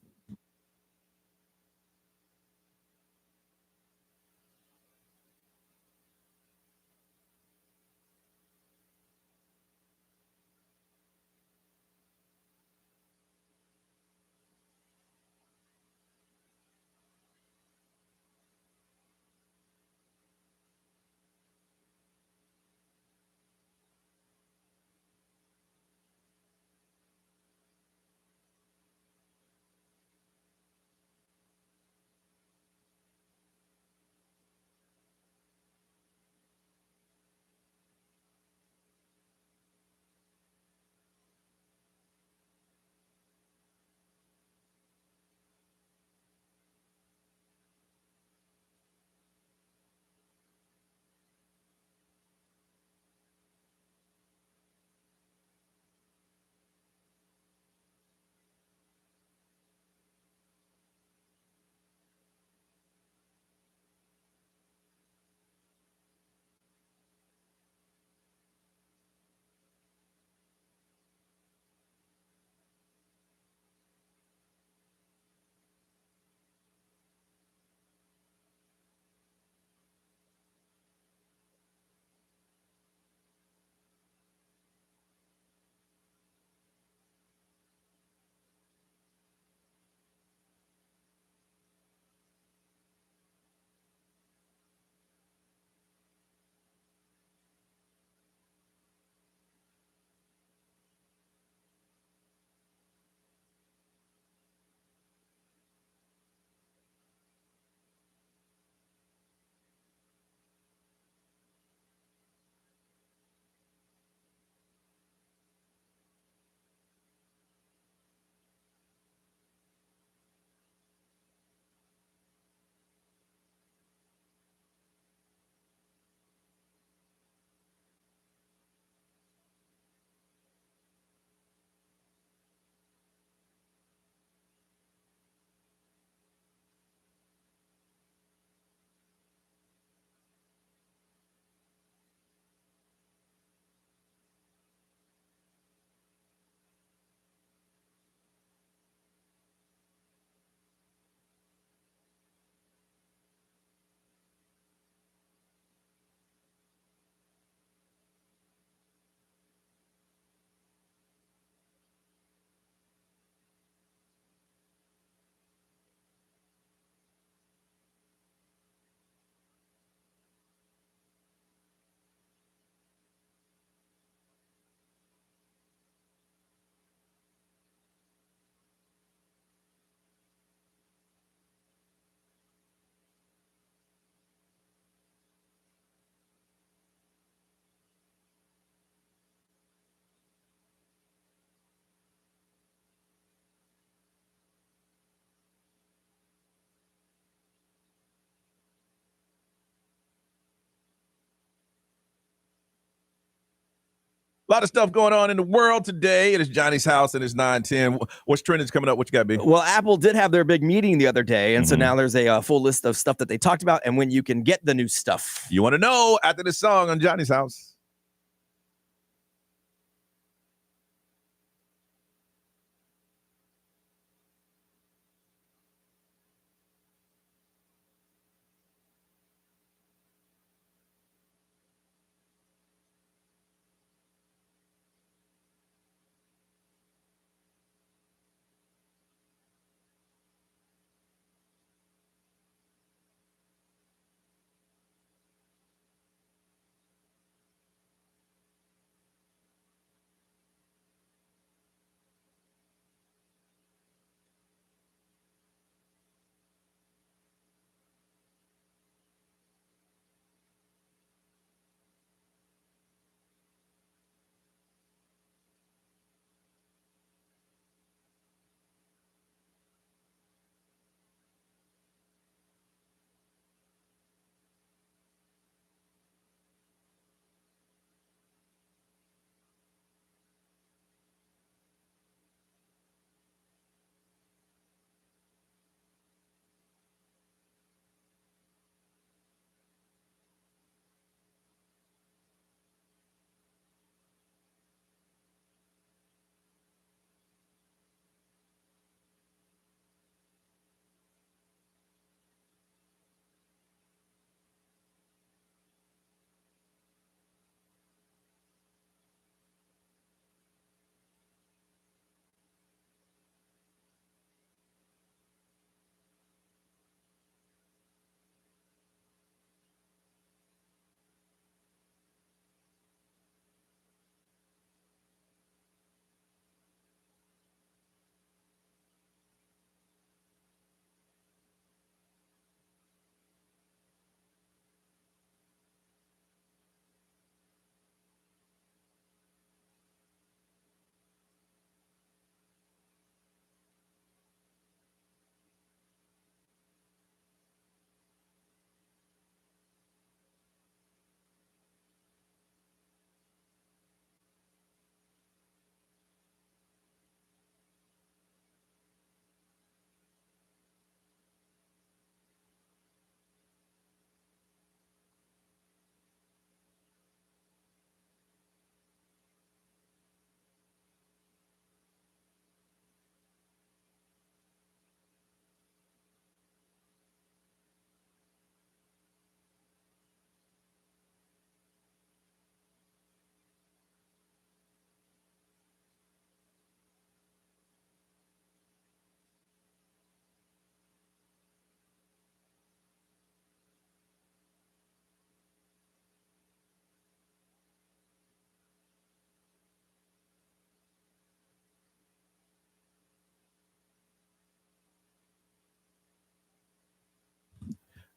A lot of stuff going on in the world today. It is Johnny's House and it's 9:10. What's trending coming up? What you got, B? Well, Apple did have their big meeting the other day, and so now there's a full list of stuff that they talked about and when you can get the new stuff. You want to know after this song on Johnny's House.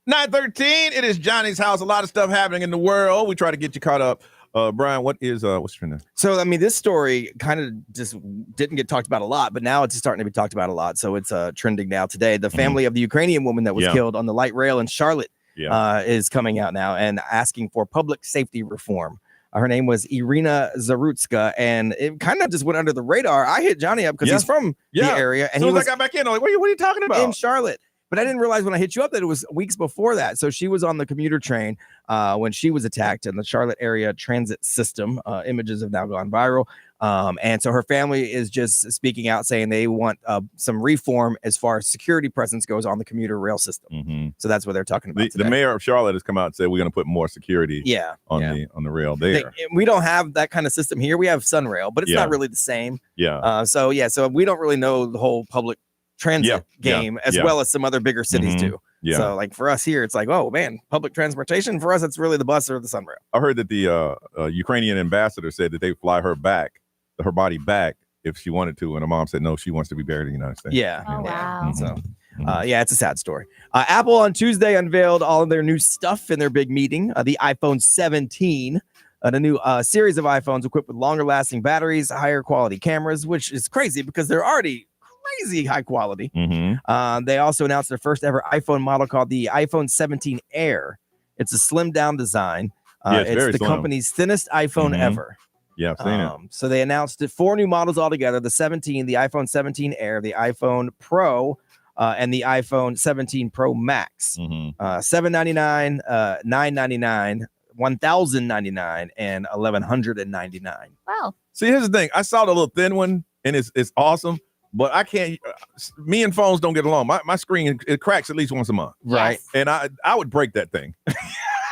9:13. It is Johnny's house. A lot of stuff happening in the world. We try to get you caught up. Brian, what's trending? So, I mean, this story kind of just didn't get talked about a lot, but now it's starting to be talked about a lot. So it's trending now today. The family of the Ukrainian woman that was killed on the light rail in Charlotte is coming out now and asking for public safety reform. Her name was Irina Zarutska, and it kind of just went under the radar. I hit Johnny up because he's from the area. And as soon as I got back in, I'm like, what are you talking about? In Charlotte. But I didn't realize when I hit you up that it was weeks before that. So she was on the commuter train when she was attacked in the Charlotte area transit system. Images have now gone viral. And so her family is just speaking out saying they want some reform as far as security presence goes on the commuter rail system. Mm-hmm. So that's what they're talking about. The mayor of Charlotte has come out and said we're going to put more security on the rail there. We don't have that kind of system here. We have Sunrail, but it's not really the same. So we don't really know the whole public transit game as well as some other bigger cities do. So like for us here, it's like, oh man, public transportation for us, it's really the bus or the Sunrail. I heard that the Ukrainian ambassador said that they fly her body back if she wanted to, and her mom said no, she wants to be buried in the United States. Wow. So it's a sad story. Apple on Tuesday unveiled all of their new stuff in their big meeting, the iPhone 17. The new series of iPhones equipped with longer lasting batteries, higher quality cameras, which is crazy because they're already crazy high quality. They also announced their first ever iPhone model called the iPhone 17 Air. It's a slimmed down design. It's the company's thinnest iPhone ever. Yeah, I've seen it. So they announced 4 new models altogether: the 17, the iPhone 17 Air, the iPhone Pro, and the iPhone 17 Pro Max. $799, $999, $1,099, and $1,199. Wow. See, here's the thing. I saw the little thin one, and it's awesome. But I can't. Me and phones don't get along. My screen it cracks at least once a month, right? And I would break that thing.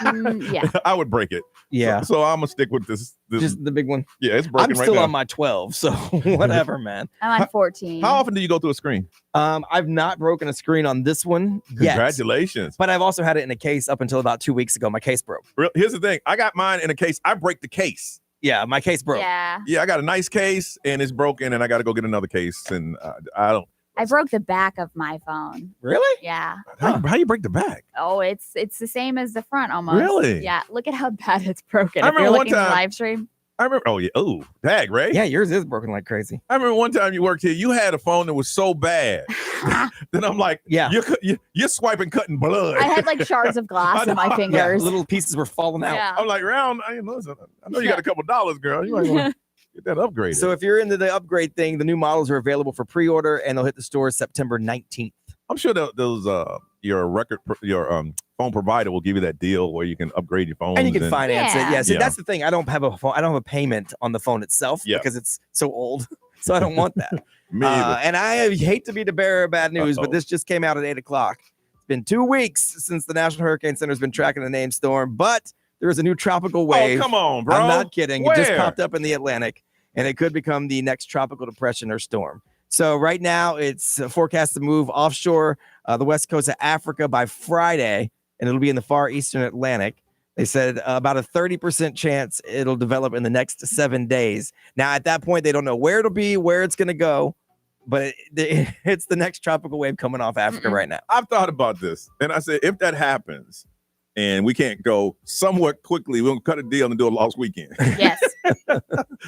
I would break it. Yeah. So I'm gonna stick with this. Just the big one. Yeah, it's broken. I'm still right now. on my 12, so whatever, man. I'm on 14. How often do you go through a screen? I've not broken a screen on this one yet. Congratulations. But I've also had it in a case up until about 2 weeks ago. My case broke. Here's the thing. I got mine in a case. I break the case. Yeah, my case broke. Yeah, I got a nice case and it's broken, and I got to go get another case. And I don't. I broke the back of my phone. Really? Yeah. How you break the back? Oh, it's the same as the front almost. Really? Yeah. Look at how bad it's broken. I If you're remember one looking at the time- live stream. I remember. Oh yeah. Oh, tag Ray. Yeah, yours is broken like crazy. I remember one time you worked here. You had a phone that was so bad. Then I'm like, you're swiping, cutting blood. I had like shards of glass in my fingers. Little pieces were falling out. Yeah. I'm like, I know you got a couple dollars, girl. You might want to get that upgraded. So if you're into the upgrade thing, the new models are available for pre-order and they'll hit the stores September 19th. I'm sure those your phone provider will give you that deal where you can upgrade your phone And you can finance it. Yeah. So Yeah. that's the thing. I don't have a phone. I don't have a payment on the phone itself because it's so old. So I don't want that. Me either. And I hate to be the bearer of bad news, but this just came out at 8 o'clock. It's been 2 weeks since the National Hurricane Center has been tracking the named storm, but there is a new tropical wave. Oh, come on, bro. I'm not kidding. It just Where? popped up in the Atlantic, and it could become the next tropical depression or storm. So right now, it's forecast to move offshore the west coast of Africa by Friday, and it'll be in the far eastern Atlantic. They said about a 30% chance it'll develop in the next 7 days. Now, at that point, they don't know where it'll be, where it's going to go, but it's the next tropical wave coming off Africa right now. I've thought about this, and I said, if that happens and we can't go somewhat quickly, we'll cut a deal and do a lost weekend. Yes.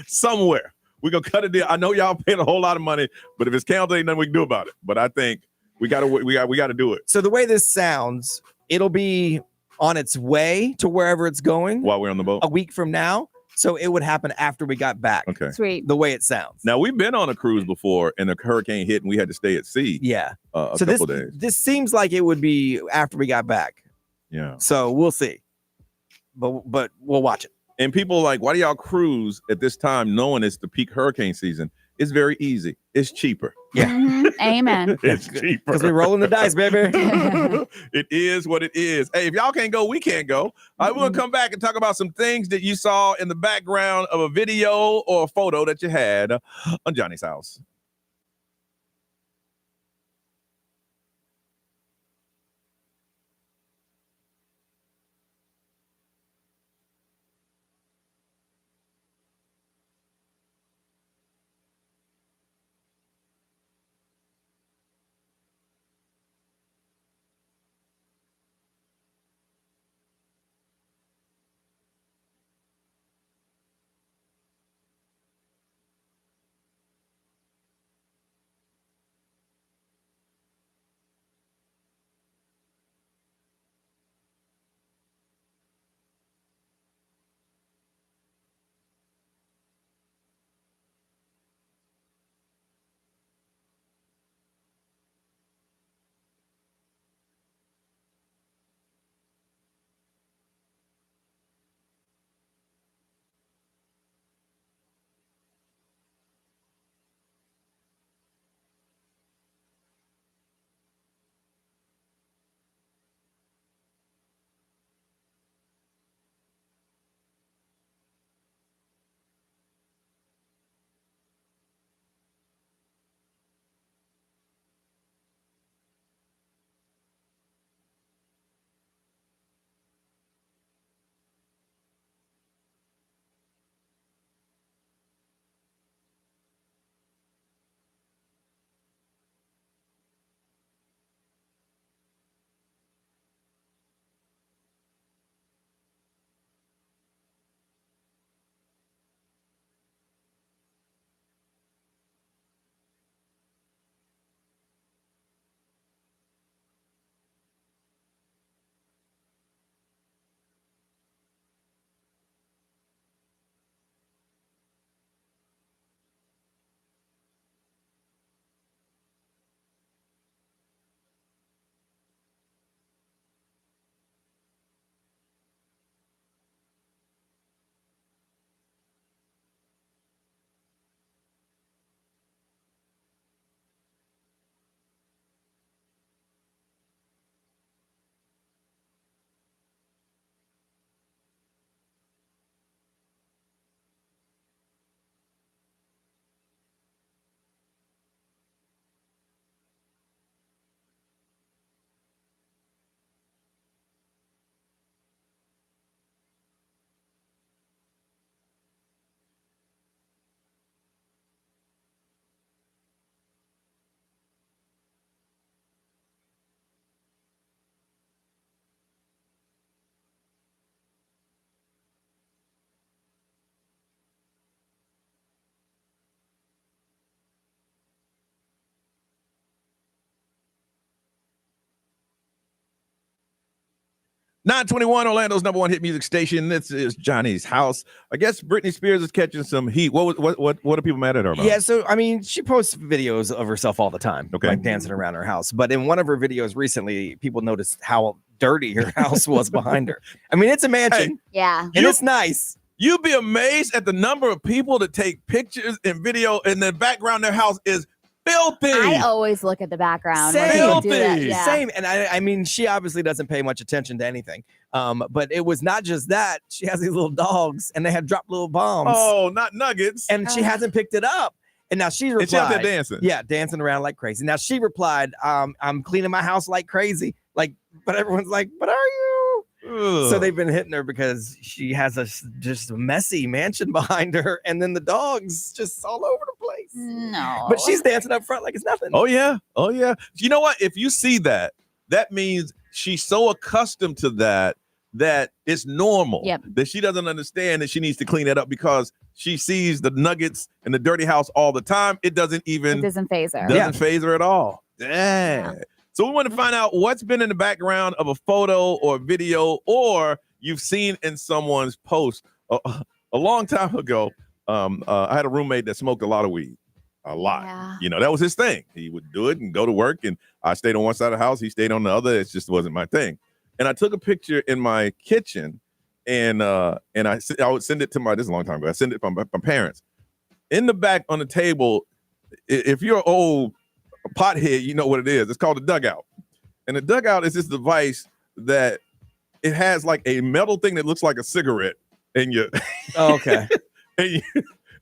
Somewhere. We're going to cut a deal. I know y'all paying a whole lot of money, but if it's canceled, ain't nothing we can do about it. But I think we got to do it. So the way this sounds, it'll be on its way to wherever it's going while we're on the boat a week from now. So it would happen after we got back. Okay. Sweet. The way it sounds. Now, we've been on a cruise before and the hurricane hit and we had to stay at sea. Yeah. A so couple days. This seems like it would be after we got back. Yeah. So we'll see. But we'll watch it. And people are like, why do y'all cruise at this time knowing it's the peak hurricane season? It's very easy. It's cheaper. Yeah. Amen. It's cheaper. Because we're rolling the dice, baby. It is what it is. Hey, if y'all can't go, we can't go. I will come back and talk about some things that you saw in the background of a video or a photo that you had on Johnny's house. 921, Orlando's number one hit music station. This is Johnny's house. I guess Britney Spears is catching some heat. What are people mad at her about? Yeah, so I mean, she posts videos of herself all the time, like dancing around her house. But in one of her videos recently, people noticed how dirty her house was behind her. I mean, it's a mansion. Yeah. And it's nice. You'd be amazed at the number of people that take pictures and video in the background. Their house is filthy. I always look at the background. when Same. people do that. Yeah. Same. And I mean, she obviously doesn't pay much attention to anything. But it was not just that. She has these little dogs and they have dropped little bombs. Oh, not nuggets. And she hasn't picked it up. And now she replied. And she out there dancing. Yeah, dancing around like crazy. Now she replied, I'm cleaning my house like crazy. But everyone's like, but are you? Ugh. So they've been hitting her because she has just a messy mansion behind her, and then the dogs just all over the place. No. But she's dancing up front like it's nothing. Oh, yeah. Oh, yeah. You know what? If you see that, that means she's so accustomed to that it's normal. Yep. That she doesn't understand that she needs to clean it up because she sees the nuggets in the dirty house all the time. It doesn't phase her. Doesn't phase her at all. Dang. Yeah. So we want to find out what's been in the background of a photo or video or you've seen in someone's post. A long time ago, I had a roommate that smoked a lot of weed. A lot. Yeah. You know, that was his thing. He would do it and go to work, and I stayed on one side of the house. He stayed on the other. It just wasn't my thing. And I took a picture in my kitchen, and I would send it to this is a long time ago. I sent it from my parents. In the back on the table, if you're an old pothead, you know what it is. It's called a dugout. And the dugout is this device that it has like a metal thing that looks like a cigarette in your okay. and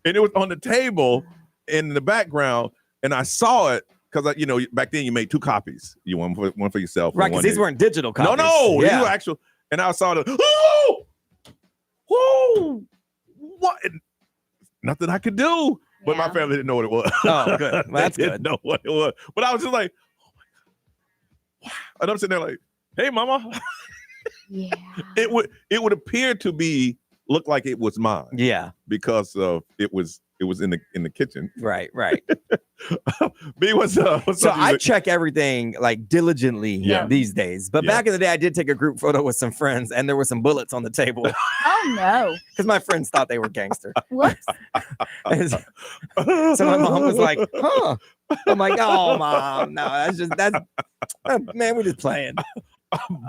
it was on the table in the background, and I saw it because back then you made two copies. You one for yourself. Right, because these weren't digital copies. No, yeah. These were actual. And I saw what? And nothing I could do. But my family didn't know what it was. Oh, good. Well, that's they good. didn't know what it was. But I was just like, oh my God. And I'm sitting there like, hey, mama. Yeah. It would appear to look like it was mine. Yeah. Because it was in the kitchen. Right. B, what's up? So I check everything like diligently these days. But back in the day, I did take a group photo with some friends, and there were some bullets on the table. Oh no! Because my friends thought they were gangster. Whoops. So my mom was like, "Huh?" I'm like, "Oh, mom, no, man, we're just playing."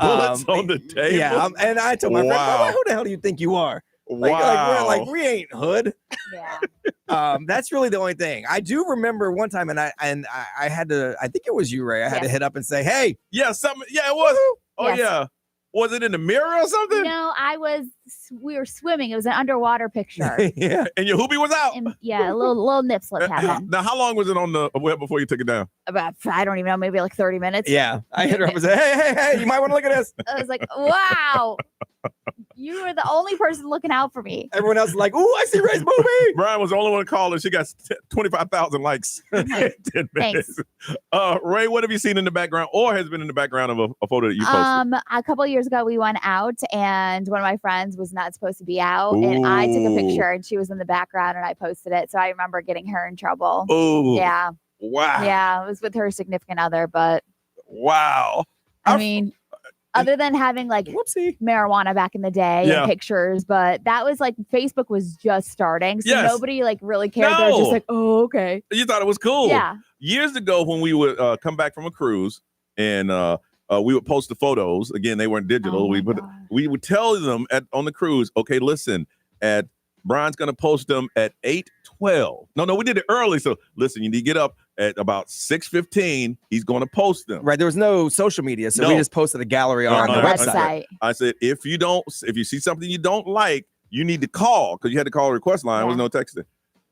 Bullets on the table. Yeah, and I told my friend, Mama, "Who the hell do you think you are?" Wow. We ain't hood. Yeah. That's really the only thing. I do remember one time, and I had to. I think it was you, Ray. I had to hit up and say, "Hey, yeah, something. Yeah, it was. Oh Yes. yeah, was it in the mirror or something? No, we were swimming. It was an underwater picture. Yeah, and your hoopie was out. And, yeah, a little nip slip happened. Now, how long was it on the web before you took it down? About I don't even know, maybe like 30 minutes. Yeah, I hit her up and said, "Hey, you might want to look at this." I was like, "Wow, you were the only person looking out for me." Everyone else is like, "Ooh, I see Ray's movie." Brian was the only one to call, and she got 25,000 likes. in 10 minutes. Ray, what have you seen in the background, or has been in the background of a photo that you posted? A couple of years ago, we went out, and one of my friends was not supposed to be out, and I took a picture, and she was in the background, and I posted it. So I remember getting her in trouble. Oh, yeah, wow, yeah, it was with her significant other, but wow, I mean. Other than having like marijuana back in the day and pictures, but that was like Facebook was just starting. So nobody like really cared. They were just like, oh, okay. You thought it was cool. Yeah. Years ago when we would come back from a cruise and we would post the photos. Again, they weren't digital. We would tell them on the cruise, okay, listen, Brian's going to post them at 8:12. No, we did it early. So listen, you need to get up at about 6:15. He's going to post them. Right. There was no social media. So we just posted a gallery on the website. I said, if you see something you don't like, you need to call, because you had to call a request line. There was no texting.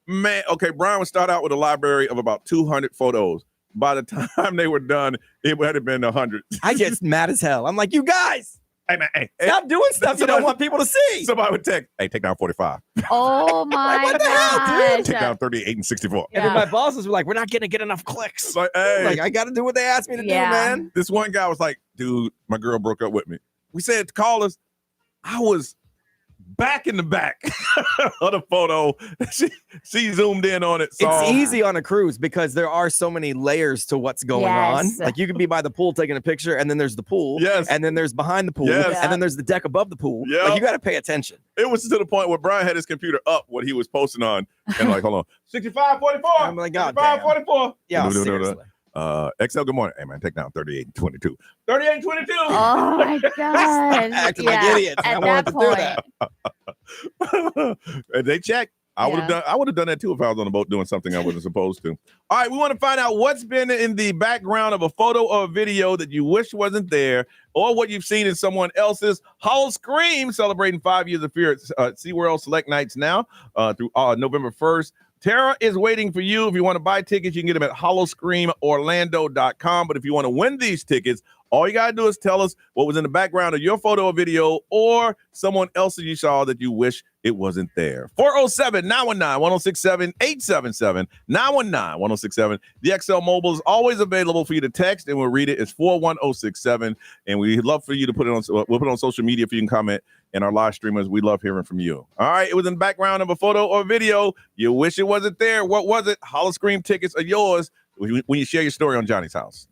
Man, okay, Brian would start out with a library of about 200 photos. By the time they were done, it would have been 100. I get mad as hell. I'm like, you guys. Hey, man, stop doing stuff you don't want people to see. Somebody would text, hey, take down 45. Oh my God. Take down 38 and 64. And then my bosses were like, we're not going to get enough clicks. Like, hey. I got to do what they asked me to do, man. This one guy was like, dude, my girl broke up with me. We said to call us. I was back in the back of the photo. She zoomed in on it. It's easy on a cruise because there are so many layers to what's going on. Like you could be by the pool taking a picture, and then there's the pool. Yes. And then there's behind the pool. Yes. And then there's the deck above the pool. Yeah. Like you got to pay attention. It was to the point where Brian had his computer up what he was posting on. And like, hold on. 6544. I'm like, God 6544. Yeah, seriously. XL, good morning. Hey, man, take down 38 and 22. 38 and 22. Oh my God. Acting like idiots. At I wanted that to do point. And they checked. I would have done that too if I was on the boat doing something I wasn't supposed to. All right, we want to find out what's been in the background of a photo or a video that you wish wasn't there, or what you've seen in someone else's. Hollow Scream celebrating 5 years of fear at SeaWorld Select Nights now through November 1st. Tara is waiting for you. If you want to buy tickets, you can get them at hollowscreamorlando.com. But if you want to win these tickets, all you got to do is tell us what was in the background of your photo or video, or someone else that you saw that you wish it wasn't there. 407-919-1067, 877-919-1067. The XL Mobile is always available for you to text, and we'll read it. It's 41067, and we'd love for you to put it on. We'll put it on social media if you can comment. And our live streamers, we love hearing from you. All right, it was in the background of a photo or video. You wish it wasn't there. What was it? Hollow Scream tickets are yours when you share your story on Johnny's House.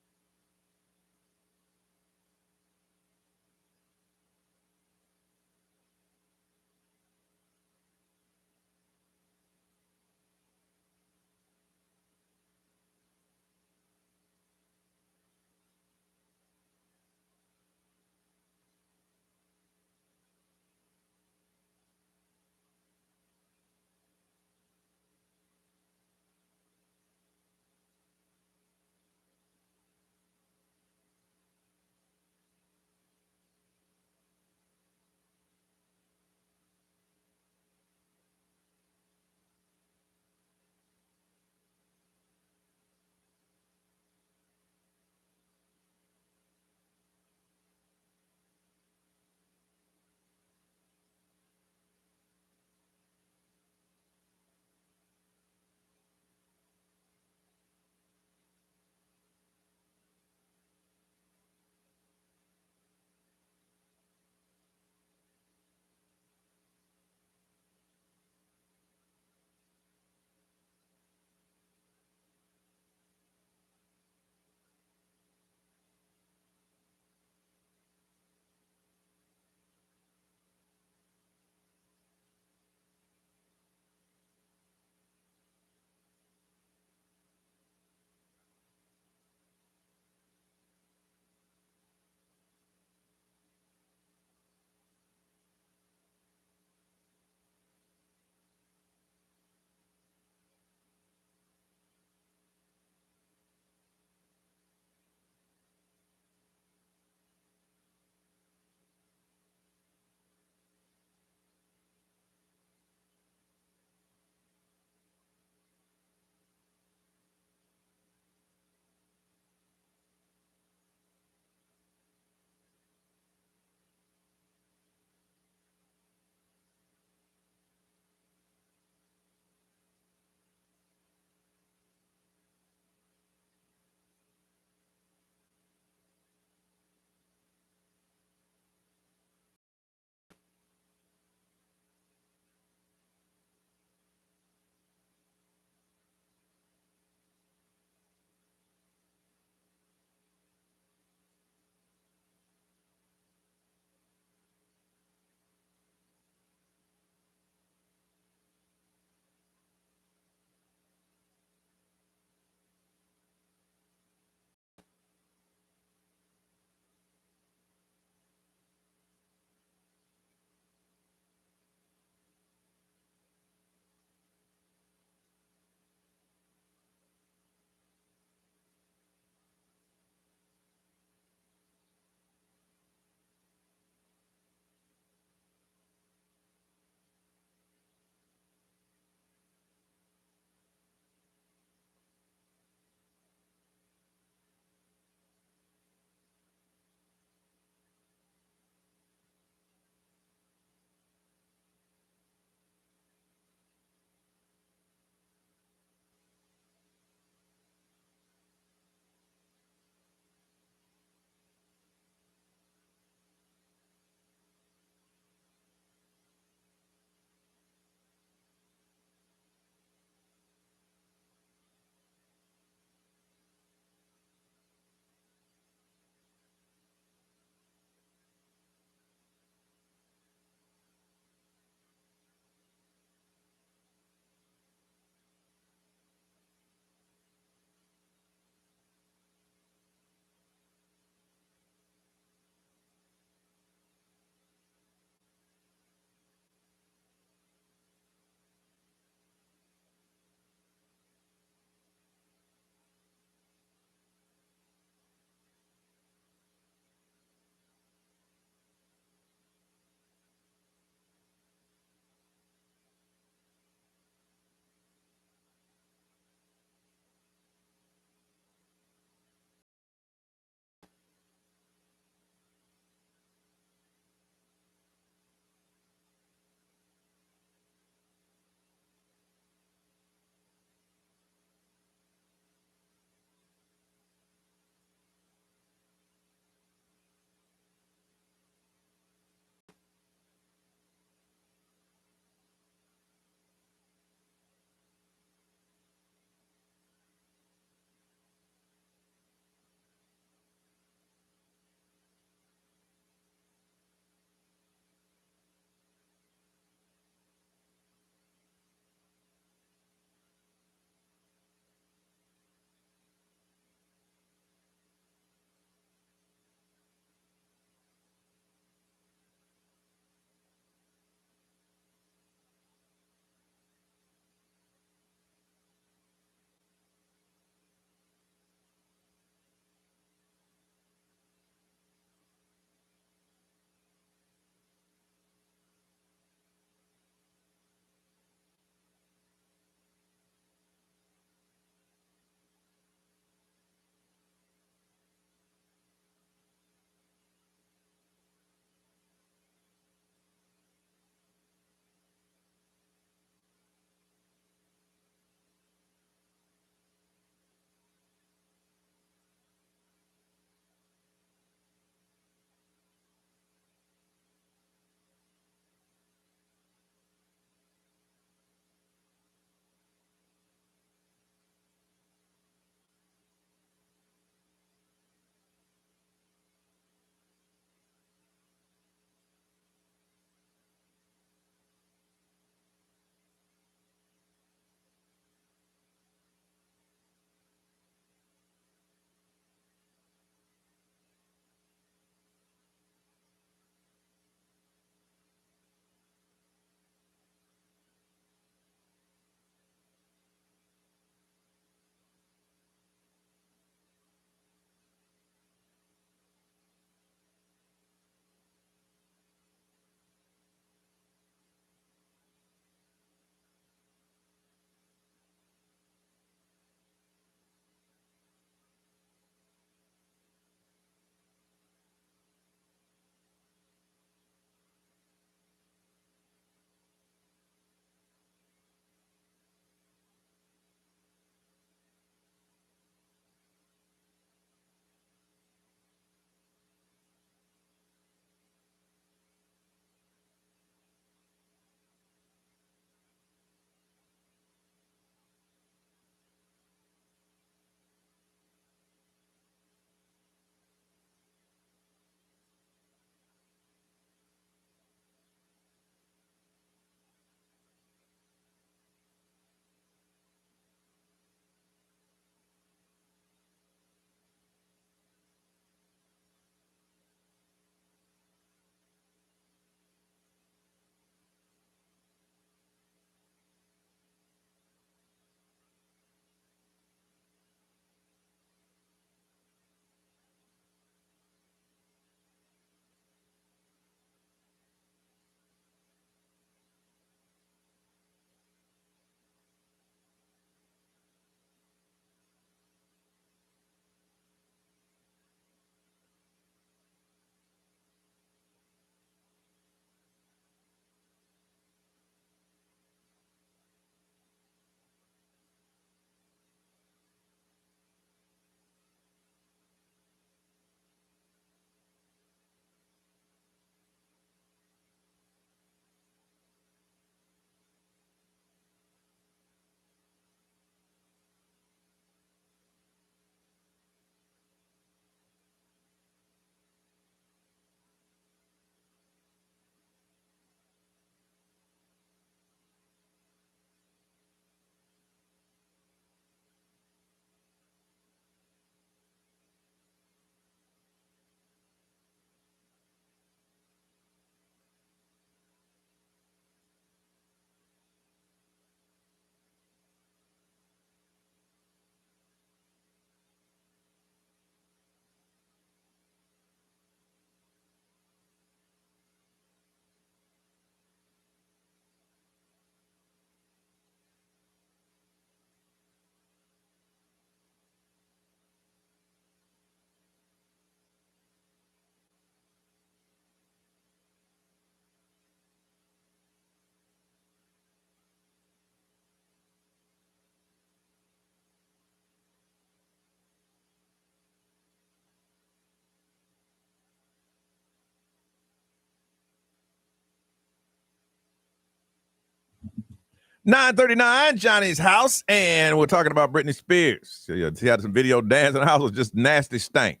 9:39, Johnny's house, and we're talking about Britney Spears. She had some video dance in the house. It was just nasty stank.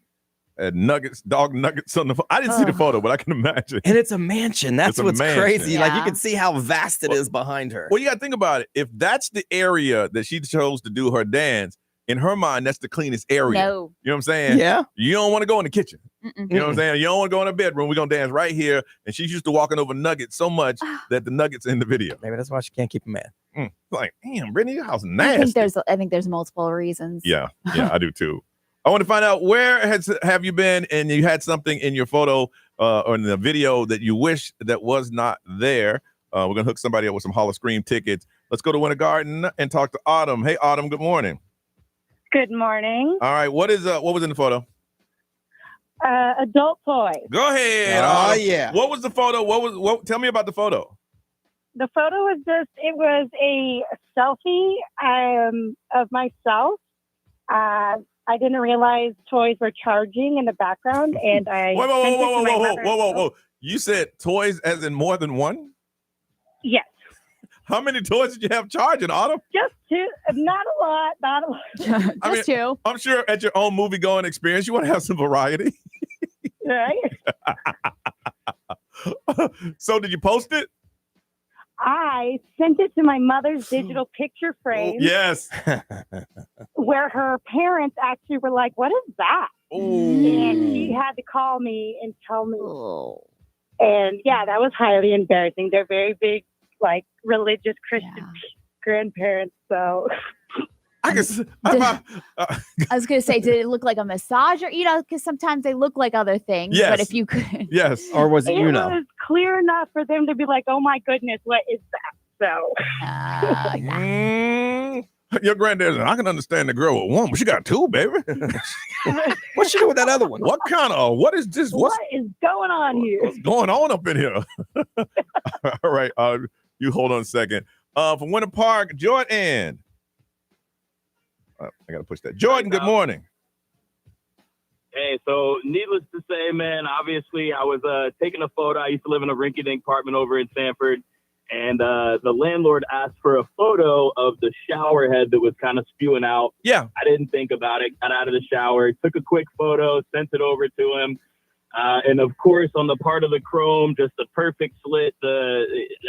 Nuggets, dog nuggets on the I didn't see the photo, but I can imagine. And it's a mansion. That's what's crazy. Yeah. Like you can see how vast it is behind her. Well, you got to think about it. If that's the area that she chose to do her dance, in her mind, that's the cleanest area. No. You know what I'm saying? Yeah. You don't want to go in the kitchen. Mm-mm. You know what I'm saying? You don't want to go in the bedroom. We're going to dance right here. And she's used to walking over nuggets so much that the nuggets in the video. Maybe that's why she can't keep a man. Like, damn, Brittany, your house is nasty. I think there's multiple reasons. Yeah, I do too. I want to find out where have you been and you had something in your photo or in the video that you wish that was not there. We're going to hook somebody up with some Hall of Scream tickets. Let's go to Winter Garden and talk to Autumn. Hey, Autumn, good morning. Good morning. All right, what was in the photo? Adult toys. Go ahead. Oh, Autumn. yeah. What was the photo? Tell me about the photo. The photo was it was a selfie of myself. I didn't realize toys were charging in the background, and I Whoa. You said toys as in more than one? Yes. How many toys did you have charging, Autumn? Just two. Not a lot. Just two. I'm sure at your own movie-going experience, you want to have some variety. Right? So did you post it? I sent it to my mother's digital picture frame. Yes. Where her parents actually were like, "What is that?" And she had to call me and tell me. And yeah, that was highly embarrassing. They're very big, like religious Christian grandparents. So I was going to say, did it look like a massager? Because sometimes they look like other things. Yes. But if you could. Yes. Or was it it was clear enough for them to be like, "Oh my goodness, what is that?" So Your granddad, I can understand the girl with one, but she got two, baby. What's she doing with that other one? What is this? what is going on here? What's going on up in here? All right. You hold on a second. From Winter Park, Jordan. I got to push that. Jordan, good morning. Hey, so needless to say, man, obviously I was taking a photo. I used to live in a rinky-dink apartment over in Sanford, and the landlord asked for a photo of the shower head that was kind of spewing out. Yeah. I didn't think about it, got out of the shower, took a quick photo, sent it over to him. And of course, on the part of the chrome, just the perfect slit,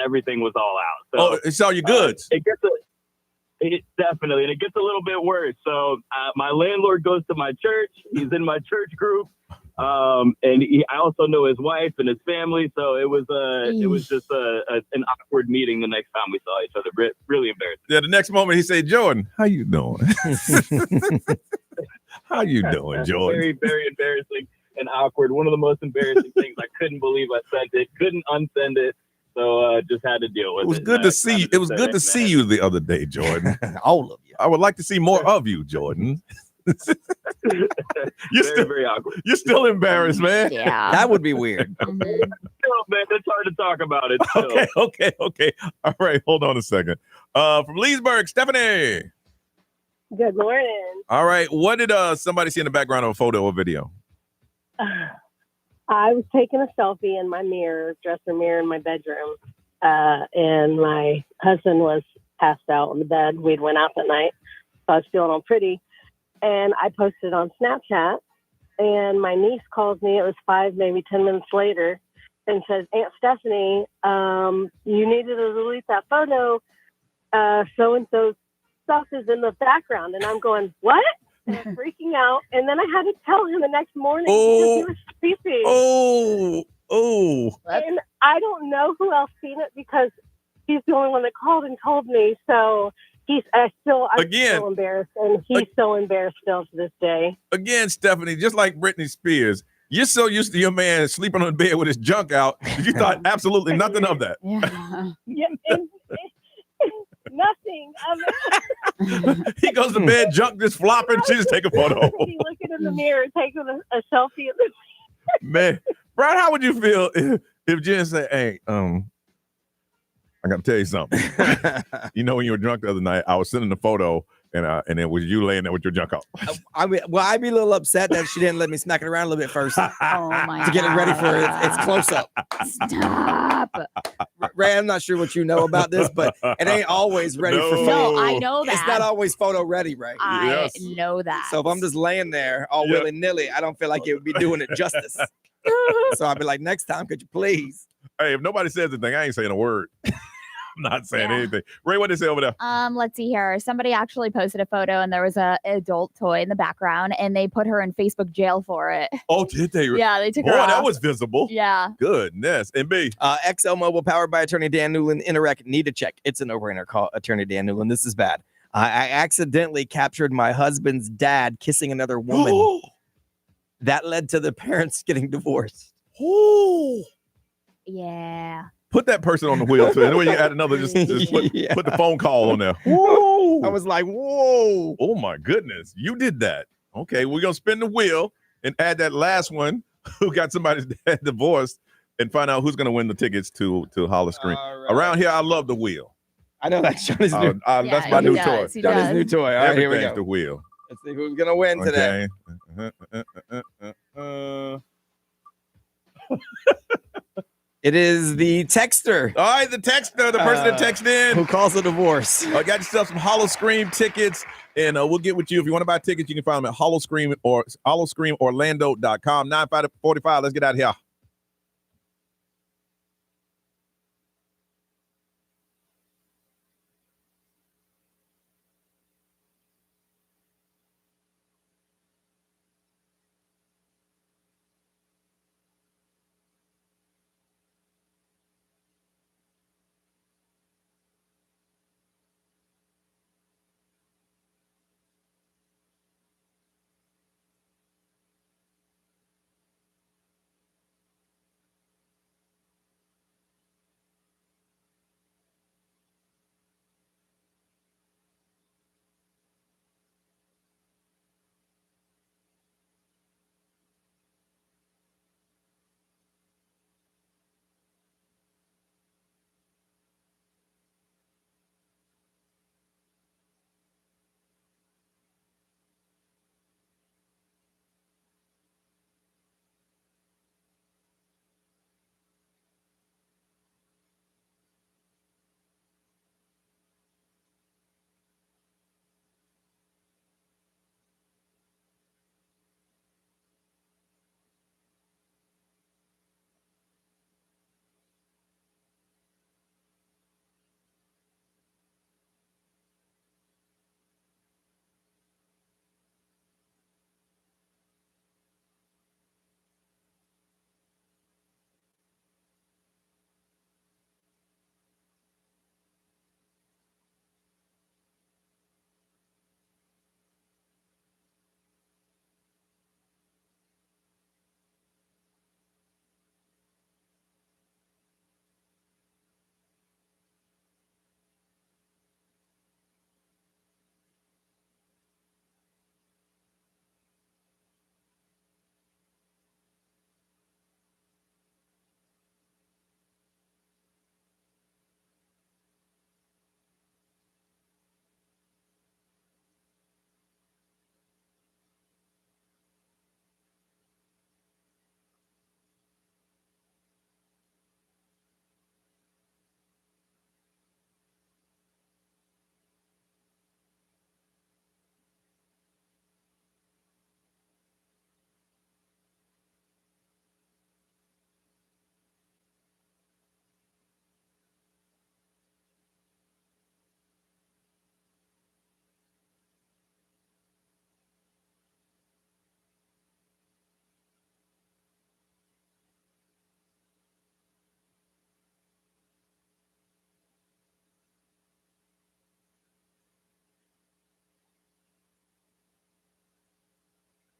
everything was all out. So, it's all your goods. It definitely, and it gets a little bit worse. So my landlord goes to my church. He's in my church group, and I also know his wife and his family. So it was just an awkward meeting the next time we saw each other. Really embarrassing. Yeah, the next moment he said, "Jordan, how you doing? How you doing, Jordan?" Very, very embarrassing and awkward. One of the most embarrassing things. I couldn't believe I sent it. Couldn't unsend it. So just had to deal with it. It was good to see you. It was good to see you the other day, Jordan. All of you. I would like to see more of you, Jordan. Very awkward. You're still embarrassed, man. Yeah. That would be weird. Still, man, it's hard to talk about it. Still. Okay. All right, hold on a second. From Leesburg, Stephanie. Good morning. All right, what did somebody see in the background of a photo or video? I was taking a selfie in my dresser mirror in my bedroom, and my husband was passed out on the bed. We'd went out that night, so I was feeling all pretty, and I posted on Snapchat, and my niece calls me. It was 5, maybe 10 minutes later, and says, "Aunt Stephanie, you needed to delete that photo. So-and-so's stuff is in the background." And I'm going, "What?" And I'm freaking out. And then I had to tell him the next morning because he was sleeping. And I don't know who else seen it because he's the only one that called and told me. So I'm still embarrassed. And he's so embarrassed still to this day. Again, Stephanie, just like Britney Spears, you're so used to your man sleeping on the bed with his junk out. You thought absolutely nothing of that. Yeah, nothing of it. He goes to bed, junk just flopping. She just take a photo. He looking in the mirror, taking a selfie. Man, Brad, how would you feel if Jen said, "Hey, I got to tell you something. You know, when you were drunk the other night, I was sending a photo, and it was you laying there with your junk out." I'd be a little upset that she didn't let me smack it around a little bit first. Oh my to get it ready for its close up. Stop. Ray, I'm not sure what you know about this, but it ain't always ready for No. photo. No, I know that. It's not always photo ready, Ray. I know that. So if I'm just laying there all willy-nilly, I don't feel like it would be doing it justice. So I'd be like, next time, could you please? Hey, if nobody says anything, I ain't saying a word. I'm not saying anything. Ray, what they say over there? Let's see here. Somebody actually posted a photo and there was a adult toy in the background and they put her in Facebook jail for it. Oh, did they? Yeah, they took Boy, her off. that was visible. Yeah. Goodness. And B. XL Mobile, powered by Attorney Dan Newland. Interact, need to check. It's a no-brainer. Call Attorney Dan Newland. This is bad. I accidentally captured my husband's dad kissing another woman. That led to the parents getting divorced. Oh. Yeah. Put that person on the wheel too. Anyway, you add another. Just put the phone call on there. Whoa! I was like, whoa! Oh my goodness, you did that. Okay, we're gonna spin the wheel and add that last one who got somebody's dad divorced, and find out who's gonna win the tickets to Holler Scream. Right. Around here, I love the wheel. I know that's Johnny's new. That's my new toy. Johnny's new toy. All right, here we Everything's go. the wheel. Let's see who's gonna win today. It is the texter. All right, the texter, the person that texted in. Who calls a divorce. Got yourself some Hollow Scream tickets, and we'll get with you. If you want to buy tickets, you can find them at Hollow Scream or HollowScreamOrlando.com. 9:45. Let's get out of here.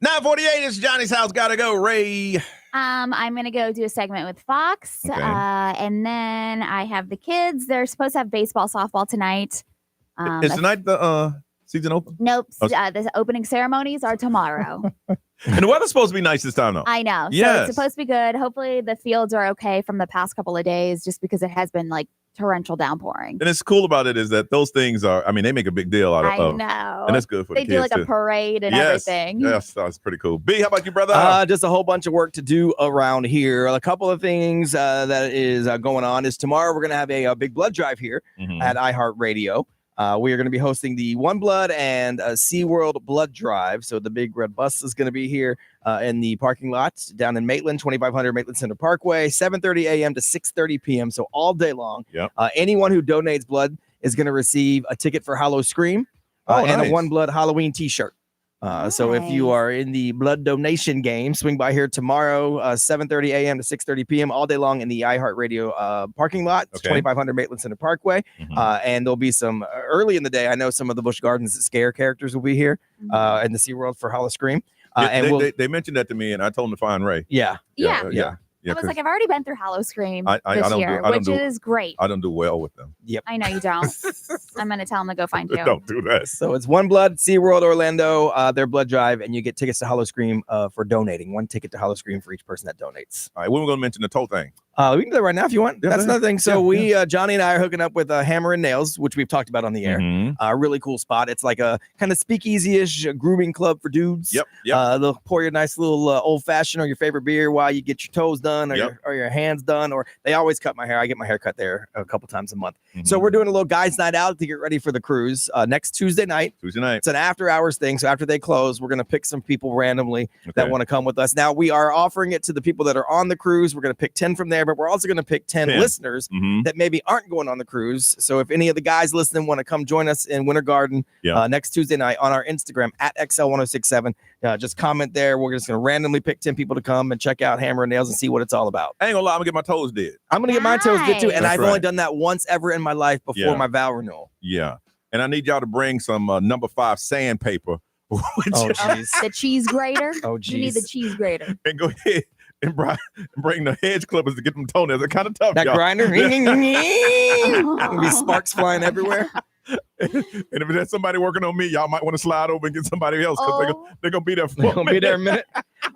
$9:48. It's Johnny's house. Gotta go, Ray. I'm gonna go do a segment with Fox, Okay. and then I have the kids. They're supposed to have baseball, softball tonight. Is tonight the season open? Nope. Oh. The opening ceremonies are tomorrow. And the weather's supposed to be nice this time, though. I know. So Yes. it's supposed to be good. Hopefully the fields are okay from the past couple of days, just because it has been like torrential downpouring. And it's cool about it is that those things are, I mean, they make a big deal out of I know. And that's good for they the kids do like too. a parade and Yes. everything. Yes, that's pretty cool. B, how about you, brother? Just a whole bunch of work to do around here. A couple of things that is going on is tomorrow we're going to have a big blood drive here at iHeartRadio. We are going to be hosting the One Blood and SeaWorld Blood Drive. So the big red bus is going to be here in the parking lot down in Maitland, 2500 Maitland Center Parkway, 7:30 a.m. to 6:30 p.m. So all day long. Yep. Anyone who donates blood is going to receive a ticket for Hallow Scream and a One Blood Halloween t-shirt. So if you are in the blood donation game, swing by here tomorrow, 7:30 a.m. to 6:30 p.m. all day long in the iHeartRadio parking lot, 2500 Maitland Center Parkway. And there'll be some early in the day. I know some of the Busch Gardens Scare characters will be here in the SeaWorld for Hollow Scream. They mentioned that to me, and I told them to find Ray. Yeah. Yeah, I was like, I've already been through Hallow Scream I this don't year, do- I don't which do- is great. I don't do well with them. Yep. I know you don't. I'm going to tell them to go find you. Don't do that. So it's One Blood, SeaWorld Orlando, their blood drive, and you get tickets to Hollow Scream for donating. One ticket to Hollow Scream for each person that donates. All right, when we're going to mention the toe thing. We can do that right now if you want. Yeah, That's go ahead. another thing. So Yeah, Johnny and I are hooking up with Hammer and Nails, which we've talked about on the air. Really cool spot. It's like a kind of speakeasy-ish grooming club for dudes. Yep. They'll pour your nice little old-fashioned or your favorite beer while you get your toes done or your hands done. Or they always cut my hair. I get my hair cut there a couple times a month. So we're doing a little guys' night out to get ready for the cruise next Tuesday night. It's an after-hours thing. So after they close, we're going to pick some people randomly that want to come with us. Now, we are offering it to the people that are on the cruise. We're going to pick 10 from there, but we're also going to pick 10 listeners that maybe aren't going on the cruise. So if any of the guys listening want to come join us in Winter Garden next Tuesday night on our Instagram at XL1067, just comment there. We're just going to randomly pick 10 people to come and check out Hammer and Nails and see what it's all about. I ain't gonna lie, I'm gonna get my toes did. I'm going to get my toes did too. And That's I've right. only done that once ever in my life before my vow renewal. Yeah. And I need y'all to bring some number 5 sandpaper. Oh, jeez. The cheese grater. Oh, You need the cheese grater. And go ahead and bring the hedge clippers to get them toenails. They're kind of tough, That y'all. grinder. There'll be sparks flying everywhere. And if there's somebody working on me, y'all might want to slide over and get somebody else because they're gonna be there for They're gonna be there a minute.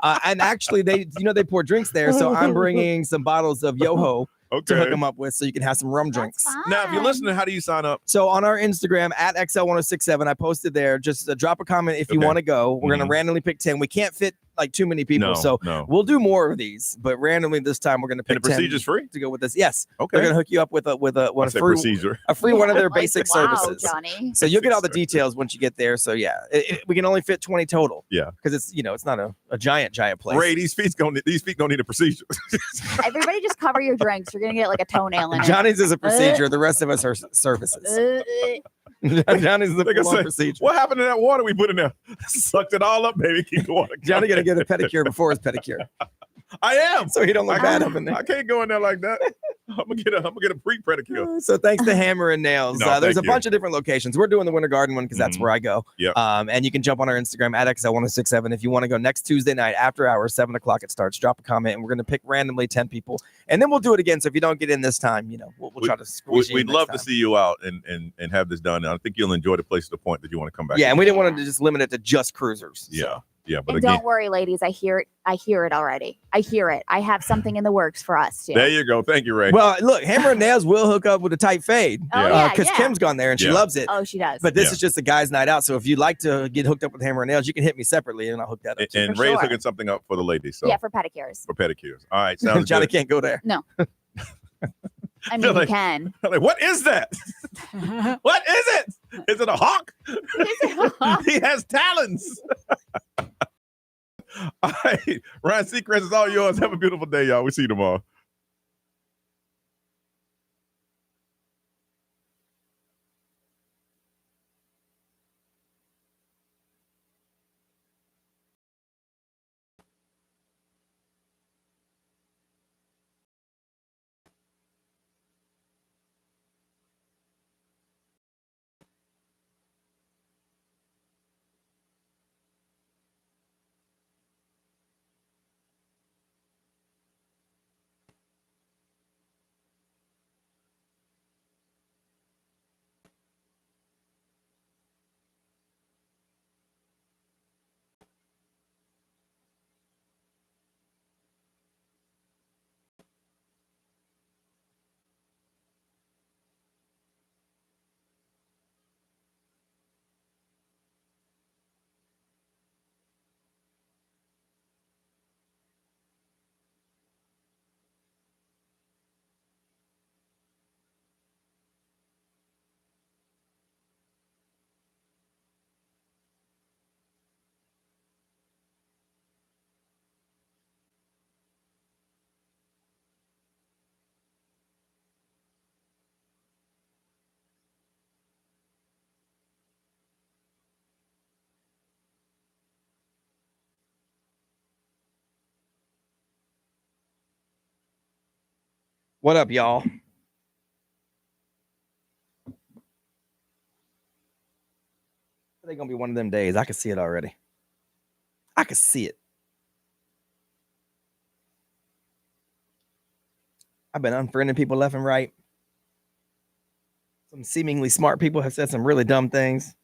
And actually, they pour drinks there, so I'm bringing some bottles of Yoho to hook them up with, so you can have some rum drinks. Now, if you're listening, how do you sign up? So on our Instagram at XL1067, I posted there. Just drop a comment if you want to go. We're gonna randomly pick 10. We can't fit like too many people, so we'll do more of these. But randomly this time, we're gonna pick And the 10 procedure's free to go with this. Yes. Okay. They're gonna hook you up with a I said free procedure. a free one of their basic Wow, services. Johnny. So you'll get all the details once you get there. So yeah, we can only fit 20 total. Yeah, because it's not a giant place. Ray, these feet gonna need a procedure. Everybody just cover your drinks. You're going to get like a toenail in it. Johnny's is a procedure. The rest of us are services. Johnny's the Like I full-on said, procedure. what happened to that water we put in there? Sucked it all up, baby. Keep the water. Johnny gonna get a pedicure before his pedicure. I am. So he don't look bad up in there. I can't go in there like that. I'm gonna get a pre-pedicure. So thanks to Hammer and Nails. No, There's a thank you. bunch of different locations. We're doing the Winter Garden one because that's where I go. Yeah. And you can jump on our Instagram at XL1067 if you want to go next Tuesday night after hours, 7:00 it starts. Drop a comment and we're gonna pick randomly 10 people, and then we'll do it again. So if you don't get in this time, we'll try to squeeze you in We'd next love time. to see you out and have this done. I think you'll enjoy the place to the point that you want to come back. Yeah, and we didn't want to just limit it to just cruisers. Yeah. Yeah, but And again, don't worry, ladies. I hear it. I hear it already. I hear it. I have something in the works for us too. there you go. Thank you, Ray. Well, look, Hammer and Nails will hook up with a tight fade. Oh, yeah, Because yeah. Kim's gone there and she Yeah. loves it. Oh, she does. But this Yeah. is just a guy's night out. So if you'd like to get hooked up with Hammer and Nails, you can hit me separately and I'll hook that up. too. and for Ray's sure. hooking something up for the ladies. So Yeah, for pedicures. for pedicures. All right, sounds Johnny good. can't go there. No. I mean, Feel you like- can. I'm like, what is that? What is it? Is it a hawk? He has talons. All right, Ryan Seacrest is all yours. Have a beautiful day, y'all. We'll see you tomorrow. What up, y'all? Today gonna be one of them days. I can see it already. I can see it. I've been unfriending people left and right. Some seemingly smart people have said some really dumb things.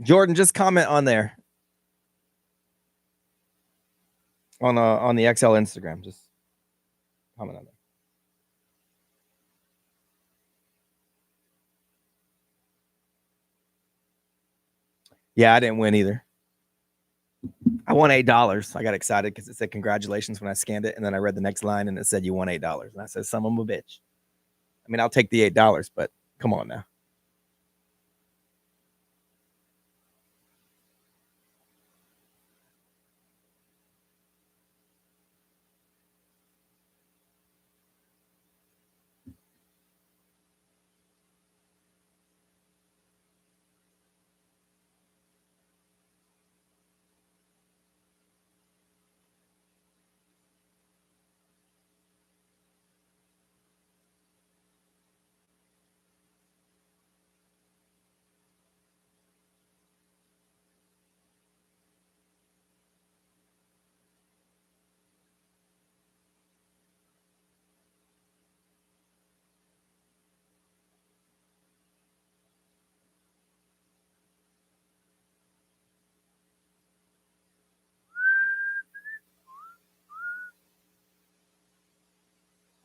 Jordan, just comment on there. On the XL Instagram. Just comment on there. Yeah, I didn't win either. I won $8. I got excited because it said congratulations when I scanned it, and then I read the next line and it said you won $8. And I said, son of a bitch. I mean, I'll take the $8, but come on now.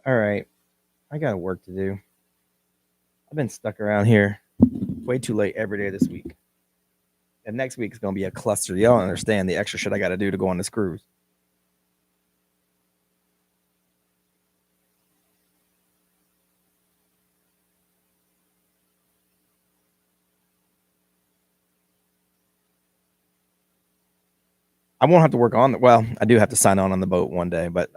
All right. I got work to do. I've been stuck around here way too late every day this week. And next week is going to be a cluster. Y'all don't understand the extra shit I got to do to go on this cruise. I won't have to work on well, I do have to sign on the boat one day, but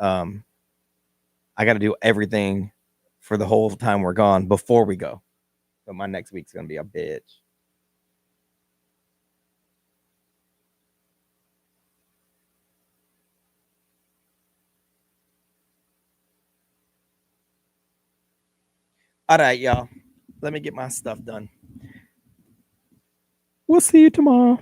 I got to do everything for the whole time we're gone before we go. So my next week's going to be a bitch. All right, y'all. Let me get my stuff done. We'll see you tomorrow.